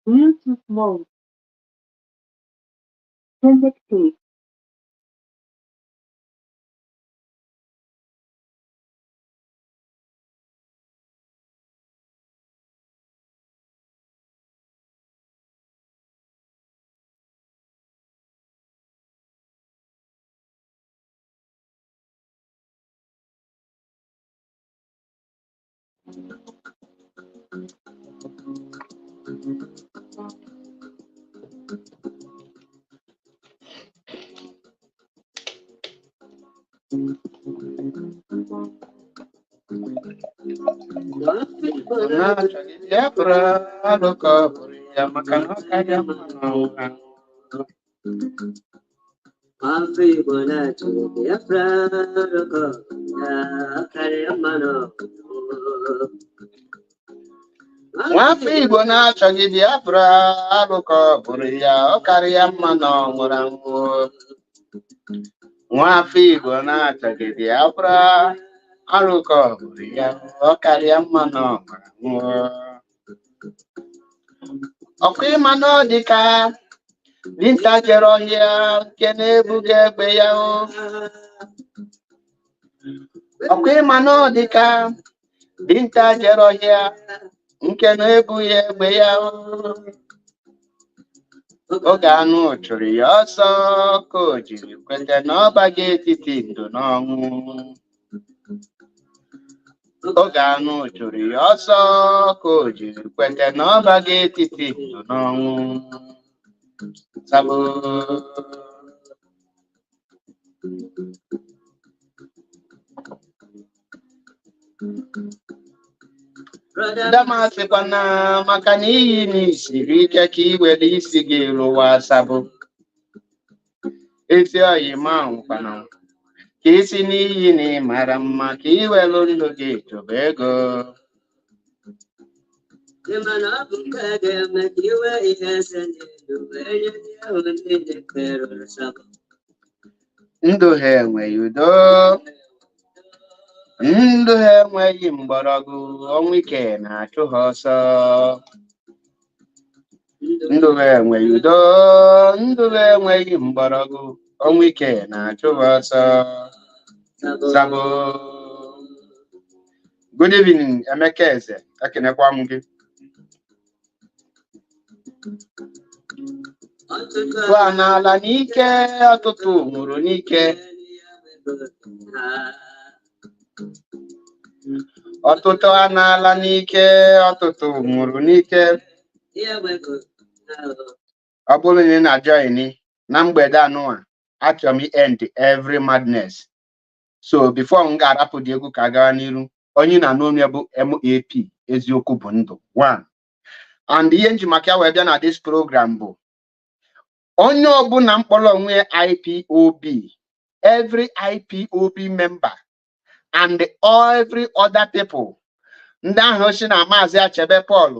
Bluetooth mode selected. Nwafọ Igbo na-achọghị Biafra alụkọ bụrụ ya ọ karịa mma na ọ nwụrụ anwụ. Nwafọ Igbo na-achọghị Biafra alụkọ bụrụ ya ọ karịa mma na ọ nwụrụ anwụ. Ọkụ ịma na ọ dị ka dinta jere ọhịa nke na-ebuga egbe ya o. Ọkụ ịma na ọ dị ka dinta jere ọhịa nke na-ebughị egbe ya oge anụ chụrụ ya ọsọ ka o jiri kweta na ọ baghị etiti ndụ na ọnwụ. Oge anụ chụrụ ya ọsọ ka o jiri kweta na ọ baghị etiti ndụ na ọnwụ. Sabo Damasịkwana maka na iyi n'isiri ike ka iwere isi gị rụwa Sabo. Ezi oyi ma nwụkwana ka isi n'iyi na ịmara mma ka iwelu ndụ gị chọba ego. Ndụ ha enweghị udo, ndụ ha enweghị mgbọrọgwụ, ọnwụ ike na-achụ ha ọsọ. Ndụ ha enweghị udo, ndụ ha enweghị mgbọrọgwụ, ọnwụ ike na-achụ ha ọsọ. Sabo. Good evening, Emeka Eze. Ekenekwa m gị. Tụọ n'ala n'ike, ọtụtụ nwụrụ n'ike. Ọtụtụ n'ala n'ike, ọtụtụ nwụrụ n'ike. Ọ bụrụ na ị na-join na mgbede anụwa, achọrọ m end every madness. So before m ga-arapụ dị egwu ka gawa n'iru, onye na-anụ onye bụ MAP eziokwu bụ ndụ 1. And ihe nji maka ya wee bịa na this program bụ onye ọbụla mkpọrọ onwe IPOB, every IPOB member and every other people, ndị ahụ si na Maazị Achebe Paul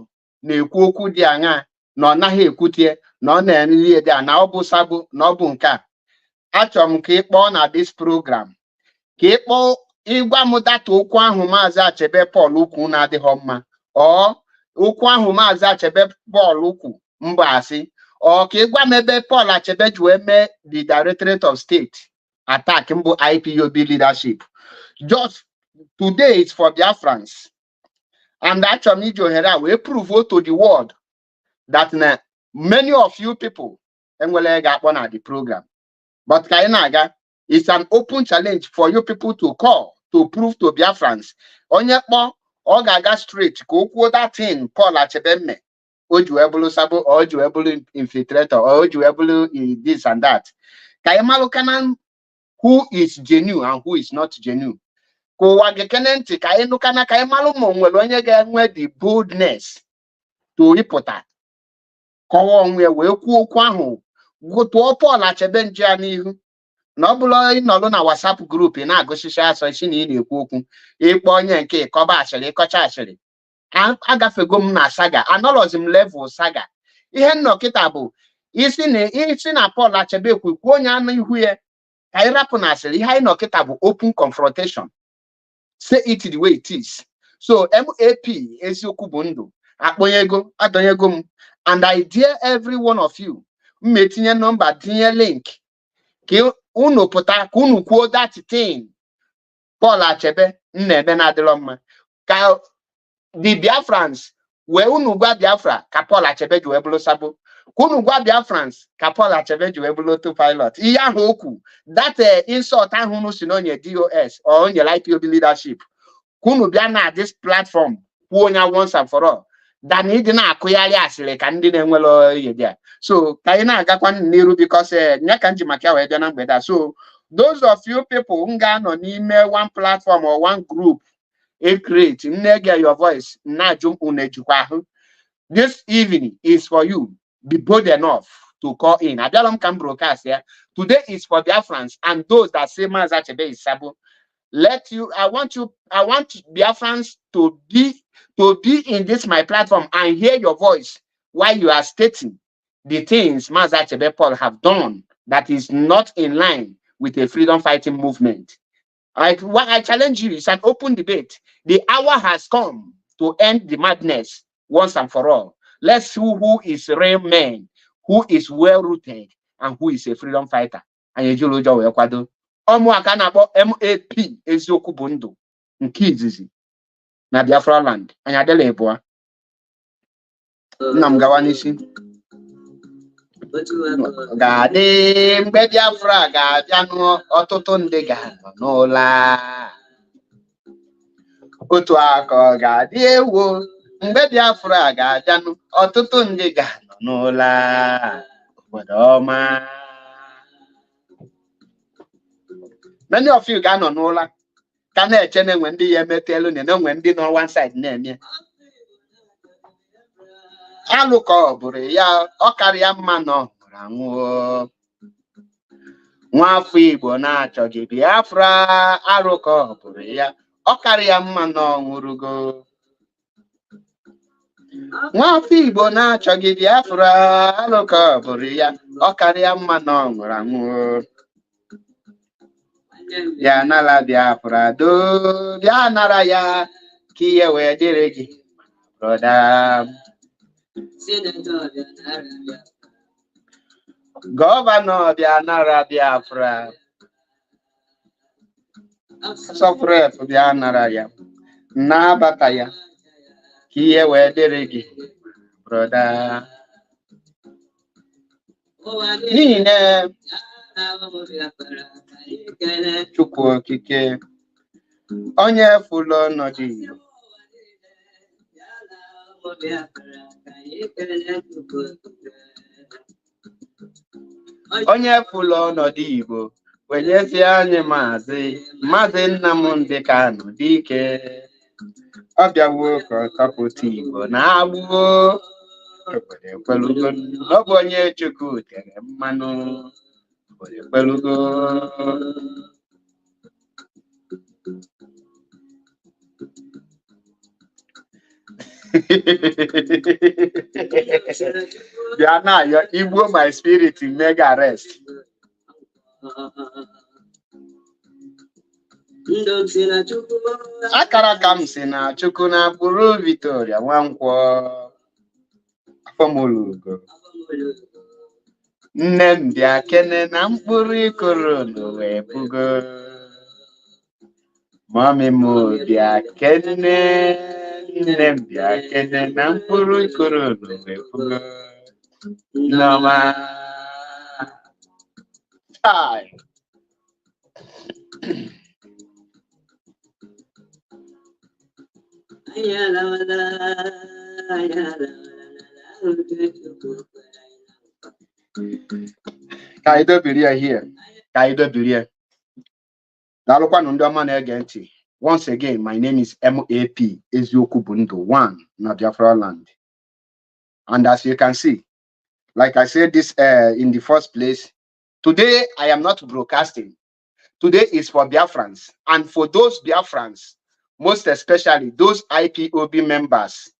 na-ekwu okwu dị aṅa na ọ naghị ekwutie na ọ na-enye dị na ọ bụ Sabo na ọ bụ nke a. Achọrọ m ka ị kpọọ na this program ka ị kpọọ ịgwa m data okwu ahụ Maazị Achebe Paul ukwu na-adịghị mma ọ okwu ahụ Maazị Achebe Paul ukwu mba asị ọ ka ị gwa m ebe Paul Achebe ji wee mee the Directorate of State attack mbụ IPOB leadership. Just today is for Biafrans. And actually, Johera will prove to the world that many of you people got one at the program. But Kainaga, it's an open challenge for you people to call to prove to Biafrans. Onyepo, Ogaga straight, go that thing, Paul Achebeme, Ojuebulu Sabo, or Ojuebulu infiltrator, or Ojuebulu this and that. Kaimalo Kanan, who is genuine and who is not genuine. Kenenti ka enu kana ka ịmalụ ma onwere onye ga-enwe the boldness to report that. Kọwa onwe wee kwuo okwu ahụ tụọ Paul Achebe nje ya n'ihu na ọ bụrụ ịnọlụ na WhatsApp group na-agụsịsị asọ isi na ị na-ekwu okwu ịkpọ onye nke ịkọba asịrị ịkọcha asịrị. Agafego m na saga, anọlọzi m level saga. Ihe nnọkịta bụ isi na Paul Achebe kwuo onye anụ ihu ya ka anyị rapụ na asịrị. Ihe anyị nọkịta bụ open confrontation. Say it the way it is. So MAP eziokwu bụ ndụ akpọnyego adọnyego m And I dare every one of you, metinye number, tinye link, ka unu pụta, ka unu kwuo that thing Paul Achebe na-eme na-adịrọ mma. Ka the Biafrans wee unu gwa Biafra ka Paul Achebe ji wee bụrụ Sabo. Ka unu gwa Biafrans ka Paul Achebe ji wee bụrụ autopilot. Ihe ahụ okwu, that insult ahụ unu si n'onye DOS or onye IPOB leadership. Ka unu bịa na this platform kwuo onye once and for all. Dan ịdị na-akụgharị asịrị ka ndị na-enwelo ihe dị a. So ka anyị na-agakwa n'iru because nya ka nji maka wee bịa na mgbede. So those of you people nga nọ n'ime one platform or one group create get your voice this evening is for you. Be bold enough to call in. Abialom can broadcast here. Today is for Biafrans and those that say Mazi Achebe is Sabo. I want Biafrans to be in this my platform and hear your voice while you are stating the things Mazi Achebe Paul have done that is not in line with a freedom fighting movement. What I challenge you is an open debate. The hour has come to end the madness once and for all. Let's see who is real man, who is well rooted, and who is a freedom fighter. And Ejiloja Wekwado. Omuaka na-akpọ MAP eziokwu bụ ndụ nke izizi na Biafra land. Anyị adịla ịbụa. Nna m gawa n'isi. Ga-adị mgbe Biafra ga-abịa n'ọtụtụ ndị ga-anọ n'ụla. Otu aka ọ ga-adị ewu mgbe Biafra ga-abịa n'ọtụtụ ndị ga-anọ n'ụla. Obodo ọma. Many of you ga-anọ n'ụla ka na-eche na enwe ndị ya emetelu na enwe ndị nọ one side na-eme. Alụ ka ọ bụrụ ya ọ karịa mma nọ nwụrụ anwụ. Nwafọ Igbo na-achọghị Biafra alụ ka ọ bụrụ ya ọ karịa mma nọ nwụrụgo. Nwafọ Igbo na-achọghị Biafra alụ ka ọ bụrụ ya ọ karịa mma nọ nwụrụ anwụ. Bịa nara Biafra do bịa nara ya ka ihe wee dịrị gị broda. Gọvanọ bịa nara Biafra. Sọfref bịa nara ya na-abata ya ka ihe wee dịrị gị broda. N'ihi na Chukwu okike onye fụlụ ọnọdụ Igbo. Onye fụlụ ọnọdụ Igbo wenyezie anyị Maazị Nnamdi Kanu Dike. Ọ bịawo ka ọ kọpụta Igbo na-agbụ. Ekwelugo ọ bụ onye Chukwu tere mmanụ. Ekwelugo. Bịa na ya Igbo my spirit mega rest. Akara ka m si na Chukwu na bụrụ Victoria Nwankwọ Afọmolugo. Nne m bịa kene na mkpụrụ ikoro n'ụwa ebugo. Mami m bịa kene nne m bịa kene na mkpụrụ ikoro n'ụwa ebugo. Nneọma. Kaido Biria here. Kaido Biria. Dalukwa ndị ọma na-ege ntị. Once again, my name is MAP Eziokwu bụ ndụ 1 na Biafra land. And as you can see, like I said this in the first place, today I am not broadcasting. Today is for Biafrans. And for those Biafrans, most especially those IPOB members,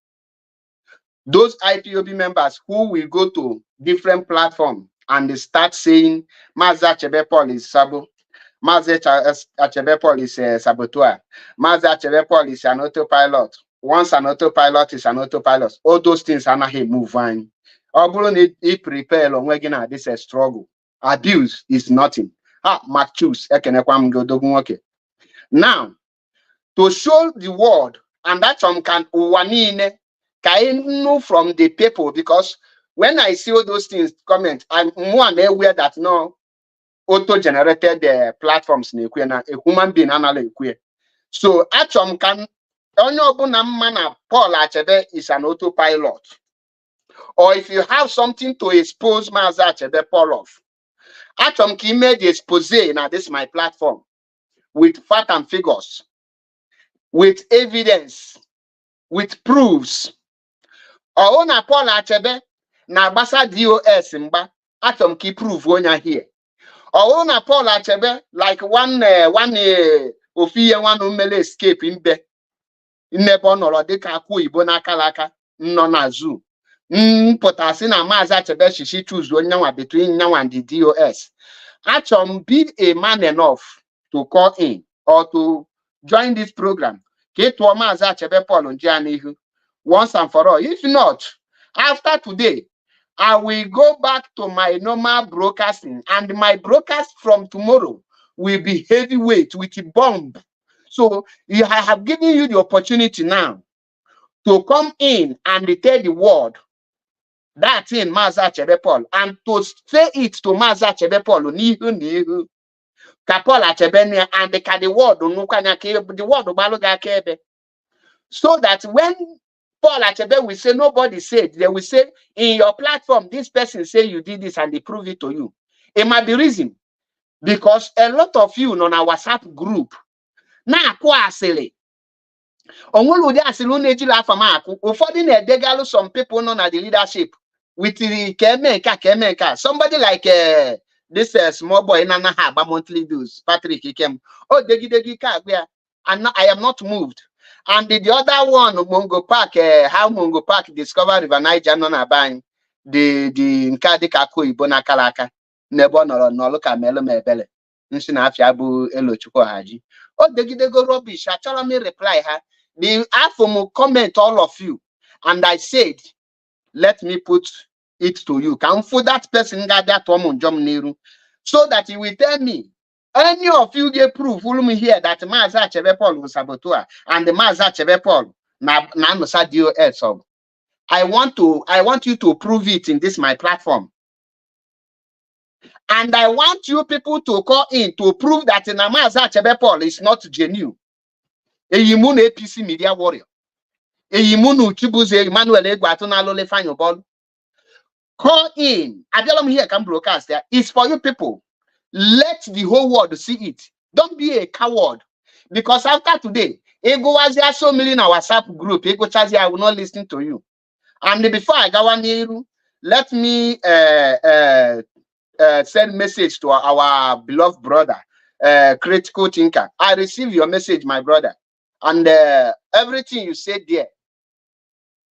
who will go to different platforms and they start saying Mazi Achebe Paul is Sabo, Mazi Achebe Paul is Saboteur, Mazi Achebe Paul is an autopilot. once an autopilot is an autopilot, all those things are not move on. He prepare on when this a struggle. Abuse is nothing. Mark choose. Okay. Now, to show the world, and that some can know from the people, because when I see all those things comment, I'm more aware that no auto-generated platforms a human being analyze. So Atom can only open man Paul Achebe is an autopilot. Or if you have something to expose Maza Achebe Paul of, Atom can made the expose now this is my platform with fact and figures, with evidence, with proofs. Or na Paul Achebe na basa DOS mba Atom can prove when you're here. Or na Paul Achebe like one Ophiye one umele escape in be nnebe nọrọ dịka akwa Igbo n'akalaka nọ na zoo pụtasị na Maazị Achebe shishi choose onyanwa between nyanwa and the DOS. Achọm be a man enough to call in or to join this program ka ịtụọ Maazị Achebe Paul njianihu once and for all. If not, after today I will go back to my normal broadcasting, and my broadcast from tomorrow will be heavyweight with a bomb. So I have given you the opportunity now to come in and tell the world that in Maazị Achebe Paul, and to say it to Maazị Achebe Paul n'ihu ka Paul Achebe and the world the world so that when Paul Achebe will say nobody said, they will say in your platform this person say you did this and they prove it to you. It might be reason because a lot of you on our WhatsApp group na kwa asili onwulu di asili na-eji lafa maku ụfọdụ na-edegalu some people nọ na the leadership with the kemenka somebody like this small boy na ha agba monthly dues Patrick Ikem degidegi ka agba I am not moved. And the other one Mongo Park how Mongo Park discover River Niger nọ na bany the nka dịka akụ Igbo na kalaka n'ebe ọ nọrọ n'ọlụ ka melu mebele nsi na afia bụ Elochukwu Haji degidego rubbish. Achọrọ me reply her. The after comment all of you, and I said, let me put it to you. Can for that person got that woman jump near, so that he will tell me any of you get proof. Will me here that Maazị Achebe Paul was saboteur and the Maazị Achebe Paul na DOS. I want you to prove it in this my platform. And I want you people to call in to prove that Maazị Achebe Paul is not genuine. Eyimunu APC media warrior. Eyimunu Chibuze Emmanuel Egwatu na Lole Fanyo Ball. Call in. Abialom here can broadcast there. It's for you people. Let the whole world see it. Don't be a coward. Because after today, Ego was there so many in our WhatsApp group. Ego Chazi, I will not listen to you. And before I go on, let me send message to our beloved brother, Critical Thinker. I receive your message, my brother. And everything you said there,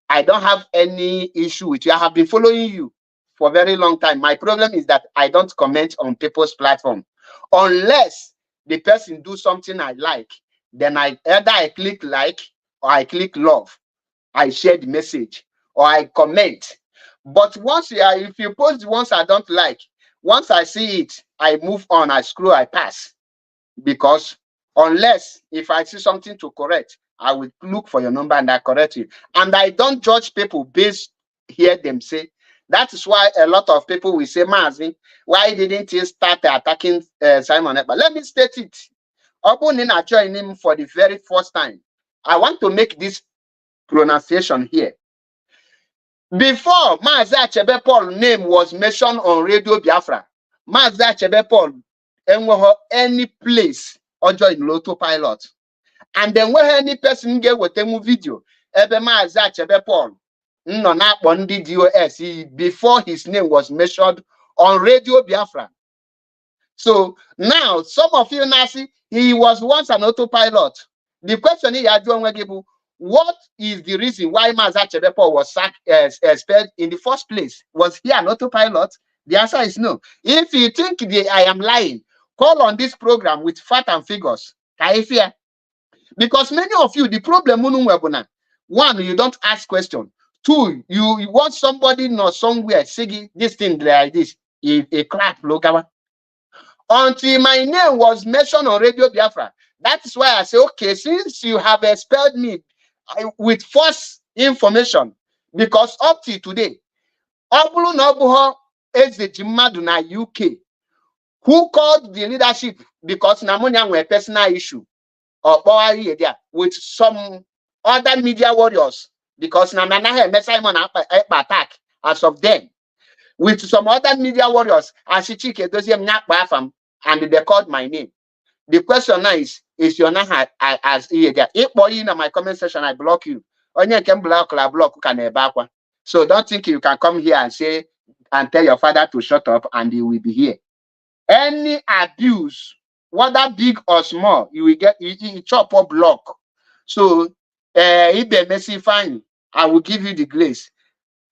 I don't have any issue with you. I have been following you for a very long time. My problem is that I don't comment on people's platform. Unless the person do something I like, then either I click like or I click love. I share the message or I comment. But once if you post the ones I don't like, once I see it, I move on, I scroll, I pass. Because unless if I see something to correct, I will look for your number and I correct you. And I don't judge people based hear them say. That is why a lot of people will say, Mazi, why didn't you start attacking Simon Ekpa? Let me state it. I joined him for the very first time. I want to make this pronunciation here. Before Maazị Achebe Paul name was mentioned on Radio Biafra, Maazị Achebe Paul enweghị any place or join Lotto Pilot. And then when any person get with a video, ebe Maazị Achebe Paul no na ndị DOS before his name was mentioned on Radio Biafra. So now some of you now see he was once an autopilot. The question is, what is the reason why Maazị Achebe Paul was expelled in the first place? Was he an autopilot? The answer is no. If you think I am lying, call on this program with fact and figures. Because many of you, the problem One, you don't ask question. Two, you want somebody know somewhere singing this thing like this, a clap, logawa. Until my name was mentioned on Radio Biafra. That is why I say, okay, since you have expelled me with false information, because up to today, Obulu Nobuho Ezeji Madu na UK, who called the leadership because Namonia were a personal issue or with some other media warriors, because Namana Simon attack as of then, with some other media warriors, and they called my name. The question now is your name as if boy in my comment section, I block you. Only can block can. So don't think you can come here and say and tell your father to shut up and he will be here. Any abuse, whether big or small, you will get you chop or block. So if they messy fine, I will give you the grace.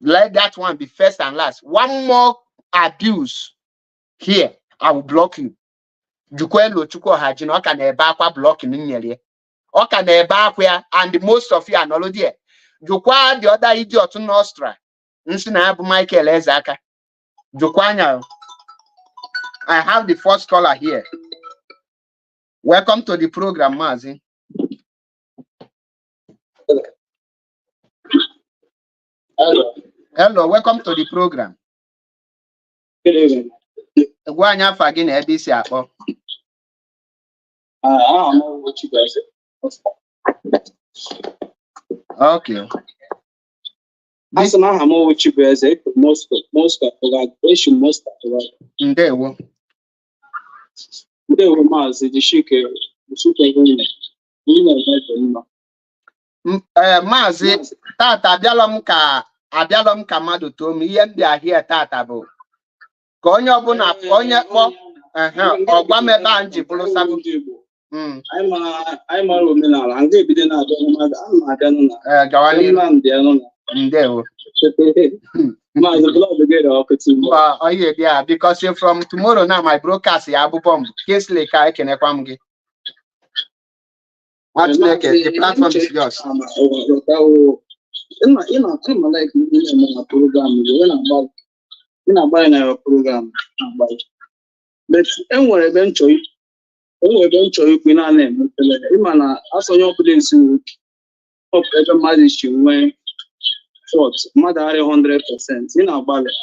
Let that one be first and last. One more abuse here, I will block you. Jukwelo Chuko Hajin, or can a back blocking in nearly. Or can a back where, and most of you are not there. Jukwa, the other idiot to Nostra. Nsina Michael Ezaka. Jukwanya. I have the first caller here. Welcome to the program, Mazi. Hello, welcome to the program. Good evening. Guanya Fagin ABC. I don't know what you guys say. Okay. That's not how much you guys say. Most collaboration, most of They will. They were Mars, the shake, Mazi, Tata Abialom Kamado to me, and they are here, Tata Bo. Konya Buna, Konya, Obama Banji, Polosamu. I'm a woman, and they didn't know oh yeah, because you're from tomorrow now, my broadcast, Abu Bomb, Kisley Kai can Equamgi. The platform is yours. I'm like a program when I'm buying a program. But anyway, eventually, we not name. Imana, as on your place, you of every marriage you went short, mother 100%. In our balance,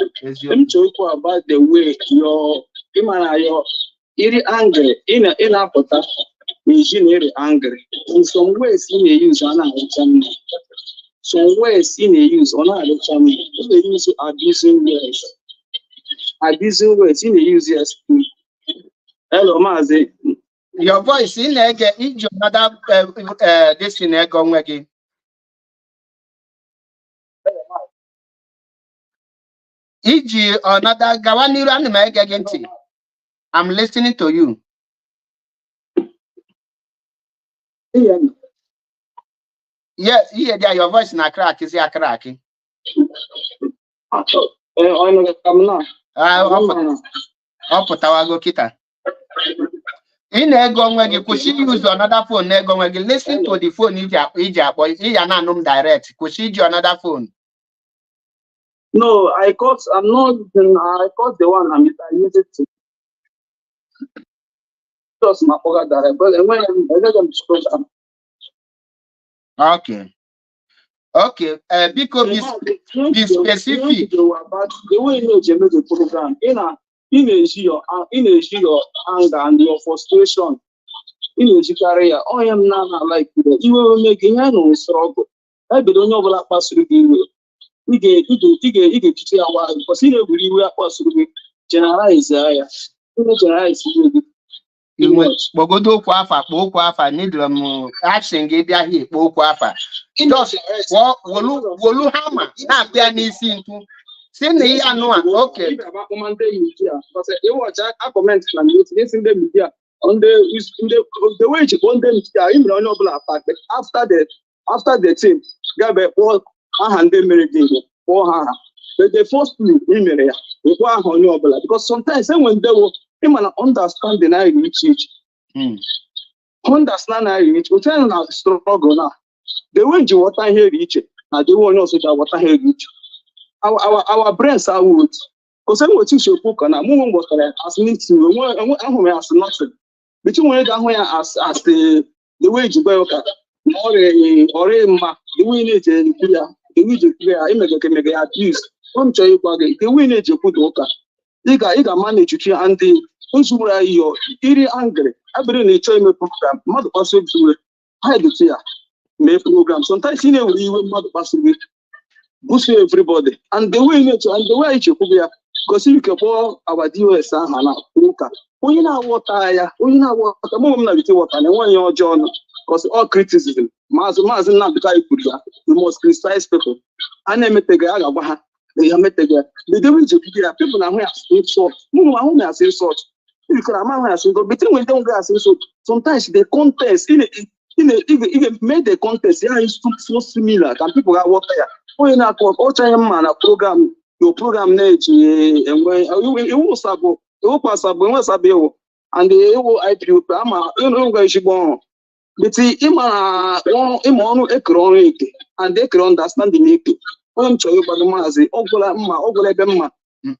I'm talking about the way your Imana, your angry in a potash. Is angry. In some ways, in a use on our channel. Some ways in a use on our channel. In the use abusing words. Abusing words in a use, yes. Hello, Mazi. Your voice in there, each another this in there going again. Each another Gawani ran meg again. I'm listening to you. Yes, yeah, your voice na crack is a cracking. I'm not coming Up with our go kita. In Egon, when you could she use another phone, Egon, when you listen to the phone, boy, direct. Could she use another phone? No, I caught the one I used it to. Just my pocket direct, but when I let them disclose. Okay. Okay. Because be specific. About the way you make the program, in your anger and your frustration, in your career. I am not like that. You will make no struggle. I don't know what pass through the way. You get to our because you will pass through generalize. Generalize. Bogodo kwafa kpokwafa nidrom action ge bia here kpokwafa just wolu hama na bia n'isi ntu si na ya no okay because you watch a comment from this in the media on the way you on them him no bla attack after the team gabe all hand them for her but the first thing him ya because sometimes when they will understand the night which understand how you need to tell now struggle now. The way you water here reach, and the one also that water here reach. Our brains are wood. Because I'm what you should book on a moving water as needs to as nothing. But you want to as the way you go, or the way it is clear, the way you clear, image can make at least. Don't tell you about it. The way you put worker. You got manage to clear and the consumer your very angry. I bring a choice program, mother also to hide the fear. Make program. Sometimes you know you will mother pass with boost everybody. And the way you and the way you could be because you can pour our DOS and Hana. When you know what I what the moment you what and one your John because all criticism. Mas not because you the most criticized people. And then make the they have met the way you people are here insult. Move as insult. You can amount as insult, but we don't get as insult. Sometimes the contest even made the contest, yeah, it's so similar. And people are what there. When you call all man a program, your program nature, and when you will sabo, you will pass up when was a bill, and the IPU, you know where she born. But see, him on economic, and they can understand the make. I'm sure you but the mazi, over them,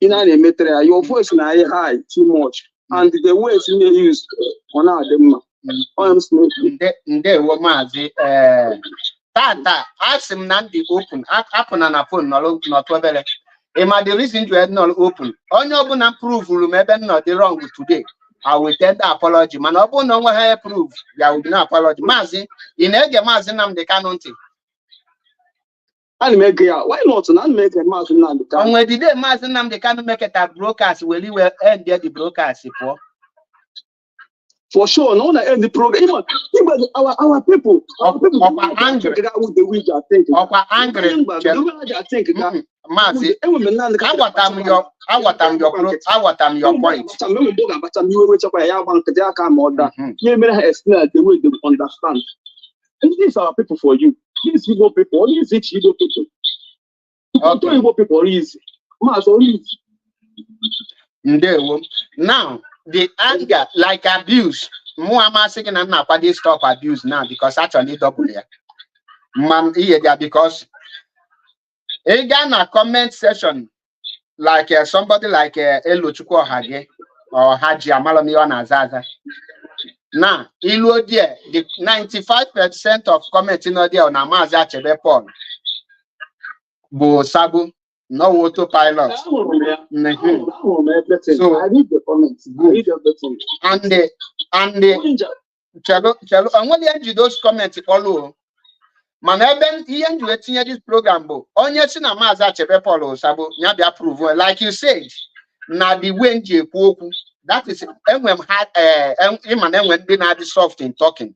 in any material, your voice in high too much, and the words you use on our them. Nde wo mazi tata asim na ndi open apuna na phone no tobele e ma the reason to not open onye obuna prove ru me be no dey wrong today I will tender apology man obuna nwa ha prove ya will no apology mazi in ege mazi nam de kanunti and make ya why not na make a mazi nam de kan onwe the day mazi nam de kanu make it a broadcast will end there the broadcast for sure, no one end the program. Even our people angry with the way they are thinking. Angry. Mazi, your point. The way they understand. And these are people for you. These Igbo people, these Igbo people. Okay. Igbo people are easy. Now, the anger, like abuse, Muhammad saying I'm not going to stop abuse now because actually double here. Because again a comment section like somebody like Elo Chukwu Hage or Haji Amalomi Azaza. Now, the 95% of comments in there on Amazi Achebe Paul. Bo Sabu. No autopilot. So I read the comments. I read everything. And when you those comments follow, man, even you this program, only na maza chebe polo sabo nyabi approve. Like you said, na the way you that is when when they na soft in talking.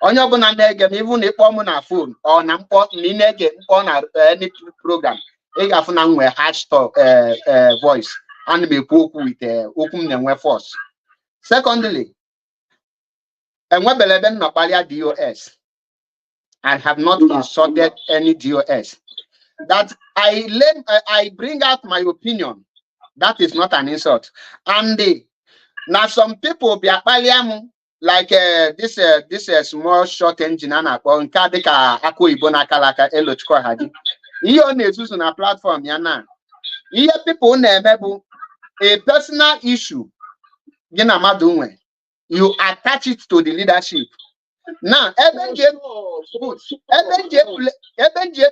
Only obuna nege even if na phone or na nege on any program. I have a hashtag voice and be with open force. Secondly, and what believe not DOS and have not insulted any DOS. That I bring out my opinion. That is not an insult. And now some people be like this small short engine and kadika ako ibona kalaka elochko haji. You on a platform, yana. Here people never a personal issue. You attach it to the leadership. Now, even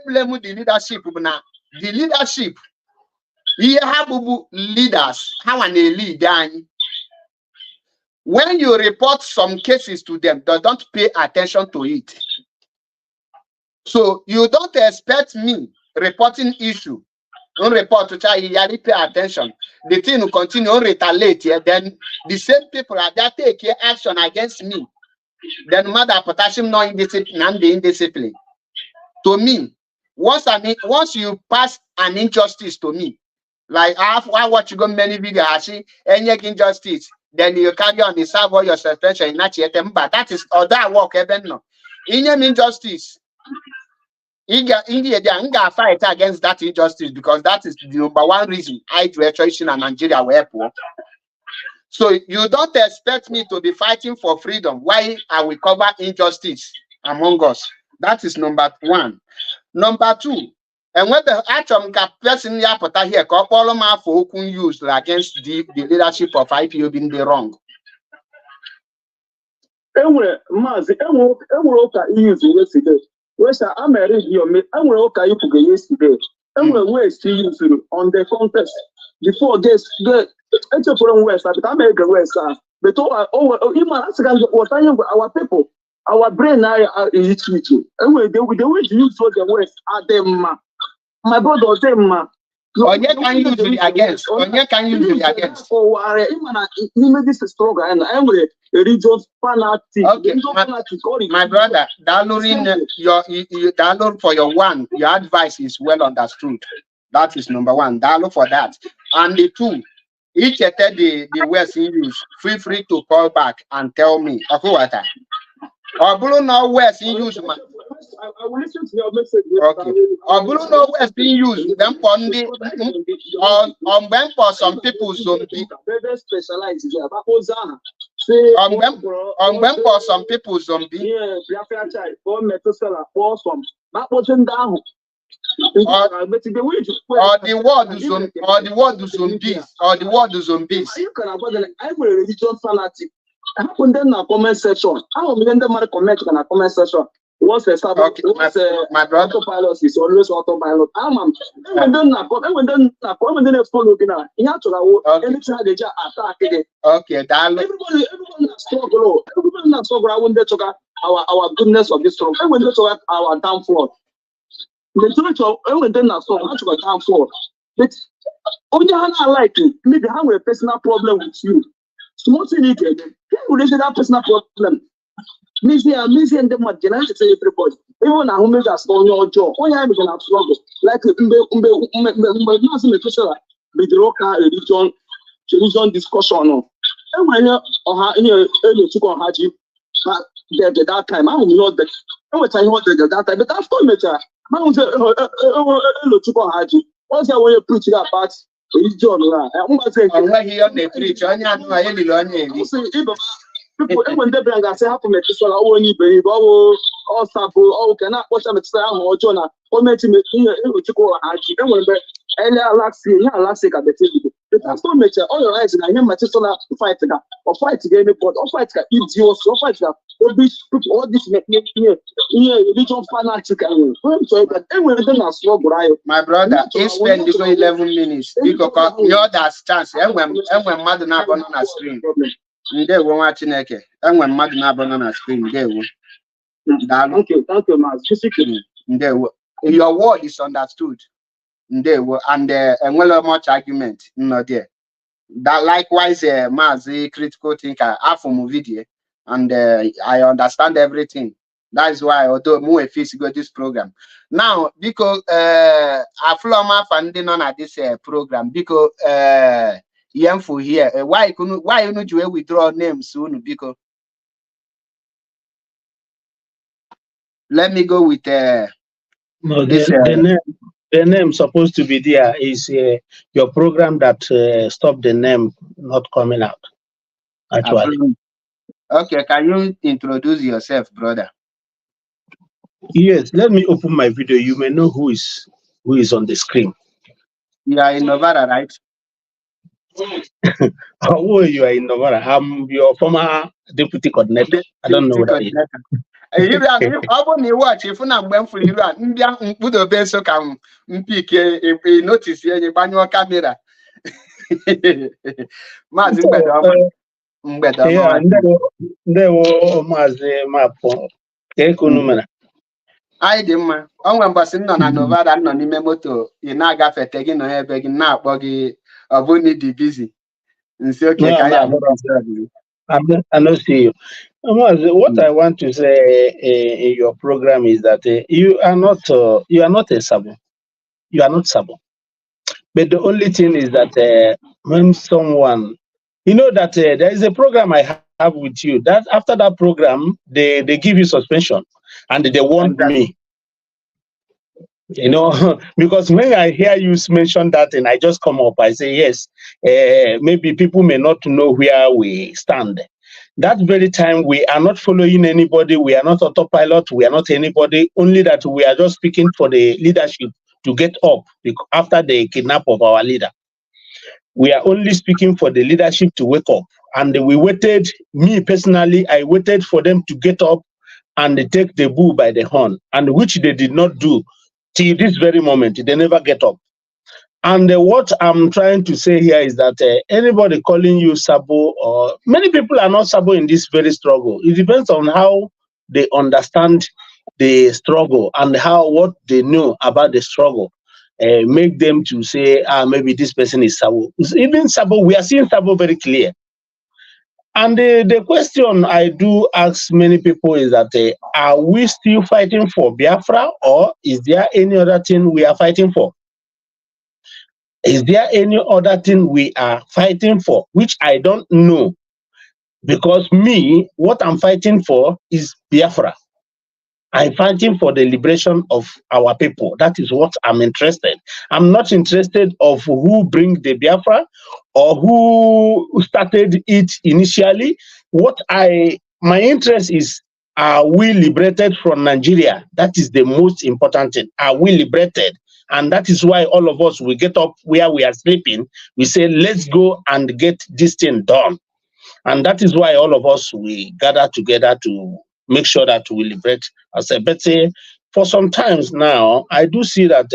blame the leadership. Now, the leadership. Here have leaders. How an lead? When you report some cases to them, they don't pay attention to it. So you don't expect me reporting issue. Don't report to try to pay attention. The thing will continue to retaliate here. Then the same people are there take action against me. Then mother potassium no indiscipline and the indiscipline. To me, once you pass an injustice to me, like I watch you go many videos, I see any injustice, then you carry on the serve all your suspension in but that is other work even no. In your injustice. India, they fight against that injustice because that is the number one reason I do a choice in Nigeria where poor. So you don't expect me to be fighting for freedom. Why I will cover injustice among us? That is number 1. Number 2, and when the atom person yapota here, Kopoloma for who used against the leadership of IPO being the wrong. Enwere maazị enwere ụka use yesterday. Wesa I'm a read your enwere ụka ifuge yesterday. Enwere ways to use on the context before this the echefuru West but I'm a West but what our people our brain is it enwere the way to use for the West are them my brother them Onye can use it against. Onye can use it against. This is struggle and enwere religious fanatic. Okay, my brother, downloading download for your one. Your advice is well understood. That is number 1. Download for that. And the 2, each the words in use. Feel free to call back and tell me. Or Bruno no words in use. I will listen to your message. Okay. Or Bruno no words being used. Then for some people zombie. Very specialized here. For some people zombie. Yeah, or Metosela or some. That wasn't down. Or the word zombies. You can avoid I'm a religious fanatic. I happen then a comment section. I don't mean the comment in a comment section. What's the Sabbath? Okay, my brother. Autopilot is always autopilot. When then follow dinner. You have to anytime they just attack it. Okay, everybody struggle. Everybody not struggle. I want to talk our goodness of this struggle. I want to talk our downfall. The church of then not so much about downfall. But only I like it. Maybe have a personal problem with you. Small thing you get. Who is that personal problem? Missy and them are generally say everybody. Even a woman that's on your jaw. Only I'm going to struggle. Like with the local religion discussion. And when you took on Haji that time, I don't know that. I was saying what that time, but after matter. I was took on Haji. What's that when you preach that part? Religion, people, when they bring us, have to make this all you baby, all sample, all cannot watch them or Jonah, or make him to go Haji. And when Alaska at the TV. The pastor makes all your eyes and I hear my sister fight or fight again, but or fight idiots, or fight all this religion fanatic. My brother, he spent 11 minutes because you're that chance. And when mother not on a screen. They won't watch Chineke. And when mother not on a screen, they will. Thank you, man. Your word is understood. They were and well much argument not there. That likewise Mazi critical thinker from video and I understand everything. That is why although more go this program. Now because I flow funding on at this program because for here why you know you withdraw names soon because let me go with no, the name supposed to be there is your program that stopped the name not coming out. Actually. Okay, can you introduce yourself, brother? Yes, let me open my video. You may know who is on the screen. You are in Novara, right? Oh, you are in Novara. I'm your former deputy coordinator. I don't know what that is. You watch if I'm going for you and put the best so come pick a notice here you ban your camera. I didn't. Oh, I'm passing on a Novara and on the moto. You now got a taking on a begging now, buggy of only the busy. And so, okay, I don't see you. What I want to say in your program is that you are not a sabo. You are not sabo. But the only thing is that when someone, you know that there is a program I have with you. That after that program, they give you suspension, and they want me. You know, because when I hear you mention that, and I just come up, I say yes. Maybe people may not know where we stand. That very time, we are not following anybody. We are not autopilot. We are not anybody. Only that we are just speaking for the leadership to get up after the kidnap of our leader. We are only speaking for the leadership to wake up. And we waited, me personally, I waited for them to get up and take the bull by the horn, and which they did not do till this very moment. They never get up. And what I'm trying to say here is that anybody calling you Sabo, or many people are not Sabo in this very struggle. It depends on how they understand the struggle and what they know about the struggle. Make them to say, maybe this person is Sabo. Even Sabo, we are seeing Sabo very clear. And the question I do ask many people is that, are we still fighting for Biafra, or is there any other thing we are fighting for? Is there any other thing we are fighting for, which I don't know? Because me, what I'm fighting for is Biafra. I'm fighting for the liberation of our people. That is what I'm interested. I'm not interested of who bring the Biafra or who started it initially. My interest is, are we liberated from Nigeria? That is the most important thing. Are we liberated? And that is why all of us, we get up where we are sleeping. We say, let's go and get this thing done. And that is why all of us, we gather together to make sure that we liberate ourselves. But for some times now, I do see that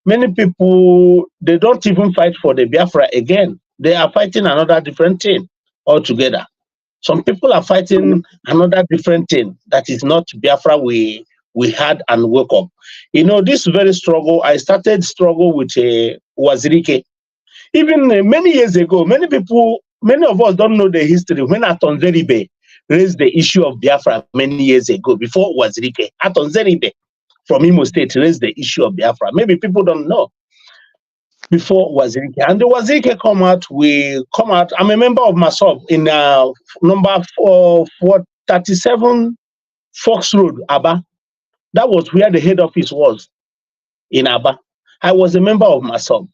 many people, they don't even fight for the Biafra again. They are fighting another different thing altogether. Some people are fighting another different thing that is not Biafra we had and woke up. You know, this very struggle, I started struggle with Wazirike. Even many years ago, many of us don't know the history. When Aton Zeribe raised the issue of Biafra many years ago, before Wazirike, Aton Zeribe from Imo State raised the issue of Biafra. Maybe people don't know. Before Wazirike. And the Wazirike we come out. I'm a member of MASOB in number 437 Fox Road, Aba. That was where the head office was, in Aba. I was a member of MASOB.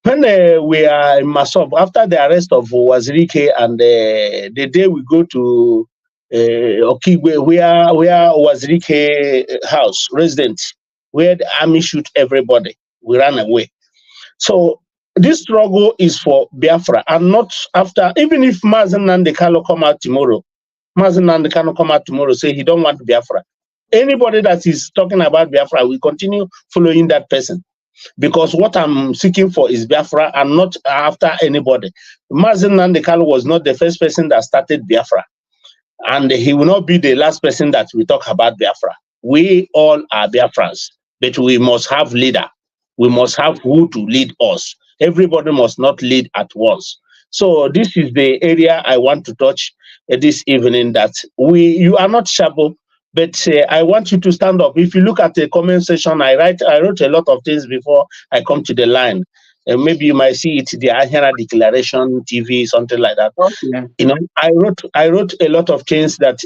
When we are in MASOB, after the arrest of Wazirike, and the day we go to Okigwe, where Wazirike house, resident, where the army shoot everybody, we ran away. So this struggle is for Biafra, and not after, even if Mazen Nandekalo come out tomorrow, say he don't want Biafra. Anybody that is talking about Biafra, we continue following that person. Because what I'm seeking for is Biafra and not after anybody. Mazen Nandekalo was not the first person that started Biafra. And he will not be the last person that we talk about Biafra. We all are Biafrans, but we must have leader. We must have who to lead us. Everybody must not lead at once. So this is the area I want to touch this evening, that you are not Shabo, but I want you to stand up. If you look at the comment section, I wrote a lot of things before I come to the line. Maybe you might see it, the Ahera Declaration TV, something like that. Okay. You know, I wrote a lot of things that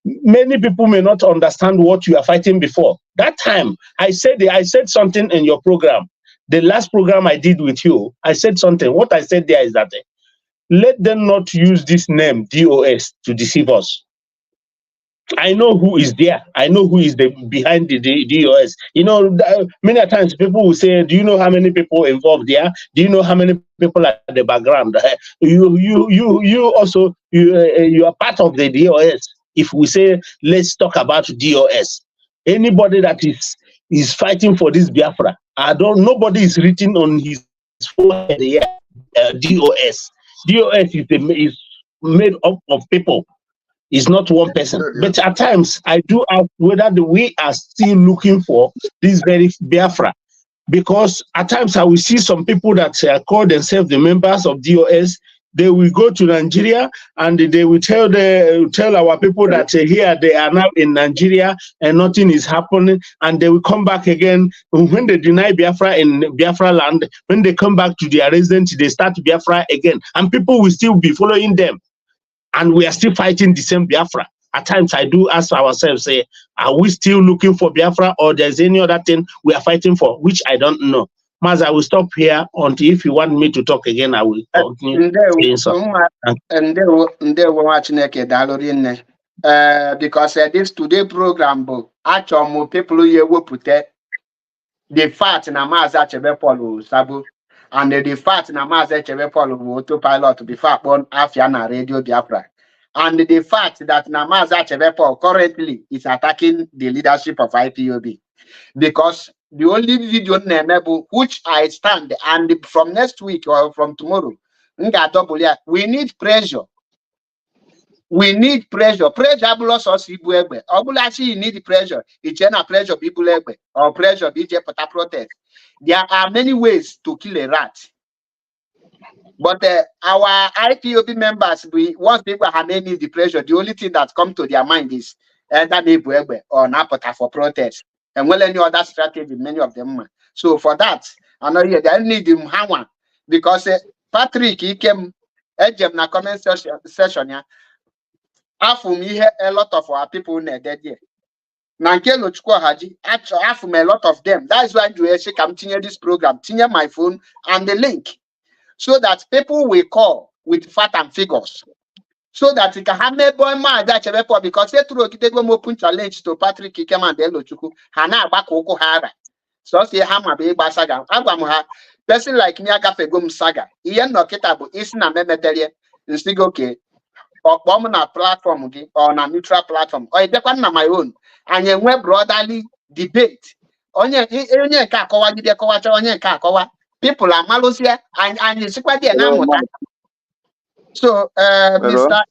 many people may not understand what you are fighting before. That time, I said something in your program. The last program I did with you, I said something. What I said there is that let them not use this name, DOS, to deceive us. I know who is there. I know who is behind the DOS. You know, many times people will say, do you know how many people involved there? Do you know how many people are at the background? You also are part of the DOS. If we say, let's talk about DOS, anybody that is fighting for this Biafra, nobody is written on his forehead here, DOS. DOS is made up of people. It's not one person. But at times, I do ask whether we are still looking for this very Biafra. Because at times, I will see some people that call themselves the members of DOS. They will go to Nigeria and they will tell our people that here they are now in Nigeria and nothing is happening, and they will come back again. When they deny Biafra in Biafra land, when they come back to their residence, they start Biafra again, and people will still be following them, and we are still fighting the same Biafra. At times I do ask ourselves, are we still looking for Biafra, or there's any other thing we are fighting for, which I don't know. Maz, I will stop here until if you want me to talk again, I will continue saying something. Because this today program book actually people here will put the fact na Maazị Achebe Paul Sabo and the fact na Maazị Achebe Paul autopilot before upon Afia na Radio Biafra, and the fact that na Maazị Achebe Paul currently is attacking the leadership of IPOB, because the only video name which I stand, and from next week or from tomorrow we need pressure. We need pressure. Pressure blows us Ibuegbe. Obulachi, you need pressure. It's not pressure people or pressure BJ Pota protest. There are many ways to kill a rat. But our IPOB members, once people have need the pressure, the only thing that comes to their mind is either Ibuegbe or Napota for protest. And well, any other strategy, many of them. So for that, I know they need him Hawan, because Patrick, he came na comment session. Yeah. A lot of our people in dead here. Nankelo Chukwu Haji, actually, a lot of them. That is why you actually continue this program, tinye my phone and the link, so that people will call with fact and figures, so that you can have me boy ma that because they through kitego mo open challenge to Patrick Ikema and Elo Chukwu hana agba koko hara. So say hama be gba saga. Agwa ha person like me agafe go saga. Iye no kitabo isi na memetelie. Nsigo okay. Or na platform or na neutral platform or na my own, and you web brotherly debate. Onye ka akowa gide kowa cha onye ka akowa. People are malosia and you see kwa dia na mota. So Mr. A,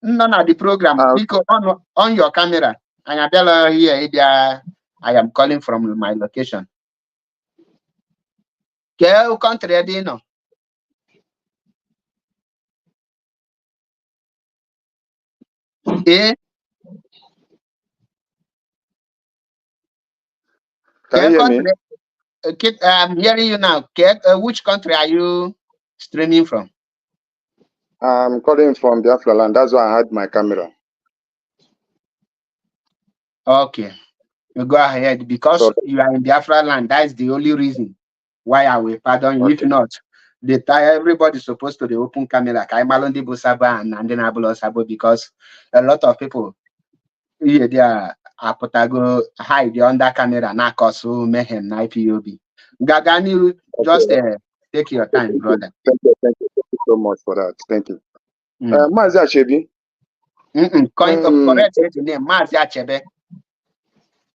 none of the program because on your camera and I here I am calling from my location. Ke country dey no. Eh? Can you hear me? I'm hearing you now. Which country are you streaming from? I'm calling from Biafra land. That's why I had my camera. Okay. You go ahead because you are in Biafra land. That is the only reason why I will pardon you. Okay. If not, everybody's supposed to the open camera. Kaimalondi Busaba and Nandina Sabo, because a lot of people here they are Potago hide under camera na cause mayhem na IPOB. Gagani, just take your time, brother. Thank you so much for that. Thank you. Maazị Achebe. Correct the name, Maazị Achebe.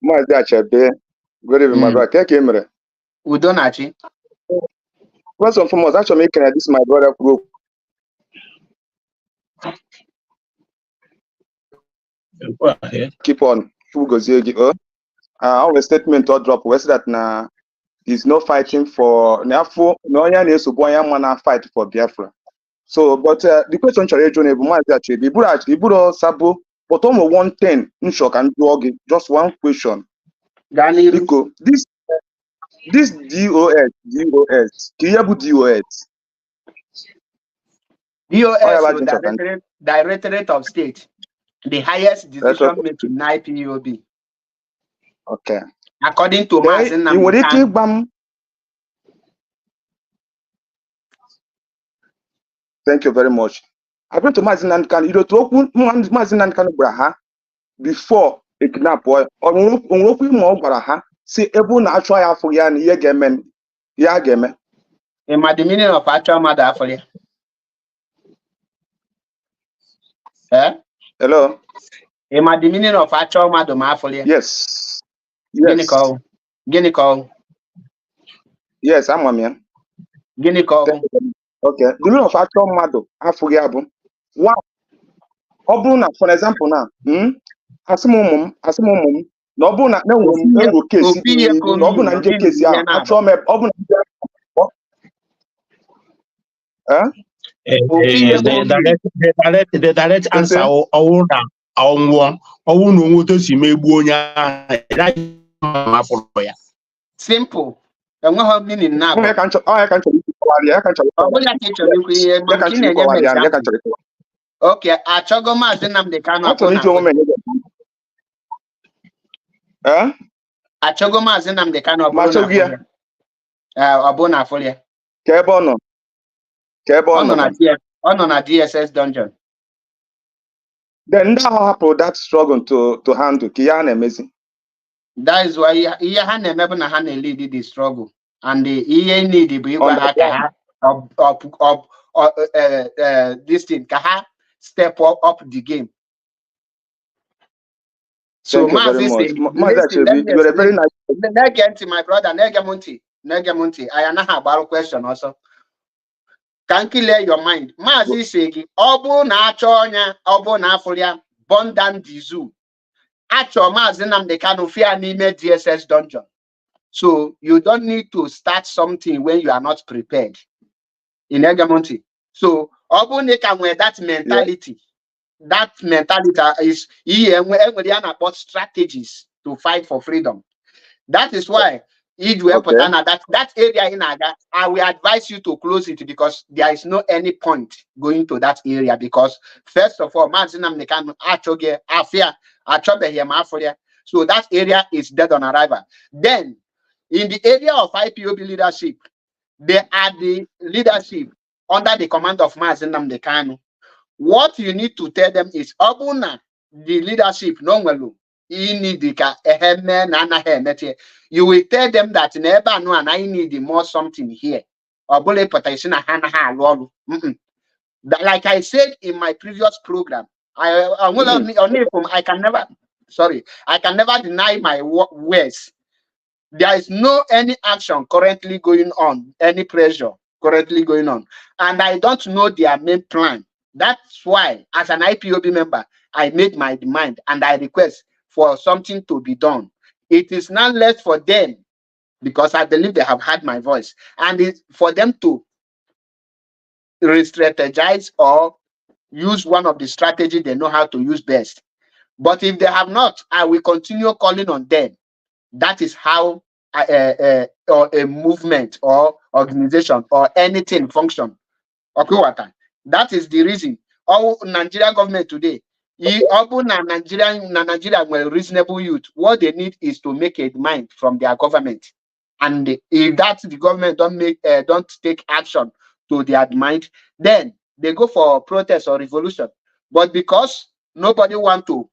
Maazị Achebe. Good evening, my brother. Kemere. Udonachi. First and foremost, actually, this is my brother group. Go ahead. Keep on. Our statement or drop was that now is no fighting for Niafo, no one is to fight for Biafra. So, but the question Ibudo Sabo, but almost 110 in shock and dog. Just one question. Because this DOS, Kiyabu DOS. DOS, Directorate of State, the highest decision making in IPOB. Okay. According to Mazen, thank you very much. According to Mazen Nankan, you don't open Mazen Nankan Braha before a kidnap boy or open more Braha. See, able natural African Yegemen, Yageme. In my meaning of actual mother for you. Hello. Am I the meaning of actual madam Affolia? Yes. Guinea call. Guinea call. Yes, I'm a man. Guinea call. Okay. The meaning of actual madam Affolia. One. Obuna, for example, now. Asimum. No Obuna, no case. Obuna case. Yeah. Actual me. Obuna. The direct answer simple. Meaning now. I can okay, Achogoma Zinam de Kano. Achogoma Zinam de Kano. Abona Folia. Kebono. On a DSS dungeon. Then how that struggle to handle Kiana amazing. That is why he had never lead the struggle. And the need the big this thing step up the game. So thank you very much. You were very nice. My brother Negamunti. I have a question also. Can clear your mind. Mazi Segi, Obu na Achonya, Obu na Afolia, Bondan the zoo. Acho Mazinam de Canofia Nime DSS dungeon. So you don't need to start something when you are not prepared. In Egamonti. So Obu Neka with that mentality. Yeah. That mentality is about strategies to fight for freedom. That is why that area in Aga, I will advise you to close it because there is no any point going to that area because first of all, so that area is dead on arrival. Then in the area of IPOB leadership, they are the leadership under the command of Mazinam Dekanu. What you need to tell them is Obuna, the leadership, no you will tell them that never know and I need more something here. Like I said in my previous program, I can never deny my words. There is no any action currently going on, any pressure currently going on, and I don't know their main plan. That's why, as an IPOB member, I made my demand and I request for something to be done. It is not left for them because I believe they have heard my voice, and it's for them to re-strategize or use one of the strategies they know how to use best. But if they have not, I will continue calling on them. That is how a movement or organization or anything function. Okay, what? That is the reason. All Nigerian government today, Nigeria were reasonable youth. What they need is to make a demand from their government, and if that the government don't take action to their demand, then they go for protest or revolution. But because nobody want to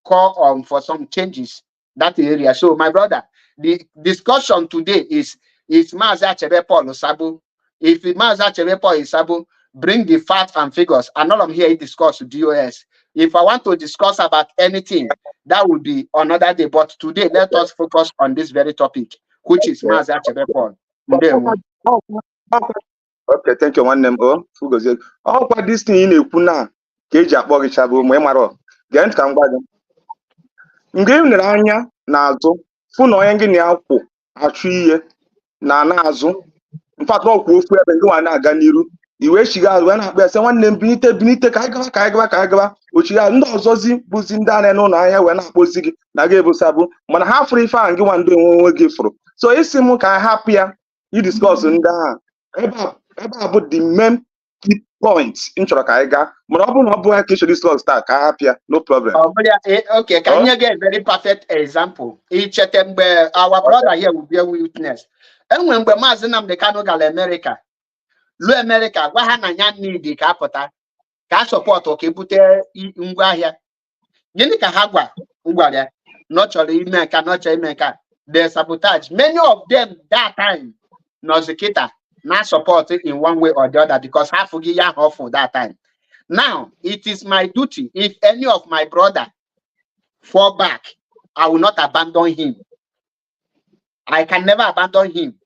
call on for some changes that area, so my brother, the discussion today is Mazi Achebe Paul Osabo. If Mazi Achebe Paul Osabo bring the facts and figures, and all I'm here to discuss with DOS. If I want to discuss about anything, that would be another day. But today, let us focus on this very topic, which is Mazi Achebe Paul. Okay, thank you. One name. Oh, but this thing in Puna, Keja Bogichabu, Memaro, Gent Kangbagan. Ngame Rania, Nazo, Funo Yangiapo, a 3 year, Nanazo. In fact, all who have go and Ganiru. The way she got when I say one name beneath Kaiga, which you are no Zozi, Buzin down and on I when I was sick, Nagabo Sabu, when half free fan go and do one give for. So it's more happier. You discuss on that about the main key points in Chorokaiga. Monopoly discuss that happier, no problem. Okay, can you get a very perfect example? Each our brother here will be a witness. And when we're Mazinam the Kanogal America. Lu America, gwa ha na nya need ka apụta ka support o ka ebute ngwa ahịa. Gịnị ka ha gwa ya no chọrọ ime ka no chọrọ ime ka they sabotage many of them that time no zikita na support in one way or the other because half of ya for that time. Now it is my duty, if any of my brother fall back, I will not abandon him. I can never abandon him.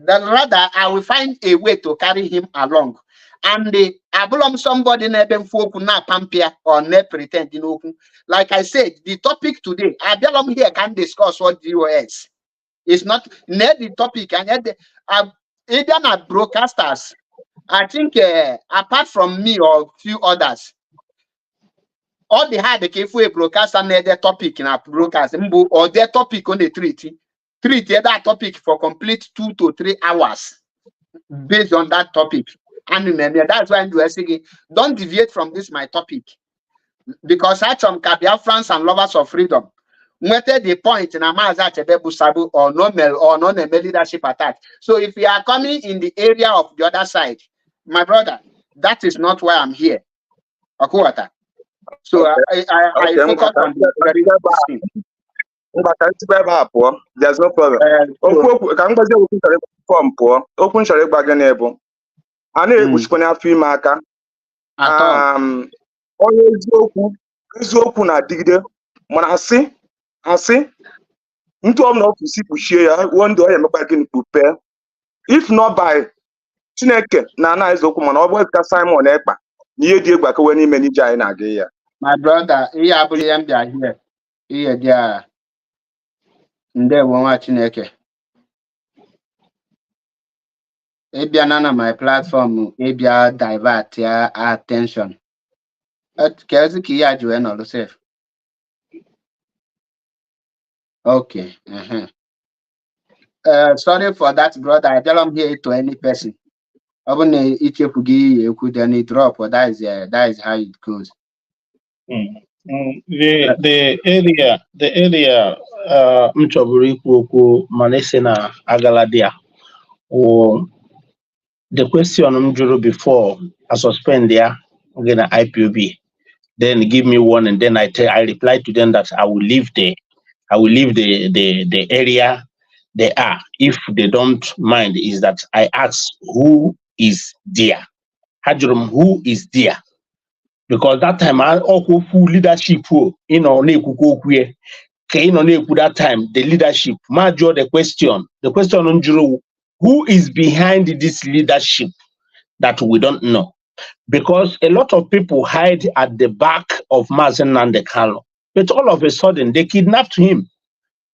Then rather, I will find a way to carry him along. And the abulom somebody never folk na pampia or ne pretend in open. Like I said, the topic today, Abelom here can discuss what DOS. It's not the topic, and yet even at broadcasters, I think apart from me or few others, all they had the K4 broadcaster need their topic in a broadcast or their topic on the treaty. Treat that topic for complete 2 to 3 hours based on that topic. And remember, that's why I'm saying, don't deviate from this my topic. Because I from Biafrans and lovers of freedom, Nwete the point na Mazi Achebe bụ sabu or no leadership attack. So if you are coming in the area of the other side, my brother, that is not why I'm here. Okuwata. So I focus on the very thing. There's no problem. Can form poor? Open shall baganable. I know which one have film aka. Always open at digger. When I see, into all of the people share one day I'm back in prepare. If not by Chineke, Nana is open, always got Simon Ekpa. Near dear back when he many giant again. My brother, I believe they are here. Here they are. They won't watch Chineke. Ebia nana my platform, Ebia divert your attention. Kazi kiya join all safe. Okay. Sorry for that, brother. I don't hear it to any person. Even if you could any drop, or that is how it goes. The area Mchoburi Kuku Manesena Agaladia or the question Mjuru before I suspend there again at IPOB. Then give me one and then I reply to them that I will leave the area they are. If they don't mind, is that I ask who is there? Hajurum, who is there? Because that time I also full leadership that time the leadership major the question on Juru, who is behind this leadership that we don't know, because a lot of people hide at the back of Mazi Nnamdi Kanu, but all of a sudden they kidnapped him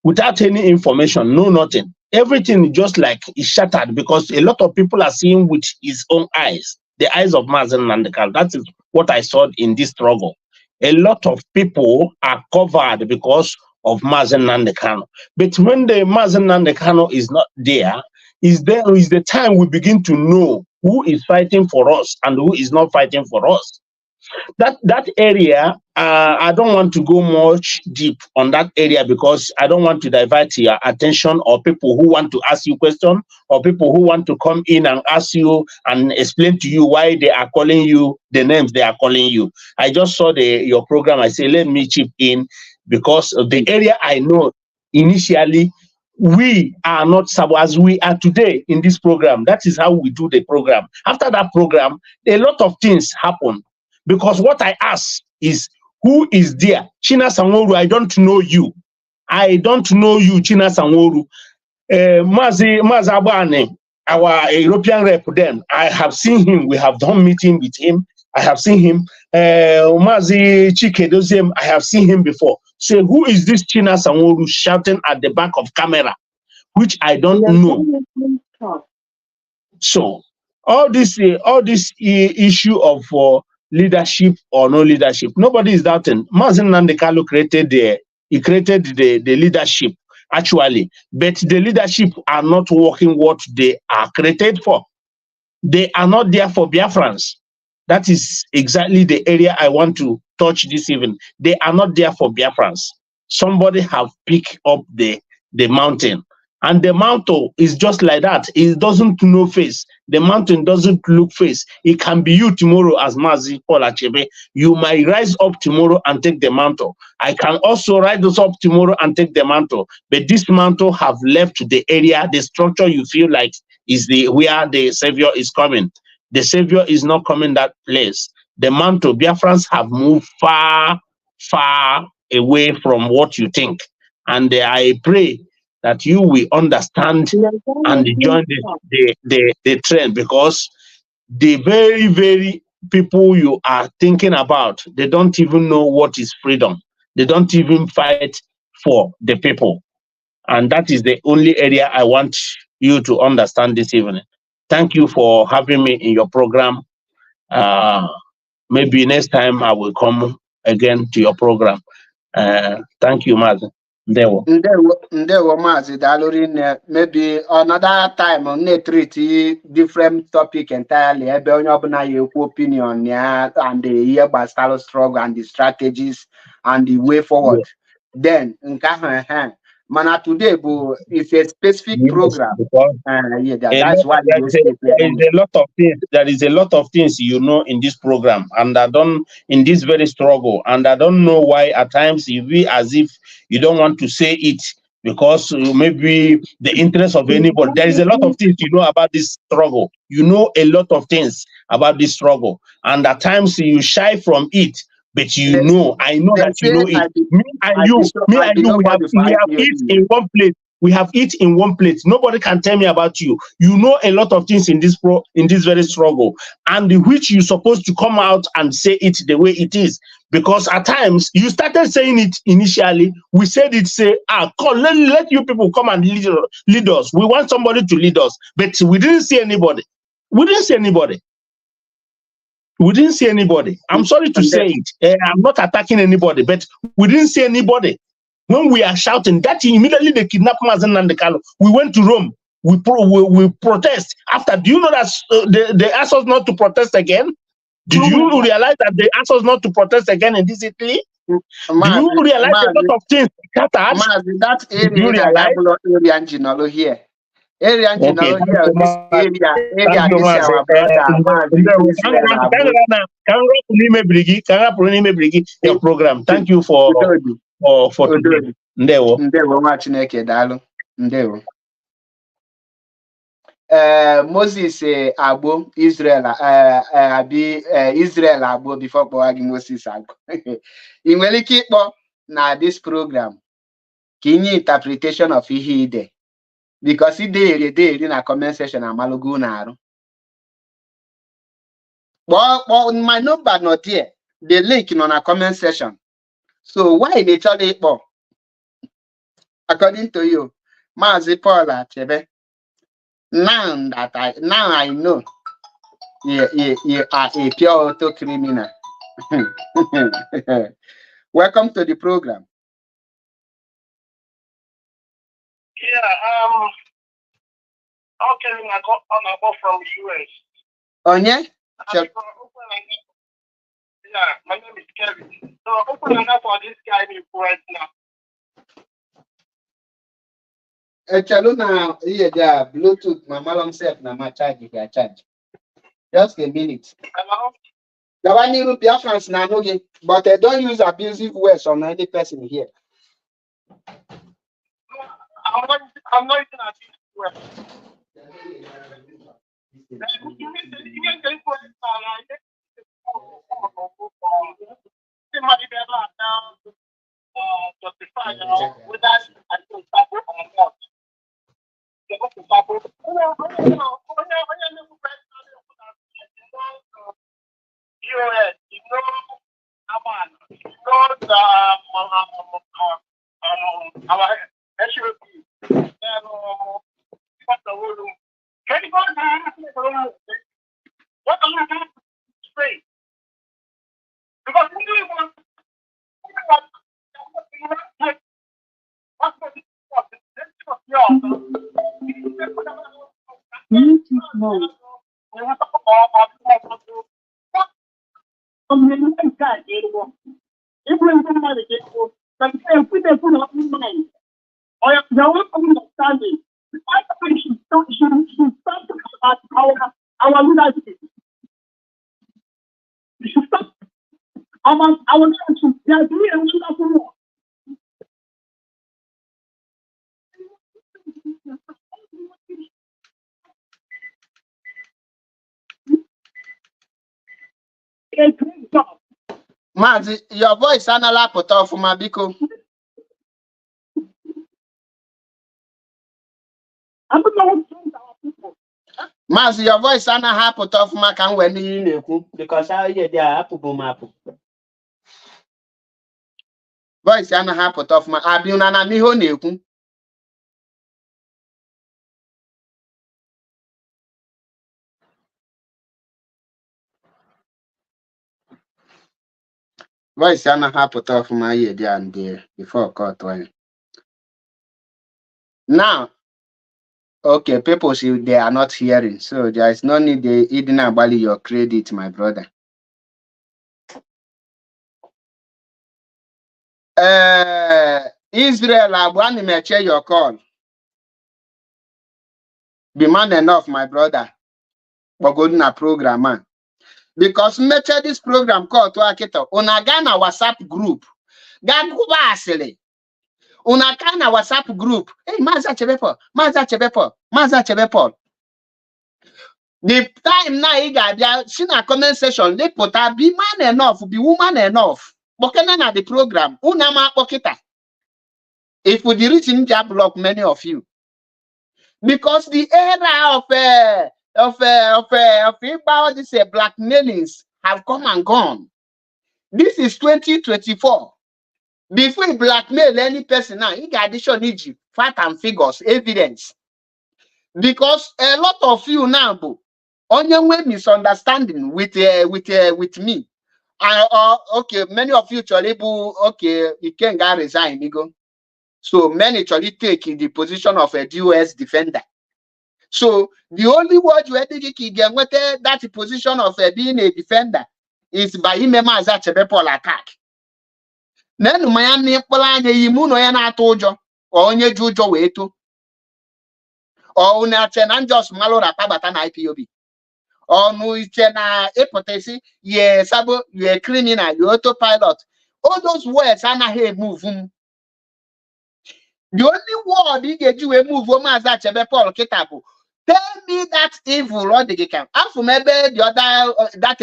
without any information, no nothing. Everything just like is shattered because a lot of people are seeing with his own eyes, the eyes of Mazi Nnamdi Kanu. That is what I saw in this struggle. A lot of people are covered because of Mazi Nnamdi Kanu. But when the Mazi Nnamdi Kanu is not there, is the time we begin to know who is fighting for us and who is not fighting for us. That area, I don't want to go much deep on that area because I don't want to divert your attention, or people who want to ask you questions, or people who want to come in and ask you and explain to you why they are calling you the names they are calling you. I just saw your program. I say, let me chip in because of the area I know initially. We are not sabo as we are today in this program. That is how we do the program. After that program, a lot of things happen. Because what I ask is, who is there? China Sanworu, I don't know you. I don't know you, China Sanworu. Mazi Abane, our European rep then, I have seen him. We have done meeting with him. I have seen him. Mazi Chike Doziem, I have seen him before. So who is this China Sanworu shouting at the back of camera, which I don't know? So all this issue of leadership or no leadership, nobody is doubting. Mazi Nnamdi Kanu created the leadership actually, but the leadership are not working what they are created for. They are not there for Biafrans. That is exactly the area I want to touch this evening. They are not there for Biafrans. Somebody have picked up the mountain. And the mountain is just like that. It doesn't know face. The mountain doesn't look face. It can be you tomorrow as Mazi Paul Achebe. You might rise up tomorrow and take the mantle. I can also rise up tomorrow and take the mantle. But this mantle have left the area, the structure you feel like is where the Savior is coming. The Savior is not coming that place. The mantle, Biafrans have moved far, far away from what you think. And I pray that you will understand and join the trend, because the very, very people you are thinking about, they don't even know what is freedom. They don't even fight for the people. And that is the only area I want you to understand this evening. Thank you for having me in your program. Maybe next time I will come again to your program. Thank you, Mazi. Ndewo Mazi Dalorine. Maybe another time on treat different topic entirely. Ebe onye obuna yekwu opinion ya and the year by style struggle and the strategies and the way forward. then mana today it's a specific program. Because Yeah, that's why there is a lot of things you know in this program, and I don't in this very struggle, and I don't know why at times you be as if you don't want to say it because maybe the interest of anybody. There is a lot of things you know about this struggle. You know a lot of things about this struggle, and at times you shy from it. But you know, I know that you know it. Me and you, we have it in one place. We have it in one place. Nobody can tell me about you. You know a lot of things in this very struggle, and which you're supposed to come out and say it the way it is. Because at times you started saying it initially. We said it, come, let you people come and lead us. We want somebody to lead us, but we didn't see anybody. We didn't see anybody. We didn't see anybody. I'm sorry to say it. I'm not attacking anybody, but we didn't see anybody. When we are shouting, that immediately they kidnapped Mazen Nandekalo. We went to Rome. We protest. After, do you know that they asked us not to protest again? Did you realize that they asked us not to protest again in this Italy? Do you realize a lot of things? That area here. Area here, this area, this is our brother. Your program. Thank you for today. Moses Agbo Israel Israel Agbo before Moses Agbo. In Weliki na this program, kinyi interpretation of ihe because it dey in a comment section amalogo na aru. But my number not here. The link in on a comment section. So why they tell it? According to you, Mazi Paula Chebe. Now I know you are a pure auto criminal. Welcome to the program. Yeah, okay, I got from US. Oh yeah? Yeah, my name is Kevin. So open enough for this guy right now. Chaluna here there Bluetooth my malum self na my charge if I charge. Just a minute. Hello? The one you Biafrans na no but they don't use abusive words on any person here. I'm not even abusive words. Justify whether I can stop or not. What are you doing straight? Because we do want our leadership. You should stop. Our leadership. They are doing a wonderful work. A great job. Mazi, your voice anala put off my biko. I don't know what to do our people. Mazi, your voice ana put off my can when you know because I hear they are apple map. Voice ana put off my abiuna na miho neku. Voice ana put off my ear there and there before cut one. Now, okay, people see they are not hearing, so there is no need they even value your credit, my brother. Israel, Abuani may share your call. Be man enough, my brother. But go to a program, man. Because make this program called to Akito. Una Ghana WhatsApp group. Gaguba asile. Una Ghana WhatsApp group. Hey, Maza Chebepo. The time now you got there, see a comment section, they put a be man enough, be woman enough. Bokena na the program. Una ma pokita. If we reach in job block many of you. Because the era of this blackmailings have come and gone. This is 2024. Before you blackmail any person now, you got addition Egypt, fact and figures, evidence. Because a lot of you now, onion way misunderstanding with me. Okay, many of you okay, you can go resign, you go. So many actually take the position of a DOS defender. So the only word you had to get that position of being a defender is by him as a Chebepol attack. Then my name Imuno yana tojo or onye jujo weto. Or unachen just malo rapabata na IPOB. Or no ichena epotesi, ye sabo, you a criminal, you autopilot. All those words are not here move. The only word he get you a move as that Chebepol Kitabu. Tell me that evil or the can. After maybe the other that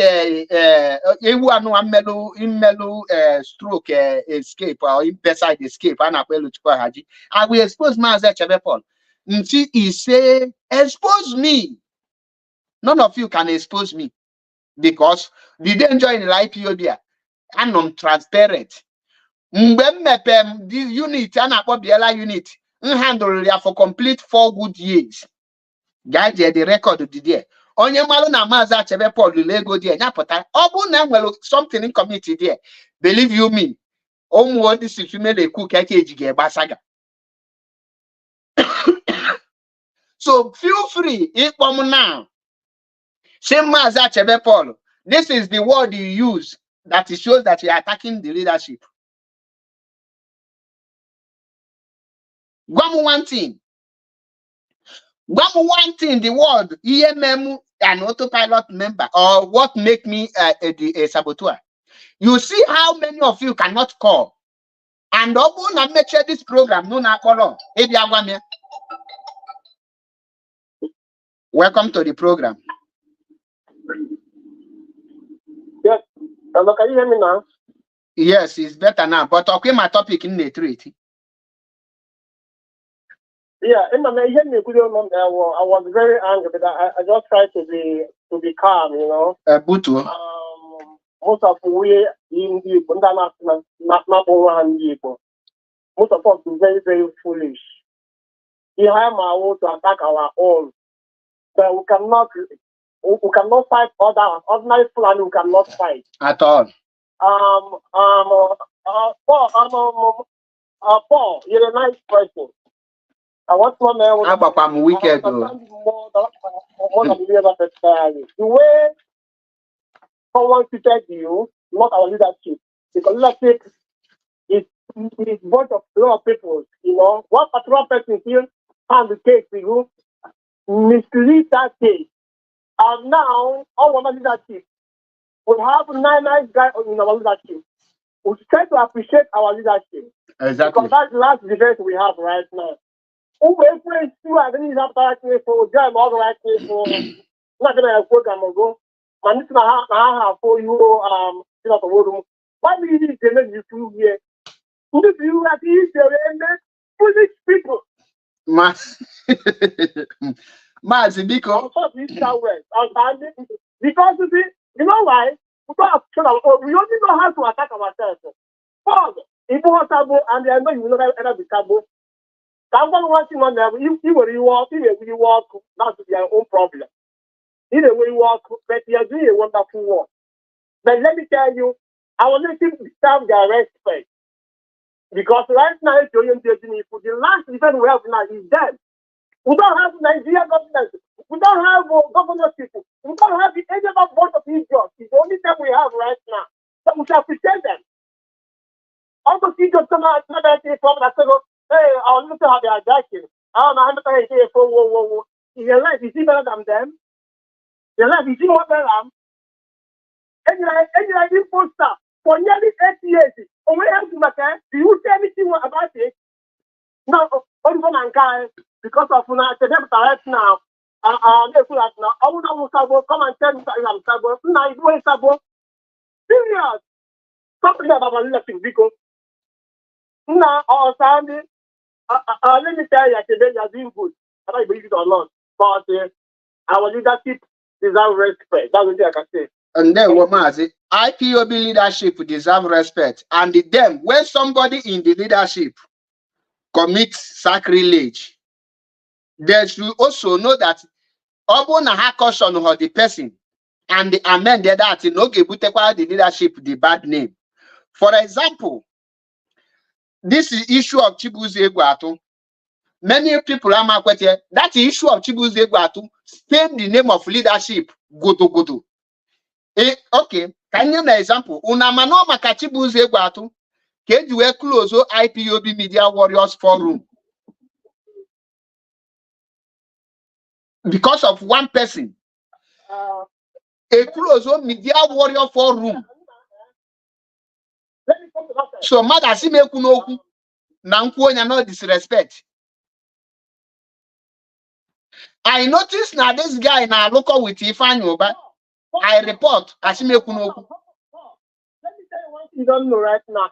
stroke escape or impeside escape and I will expose myself Chebepol. Nti he say expose me. None of you can expose me because the danger in the IPOB and I'm transparent. The unit and a unit handle for complete 4 good years. Guys, the record of the day. Onye malu na maza Chebepol Lego there. Nyapota. Obu na well something in community there. Believe you me. Omu this is female cook ejige basaga. So feel free. Now. Same maza Chebepol. This is the word you use that it shows that you are attacking the leadership. One thing, the word EMM an autopilot member or what make me a saboteur. You see how many of you cannot call. And open and make sure this program no na call. Welcome to the program. Yes. Can you hear me now? Yes, it's better now. But okay, my topic in the treaty. Yeah, in my hear me good I was very angry, but I just tried to be calm, you know. Butu. Most of we in the most of us is very, very foolish. We have our own to attack our own. But we cannot fight others. Ordinary plan we cannot fight. At all. Paul, you're a nice person. I want to know I'm wicked. More than you ever said. The way someone treated you, not our leadership. Because leadership is a bunch of a lot of people, you know. One particular person here hand the case to you, mislead that case. And now, all our leadership, we have nice guys in our leadership. We try to appreciate our leadership. Exactly. Because that's the last debate we have right now. Who will pray to I think have that for them all the right way for not gonna program go. Man, this na for you you know the room. Why do you need to make you feel here? Who do you have to foolish people? Because you know why? Because we only know how to attack ourselves. Pause. If you want taboo and I know you will never be taboo. Someone watching on them, if you walk, that's their own problem. Either way you walk, but you are doing a wonderful work. But let me tell you, our nation deserve their respect. Because right now, for the last event we have now is dead. We don't have Nigerian government. We don't have governorship. We don't have any other bunch of idiots. It's the only thing we have right now. So we should appreciate them. almost you just come out from that say, hey, I'll look how they are judging. I don't know how to say, whoa. In your life, is he better than them? Your life, is he more better than them? And you're like imposter for nearly 8 years. Oh, where have you been? Do you say anything about it? No, only one guy, because of the direct now. They feel like now, I would not come and tell me that I'm Sabo. Now, it's way Sabo. Serious. Something about my leadership because now, all Sunday, let me tell you, today you are doing good. I don't believe it or not. But our leadership deserves respect. That's what I can say. And then what Mazi, IPOB leadership deserve respect. And then when somebody in the leadership commits sacrilege, they should also know that Obuna ha caution her the person and the amended that in Ogebutekwa the leadership the bad name. For example, this is issue of Chibuze Egwatu. Many people are makwete that issue of Chibuze Egwatu stained the name of leadership goto. Okay, can you give an example? Unamano maka Chibuze Egwatu keji we close IPOB Media Warriors Forum because of one person. A close Media Warrior Forum. Let me come to that. So mother si meku n'okwu na nkwonya no disrespect. I noticed now this guy na local with Ifeanyi Uba. I report asimeku n'okwu. Let me tell you one thing you don't know right now.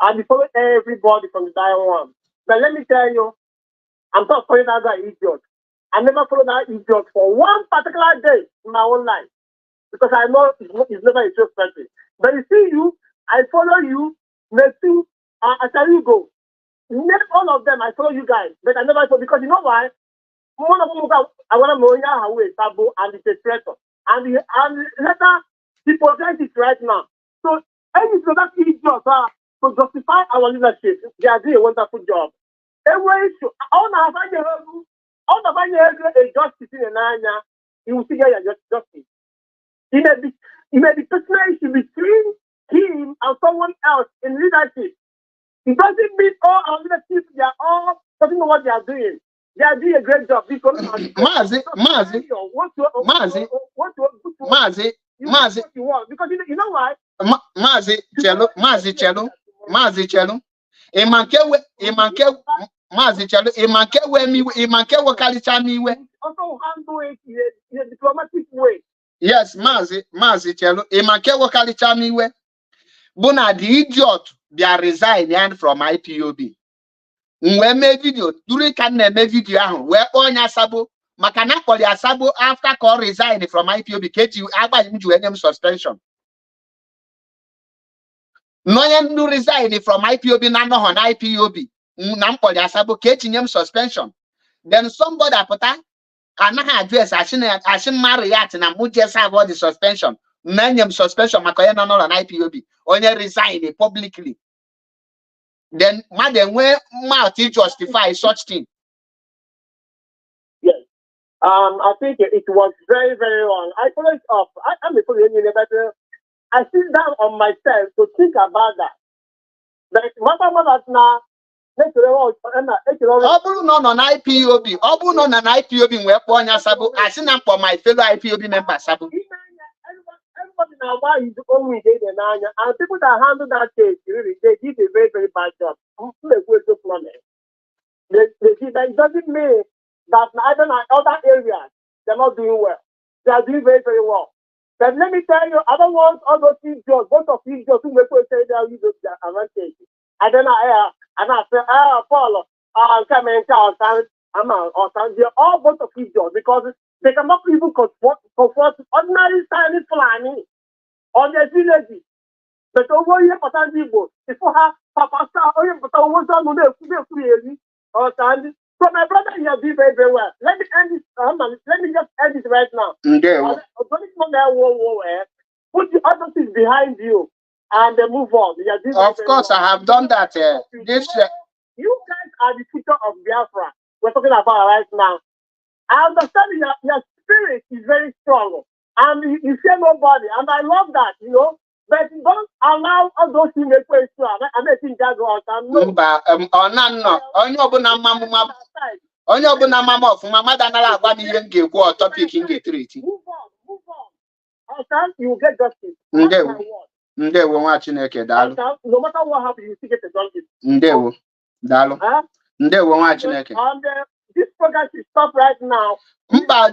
I'll be following everybody from the Diamond one. But let me tell you, I'm not following that guy idiot. I never followed that idiot for one particular day in my own life. Because I know it's never a true person. But you see you, I follow you, next to I tell you go. Not all of them, I follow you guys. But I never follow because you know why? One of them I want to know how we Sabo and it's a threat. And later he forgets it right now. So any that idiot to justify our leadership, they are doing a wonderful job. Every issue, I want to find a justice in an area, you will see your justice. It may be personal issue between him and someone else in leadership. It doesn't mean all our leadership, they are all doesn't know what they are doing. They are doing a great job. Mazi. Because you know why? Mazi Chelo. Imanke kalicha miwe. Also handle it in a diplomatic way. Yes, Mazi Chelo. Imanke kalicha miwe. Buna the idiot be resign from IPOB. Mwe me video during can me video ahụ wee kpọọ onye Asabo maka na akpọrọ Asabo after ka resign from IPOB keji agba nju enye suspension. No onye resign from IPOB na no on IPOB na mkpọrọ Asabo keji nyem suspension. Then somebody apụta anaghị address ashin ma react na mu just have all the suspension. Na nyem suspension maka onye no on IPOB onye resign publicly. Then madam where mouth justify such thing. Yes. I think it was very, very wrong. I follow it up. I'm a following but I sit down on myself to think about that. But mother now Obu no on IPOB. Obu no on IPOB where kpọọ onye Asabo. I see them for my fellow IPOB member Asabo. Everybody now why is only they and people that handle that case really they did a very, very bad job. They did that. It doesn't mean that either in other areas they're not doing well. They are doing very, very well. But let me tell you, I don't want all those idiots, both of you idiots who make say they use their advantage. And then I say, Paul, come and tell they're all both of idiots because they cannot even confront ordinary Chinese planning on their village. But over here, people, before her, Papa Star, so my brother, you have been very, very well. Let me end this. Let me just end this right now. Put the other things behind you and then move on. Of course, I have done that. You guys are the future of Biafra. We're talking about right now. I understand your spirit is very strong and you fear nobody, and I love that, But don't allow all those things to question. I'm making that go out. No. Mba, no. Onye ọbụla mama onye ọbụla mama ọfụma mmadụ anaghị agwa m ihe m ga-ekwu ọ topic m ga-etriti. Move on. Outside, you will get justice. Ndewo nwa Chineke daalụ. No matter what happens, you still get the justice. Ndewo daalụ. Ndewo nwa Chineke. This program should stop right now. Mba,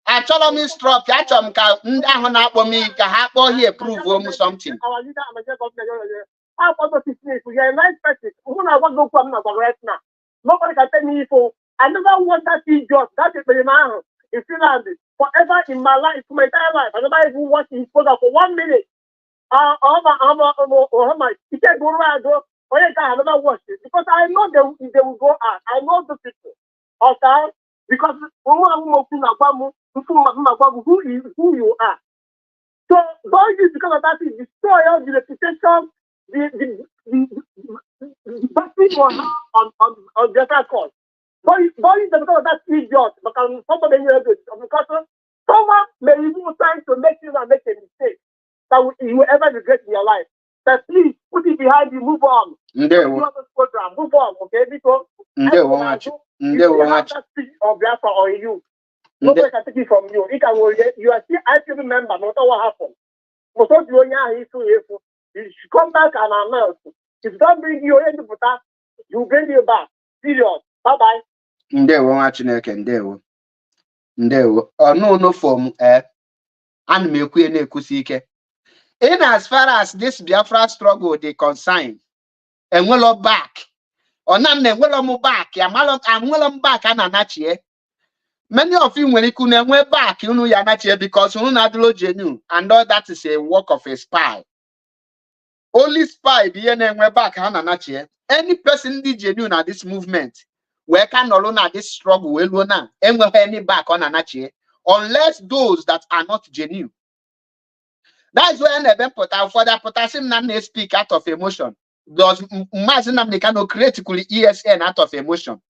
achọrọ m stop. Achọrọ m ka ndị ahụ na-akpọ m ka ha kpọọ here prove m something. Our leader, I want to see you. You're a nice person. When I want to go from right now, nobody can tell me if I never want to see jobs. That is the man in Finland. Forever in my life, for my entire life, I never even watched his program for 1 minute. He can't go around. I never watched it because I know they will go out. I know the people. Okay? Because who you are. So don't use because of that to destroy all the reputation, the people on the other cause. Don't use them because of that idiot. Because somebody because someone may even try to make you make a mistake that you will ever regret in your life. But please put it behind you, move on. Program, move on, okay? Because or Biafra or you. Nobody can take it from you. You are still IPOB member, no matter what happened. You should come back and announce. If you don't bring you into that, you bring you back. Serious. Bye-bye. Ndewo nwa Chineke, ndewo. No form and me ekwu na-ekwusi ike. In as far as this Biafra struggle they concern, and well back. Or none well back, I'm well back and anachie. Many of you when you couldn't went back, you know you're not here because you not genuine, and all that is a work of a spy. Only spy be went back and anachie. Any person be genuine at this movement, where can alone at this struggle will now and will any back on anachie, unless those that are not genuine. That's why I for that potassium name speak out of emotion. Does Mazinam they cannot critically ESN out of emotion.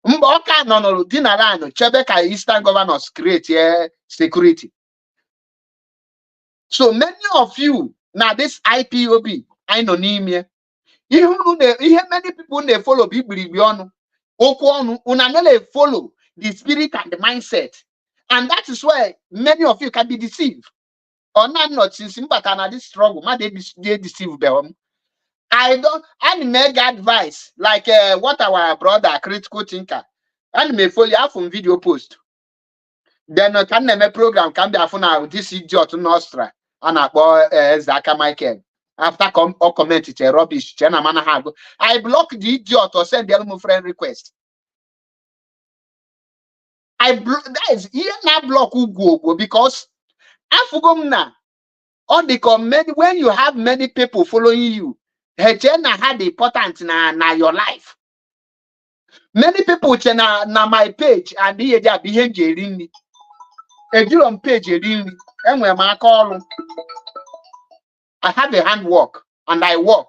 Mboka no dinarano Chebeka Eastern governors create security. So many of you now this IPOB I know name here many people they follow Biblion Okwonu unanele follow the spirit and the mindset, and that is why many of you can be deceived. Or not since but this struggle, they deceive them. I make advice like what our brother critical thinker and may follow up from video post. Then can name program can be a this idiot Nostra and Zaka Michael. After comment it a rubbish I block the idiot or send the friend request. That is here now block Google because Afugomna on the comment when you have many people following you, Hechena had important na your life. Many people na my page and the behind Jerini. A deal on page Jerini, and when I call I have a handwork and I work.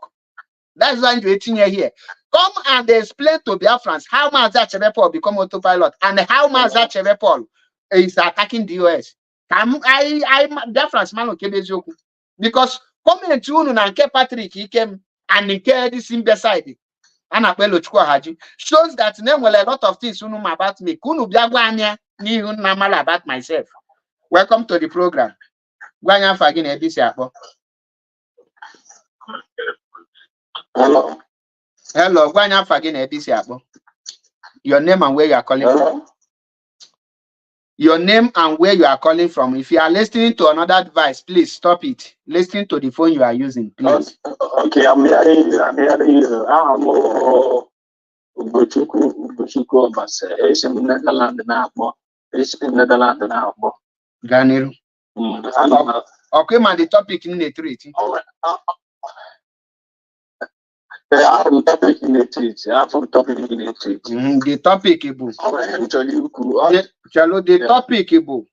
That's why you're 18 here. Come and explain to Biafrans how Maza Chevepol become autopilot and how Maza Chevepol is attacking the US. I Biafrans man Kebezoku. Because comment you and Patrick he came and he carried this imbecile. And Haji shows that name well a lot of things about me. Kunu Biagwania ni namal about myself. Welcome to the program. Gwanya Fagin Edisiapo. Hello. Hello, Gwanya Fagin Edisiapo. Your name and where you are calling from. Your name and where you are calling from. If you are listening to another device, please stop it. Listen to the phone you are using, please. Okay, I'm hearing you. I'm Ugochukwu, but it's in Netherlands now. It's in Netherlands now. Ganiru. Okay, man, the topic in the treat. The topic in the treat. The topic, Ibu. The topic, Ibu.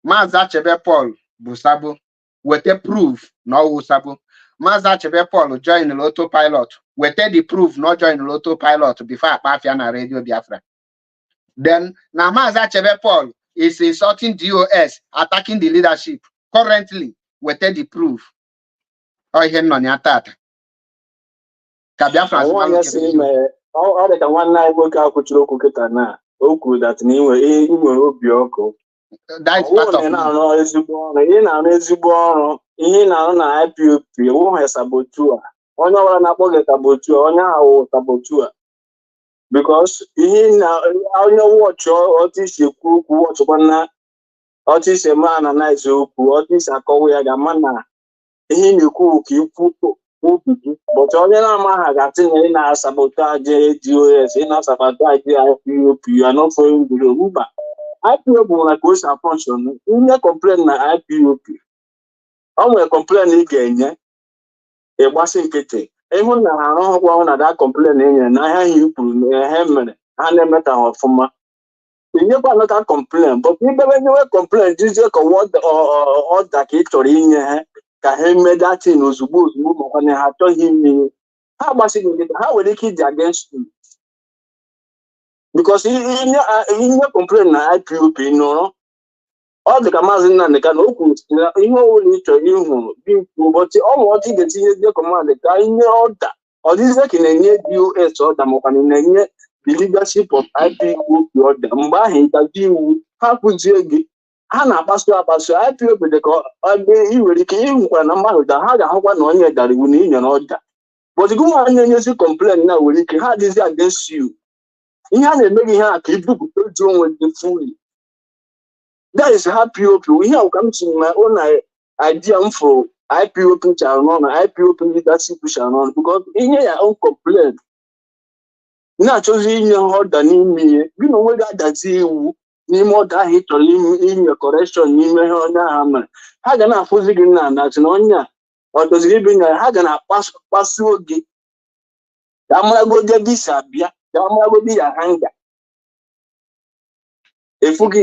Maza Chevepol, Busabo, with a proof, no Usabo. Maza Chevepol join the autopilot. With the proof, not join the autopilot before Pafiana Radio Biafra. Then, now Maza Chevepol is insulting DOS, attacking the leadership. Currently, weta the proof ọ ihe nọ ya tata ka Biafra Onye si ime ọ dị ka nwanne anyị nwoke akwụchiri okwu kịta na o kwuru that na inwe obi ọkụ. that is part of ị na-arụ ezigbo ọrụ ihe ị na-arụ na IPOB wụghị sabotua. Onye ọbụla na-akpọ gị sabotua, onye ahụ sabotua. Because ihe na onye wọchị otu isi ekwu okwu wọchịkwa na otu isi eme analize okwu, otu isi akọwa ya ga-ama na ihe na-ekwu ka ikwu obi gị. But onye na-amaghị ga-atinye ị na-sabotaje DOS, ị na-sabotaje IPOB, you are not following the rule. Mba, IPOB bụ na ka o si function. Inye complain na IPOB, o nwere complain ị ga-enye ịgbasi nkịtị. Ịhụ na ha arụghịkwa na that complain enye na ahịa ihe kwuru na ihe mere ha na-emetaghị ọfụma. Inyekwa another complain, but ibebe nyewe complain jizie ka ọda ka ị chọrọ inye ha ka ha eme datin ozugbo makwa na ha achọghị ime ihe. Ha gbasiri nkịtị, ha nwere ike iji against you. Because inye complain na IPOB nọrọ ọ dị ka Maazị Nnamdi Kanu o kwuru na ihe ọbụla ị chọrọ ịhụ bikwu ụbọchị ọtụ ị ga-etinye dị command ka inye ọda ọ dịzie ka na-enye DOS ọda makwa na na-enye the leadership of IPOB ọda. Mgbe ahụ ịtaji iwu ha kụzie gị ha na-akpasu IPOB dị ka ebe ị nwere ike ịhụkwa na mmadụ da ha ga-ahụkwa na onye dara iwu na inyere ọda. But gị nwa na-enyezi complain na nwere ike ha adịzi against you. Ihe a na-eme gị ha ka ibupụta oji onwe gị fully. That is IPOB. Ihe a ka m si my own idea for IPOB channel na IPOB leadership channel because inye ya own complaint na-achọzi inye ọda n'ime ihe gị na onwe gị adazi iwu n'ime ọda ahụ ị chọrọ inye correction n'ime ihe onye ahụ mere. Ha ga na-afụzi gị na anachi na onye a ọ doziri ibe nya ha ga na-akpasu oge ka amaragodo ebe isi abịa ka amaragodo ya hanga efughị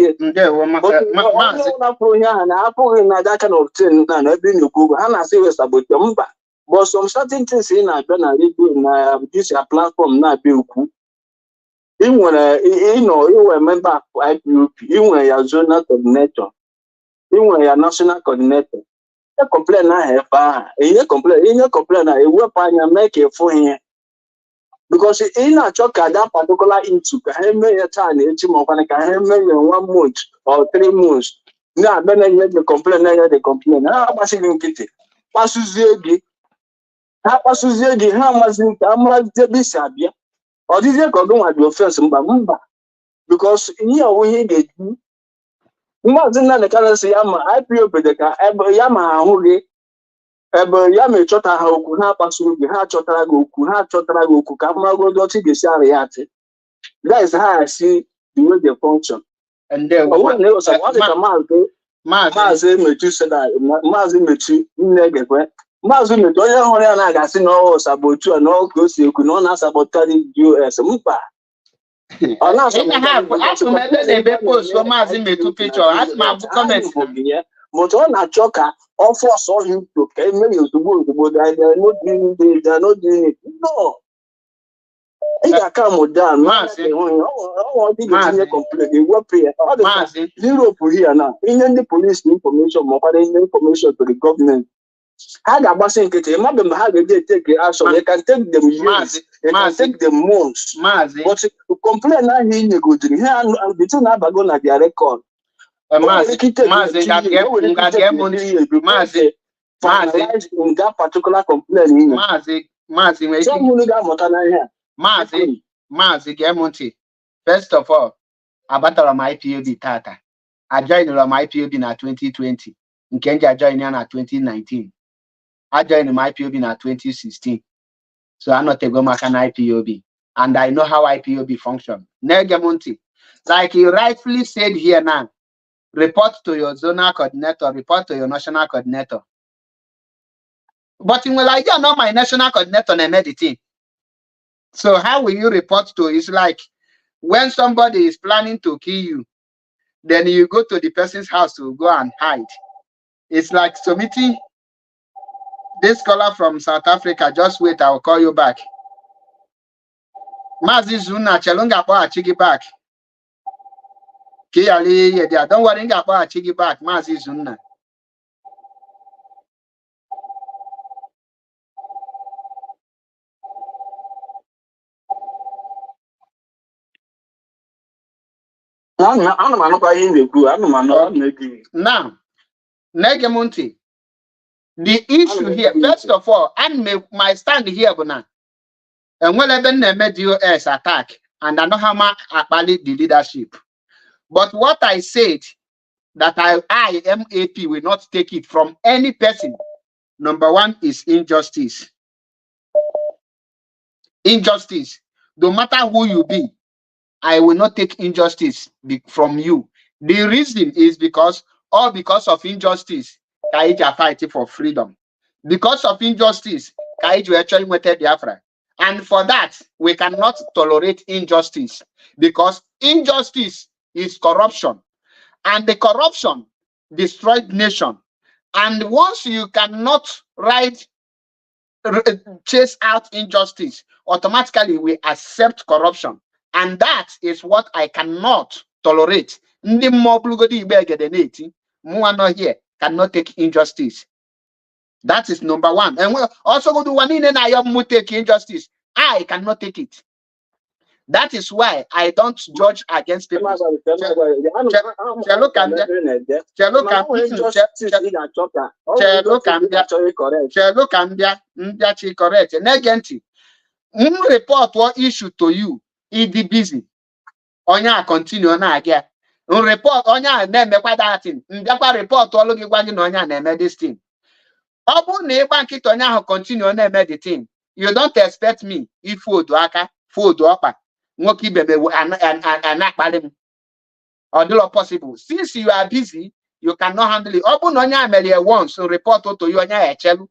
na-apụrụ ihe ahụ na-apụghị na that kind of thing na ebe ị na-ekwu okwu ha na-asị iwe sabote mba. But some certain things ị na-abịa na redio na this platform na-abịa okwu ị nwere iwe member IPOB, ị nwere ya zonal coordinator, ị nwere ya national coordinator. Ihe complain ahụ ebe ahụ inye complain na ewepụ anya mee ka efu ihe. Because ị na-achọ ka that particular issue ka ha eme ya taa na echi maọkwa ka ha eme ya 1 month or 3 months na-abịa na-enye the complain ha agbasighị nkịtị ha kpasuzie gị ha amazi nke amarazie ebe isi abịa ọ dịzie ka ọ gị nwa dị ofense mba because ihe ọwụ ihe ị ga-eji Maazị Nnamdi Kanu si ya ma IPOB dị ka ebe ya ma ahụ gị ebe ya ma ịchọta ha okwu ha kpasuru gị ha chọtara gị okwu ka mmagodo ọchị ga-esi arị ya achị. That is how I see the way they function. Maazị Mechi seda Maazị Mechi nne gekwe Maazị Mechi onye hụrụ ya na-agasị n'ọhụụ sabotu a n'ọkụ o si ekwu na ọ na-asabotari DOS mba ọ but ọ na-achọ ka ọ fọsọ hito ka emere ozugbo ị ga-aka mụda tinye complaint ewepụ ya ọ dị Europe here na inye ndị polisi information maọkwara inye information to the government ha ga-agbasi nkịtị mmadụ mgbe ha ga-eji eteke action they can take them years they can take them months but complaint ahụ inyegodiri ha bitu na-abago na their record that particular complaint Maazị Gemonti, first of all, abatara m IPOB tata. Ajoinụrụ m IPOB na 2020, nke nji ajoin ya na 2019. Ajoinụrụ m IPOB na 2016. So anọtego maka na IPOB, and I know how IPOB function. Gemonti, like you rightfully said here now, report to your zonal coordinator, report to your national coordinator. But in like you know my national coordinator and editing. So how will you report to? It's like when somebody is planning to kill you, then you go to the person's house to go and hide. It's like submitting this caller from South Africa. Just wait, I will call you back. Mazi Zuna Chalunga Chigi back. Don't worry, Chigi back, Mazi Zuna. Ana m anụkwa ihe ị na-ekwu, ana m na-ege. Now, Negemonte, the issue here, first of all, and my stand here, Bona, and when I've been DOS attack, and I know how much I the leadership. But what I said, that I, MAP, will not take it from any person. Number one is injustice. Injustice. No matter who you be, I will not take injustice from you. The reason is because of injustice, Kaija fighting for freedom. Because of injustice, Kaiju actually went to Biafra. And for that, we cannot tolerate injustice, because injustice is corruption. And the corruption destroyed nation. And once you cannot chase out injustice, automatically we accept corruption. And that is what I cannot tolerate. Ndị mmọbụlugodi igbe egede not here cannot take injustice. That is number one. And we also go to one in and take injustice. I cannot take it. That is why I don't judge against people. Correct. Negenti. Report what issue to you. It busy. Onya continue na again. Report onya name that thing. Report all you want onya name this thing. Obu na bank it onya continue na the thing. You don't expect me if food aka food opa. Nwoki bebe and or possible. Since you are busy, you cannot handle it. Obu onya melia once report to you onya echelu.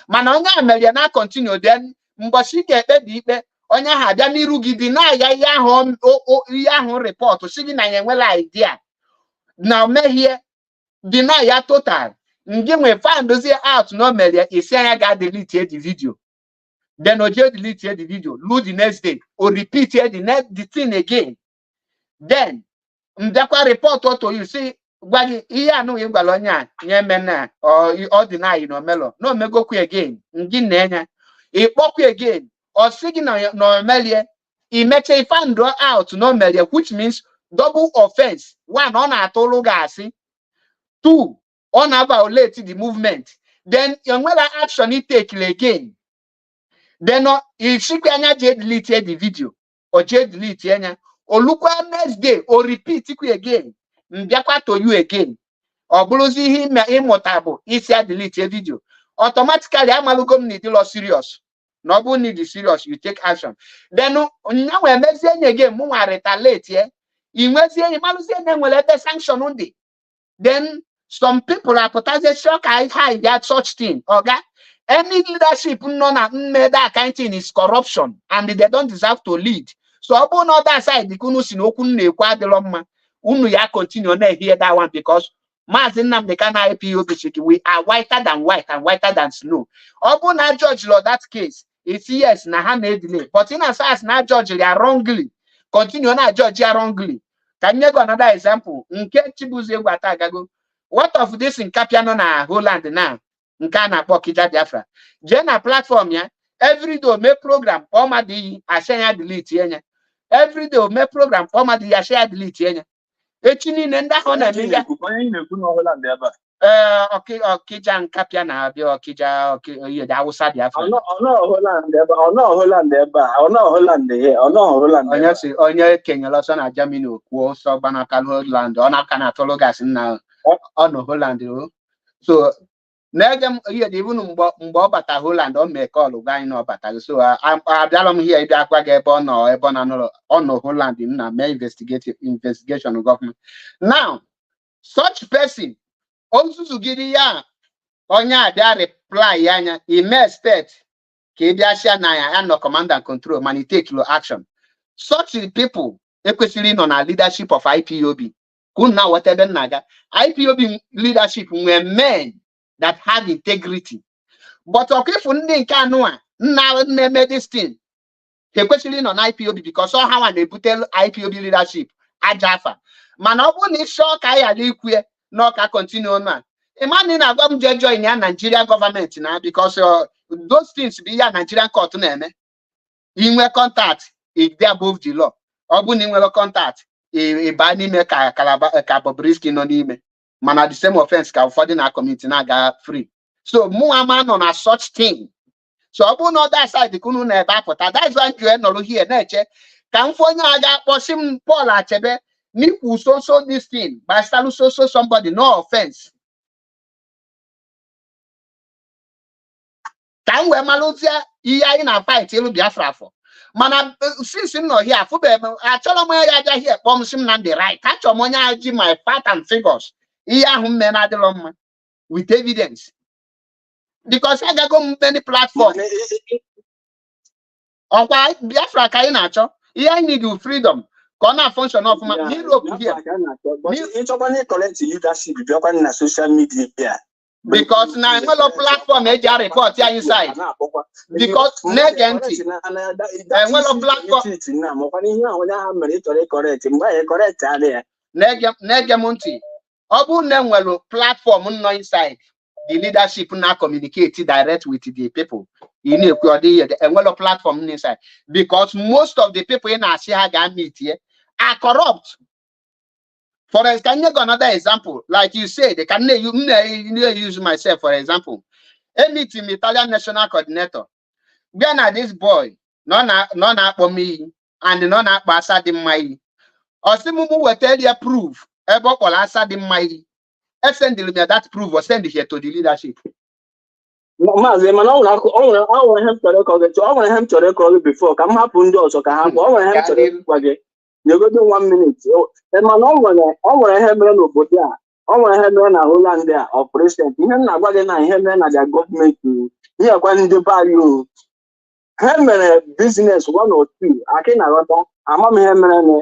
Man onya melia na continue then mbosi get the onya ha bia n'iru gi deny ya ihe report sigi na ye nwela idea now me here deny ya total ngi nwe find those out no melia isi anya ga delete the video, then oje delete the video, load the next day or repeat the thing again, then ndakwa report to you see gwagi ihe anu ye gwala onya nye mena or deny no melo no mego ku again ngi na enya ikpokwu again or signal no melia, he makes a fan draw out no melia, which means double offense. One, on a tolo gasi. Two, on a violate the movement. Then another action he take again. Then if she can delete the video or delete or look next day or repeat it again. Mbiakwa to you again. Or blozy him immortable. If you delete a video. Automatically I'm a serious. No one need the serious, you take action. Then now we're messing again, more retaliate here. You must say, then will let the sanction on the. Then some people are potentially shock high that such thing. Okay, any leadership none made that kind of thing is corruption, and they don't deserve to lead. So upon other side, the kunu sino kunne kwa de lomma. Unu ya continue na hear that one because Mazinam the can IPO we are whiter than white and whiter than snow. Upon our judge law that case. It's yes, na ha delay. But in as far as na judge they are wrongly, continue na judge you wrongly. Can you go another example? Nke Chibuze Watagago. What of this in Capiano na Holland now? Nka na Pokija Biafra. Jena platform ya. Every day make program. Oma di ashaya delete yenya. Every day make program. Oma di ashaya delete yenya. Echini nenda hona miga. Okay, Okija Nkapia na Abio Okija, okay, the Hausa Biafra. Holland here, Holland. Onye Kenya Lawson na Germany kwuo so banaka Holland, ona kana tologas na ono Holland. So negem here the even mgbe obata Holland o me call gani no obata. So abịalom here ide akwa ga ebe ono ono Holland na me investigation of government. Now, such person also gidi ya onya abia reply yanya he may expect ka bia share na ya no command and control man take no action. Such people ekwesiri no na leadership of IPOB kunna whatever naga IPOB leadership were men that have integrity, but okay for ndị nke anu a na this thing ekwesiri no na IPOB because all how they put IPOB leadership ajafa man ọ bụ na sure ka ya likwe no ka continue on. Imagine na gwam je join ya Nigeria government now because those things be ya Nigerian court na eme. Inwe contact if they above the law. Obu ni nwere contact ịba n'ime ka Bobrisky nọ n'ime mana the same offense ka ụfọdụ na community na-aga free. So mụnwa ma nọ na such thing. So ọ bụrụ na ọ that side ka unu na-ebe apụta, that's why you nọrọ here na-eche ka mfe onye a ga-akpọsi m Paul Achebe n'ikwu so this thing by so somebody, no offense. Ka m wee malụzie ihe anyị na fight elu Biafra afọ. Mana since m nọ here afụbeghị m, achọrọ m ya aja here kpọọ m si m na ndị right. Achọrọ m onye ahụ ji my fact and figures ihe ahụ mme na-adịrọ mma with evidence. Because I got go many platforms. Ọkwa Biafra ka anyị na-achọ. Ihe anyị need you freedom. Ka ọ na-function of ma Europe here. Ịchọkwa collect leadership bịakwa na social media. Because na enwelo platform eji a report ya inside. Because na-ege ntị. Enwelo platform. Na-ege m ntị. Ọ bụ na enwelo platform nọ inside. The leadership now communicate direct with the people. You know, a platform inside because most of the people in Asia meet here are corrupt. For instance, can you give another example? Like you said, they can use myself for example. A meeting Italian national coordinator. Gana this boy, none for me, and none up Assad in my. Or some will tell you prove about Assad in my. Send that proof or send it here to the leadership. Maazị, mana ọ nwere hem chọrọ ịkọ gị, ọ nwere hem chọrọ ịkọ gị before ka m hapụ ndị ọzọ ka ha bụ, ọ nwere hem chọrọ ịkọ gị nyegodo 1 minute. Mana ọ nwere ihe mere n'obodo a, ọ nwere ihe mere na Holland a of recent. Ihe m na-agwa gị na ihe mere na their gọọmenti, ihe kwa ndị be anyị o. Ha mere business 1 or 2, akị na-aghọta, ama m ihe mere na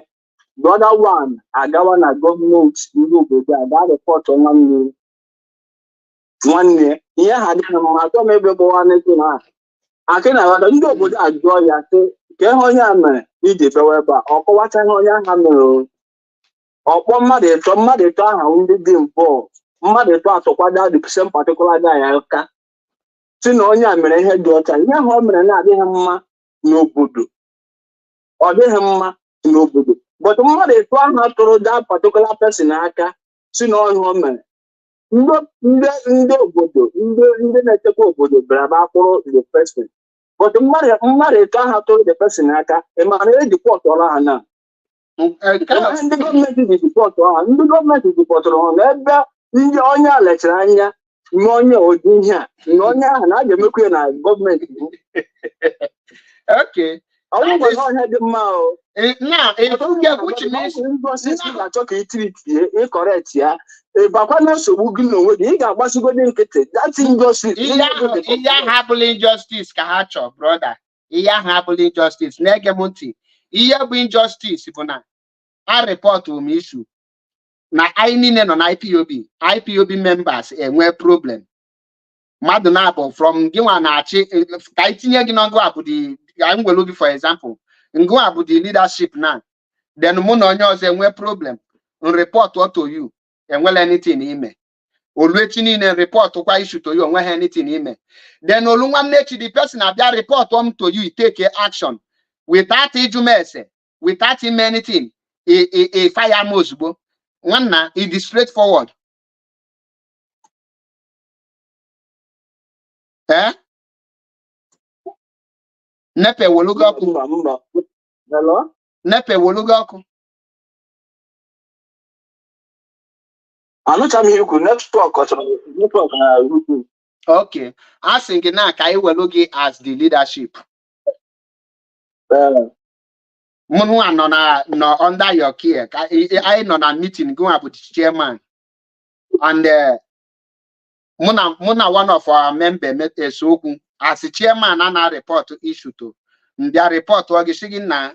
the other one agawa na gọọmenti ndị obodo a ga report nwanne ihe ha dị na mma atọ m ebe bụ nwanne gị na akị na-aghọta ndị obodo a jụọ ya sị ka ihe onye a mere iji bewe ebe a ọ kọwacha ihe onye aha mere ọkpọ mmadụ ịtọ aha ndị dị mpọ mmadụ ịtọ atọkwada the same particular guy ya aka si na onye a mere ihe dị ọcha ihe ahụ o mere na-adịghị mma n'obodo ọ dịghị mma n'obodo but mmadụ ịtọ aha tụrụ that particular person aka si na ọhịa o mere ndị obodo ndị na-echekwa obodo bịara ba kpụrụ the person but mmadụ ịtọ aha tụrụ the person aka mana ejipọtụrụ ha na ndị gọọmenti jipọtụrụ ha n'ebe ndị onye a lechara anya nye onye ụdị ihe a nye onye ahụ na a ga-emekwa ya na gọọmenti. Okay. Ọnwụ dị mma o. Now, which means ga-achọ ka itritie ịkọrekt ya ịbakwa na nsogbu gị n'onwe gị ị ga-agbasigodo nkịtị that's injustice. Ihe ahụ abụla injustice ka ha chọọ brother. Ihe ahụ abụla injustice. Na-ege m ntị. Ihe bụ injustice bụ na a repọtụ m issue na anyị niile nọ na IPOB members enwe problem. Mmadụ na-abụ from gị nwa na-achị ka itinye gị n'ọgụ abụ dị I'm going to look for example. Ngo about the leadership now. Then mụ onye ọzọ enwe problem. Report what to you. Enwele anything ime. Oluechi niile report kwa issue to you. Enwe anything ime. Then olu nwanne echi the person abịa report to you. Take action. Without ijumese. Without him anything. A fire mozbo. Nwanna it is straightforward. Eh? Nepe wolugo ọkụ. Nepe wolugo ọkụ. Anụcha m ihe ikwu netwọk na YouTube. Okay. I think na ka anyị welu gị as the leadership. Mụnwa nọ under your care. Anyị nọ na meeting going with the chairman. And mụ na one of our members so okwu. As a chairman, I report issue to the report was na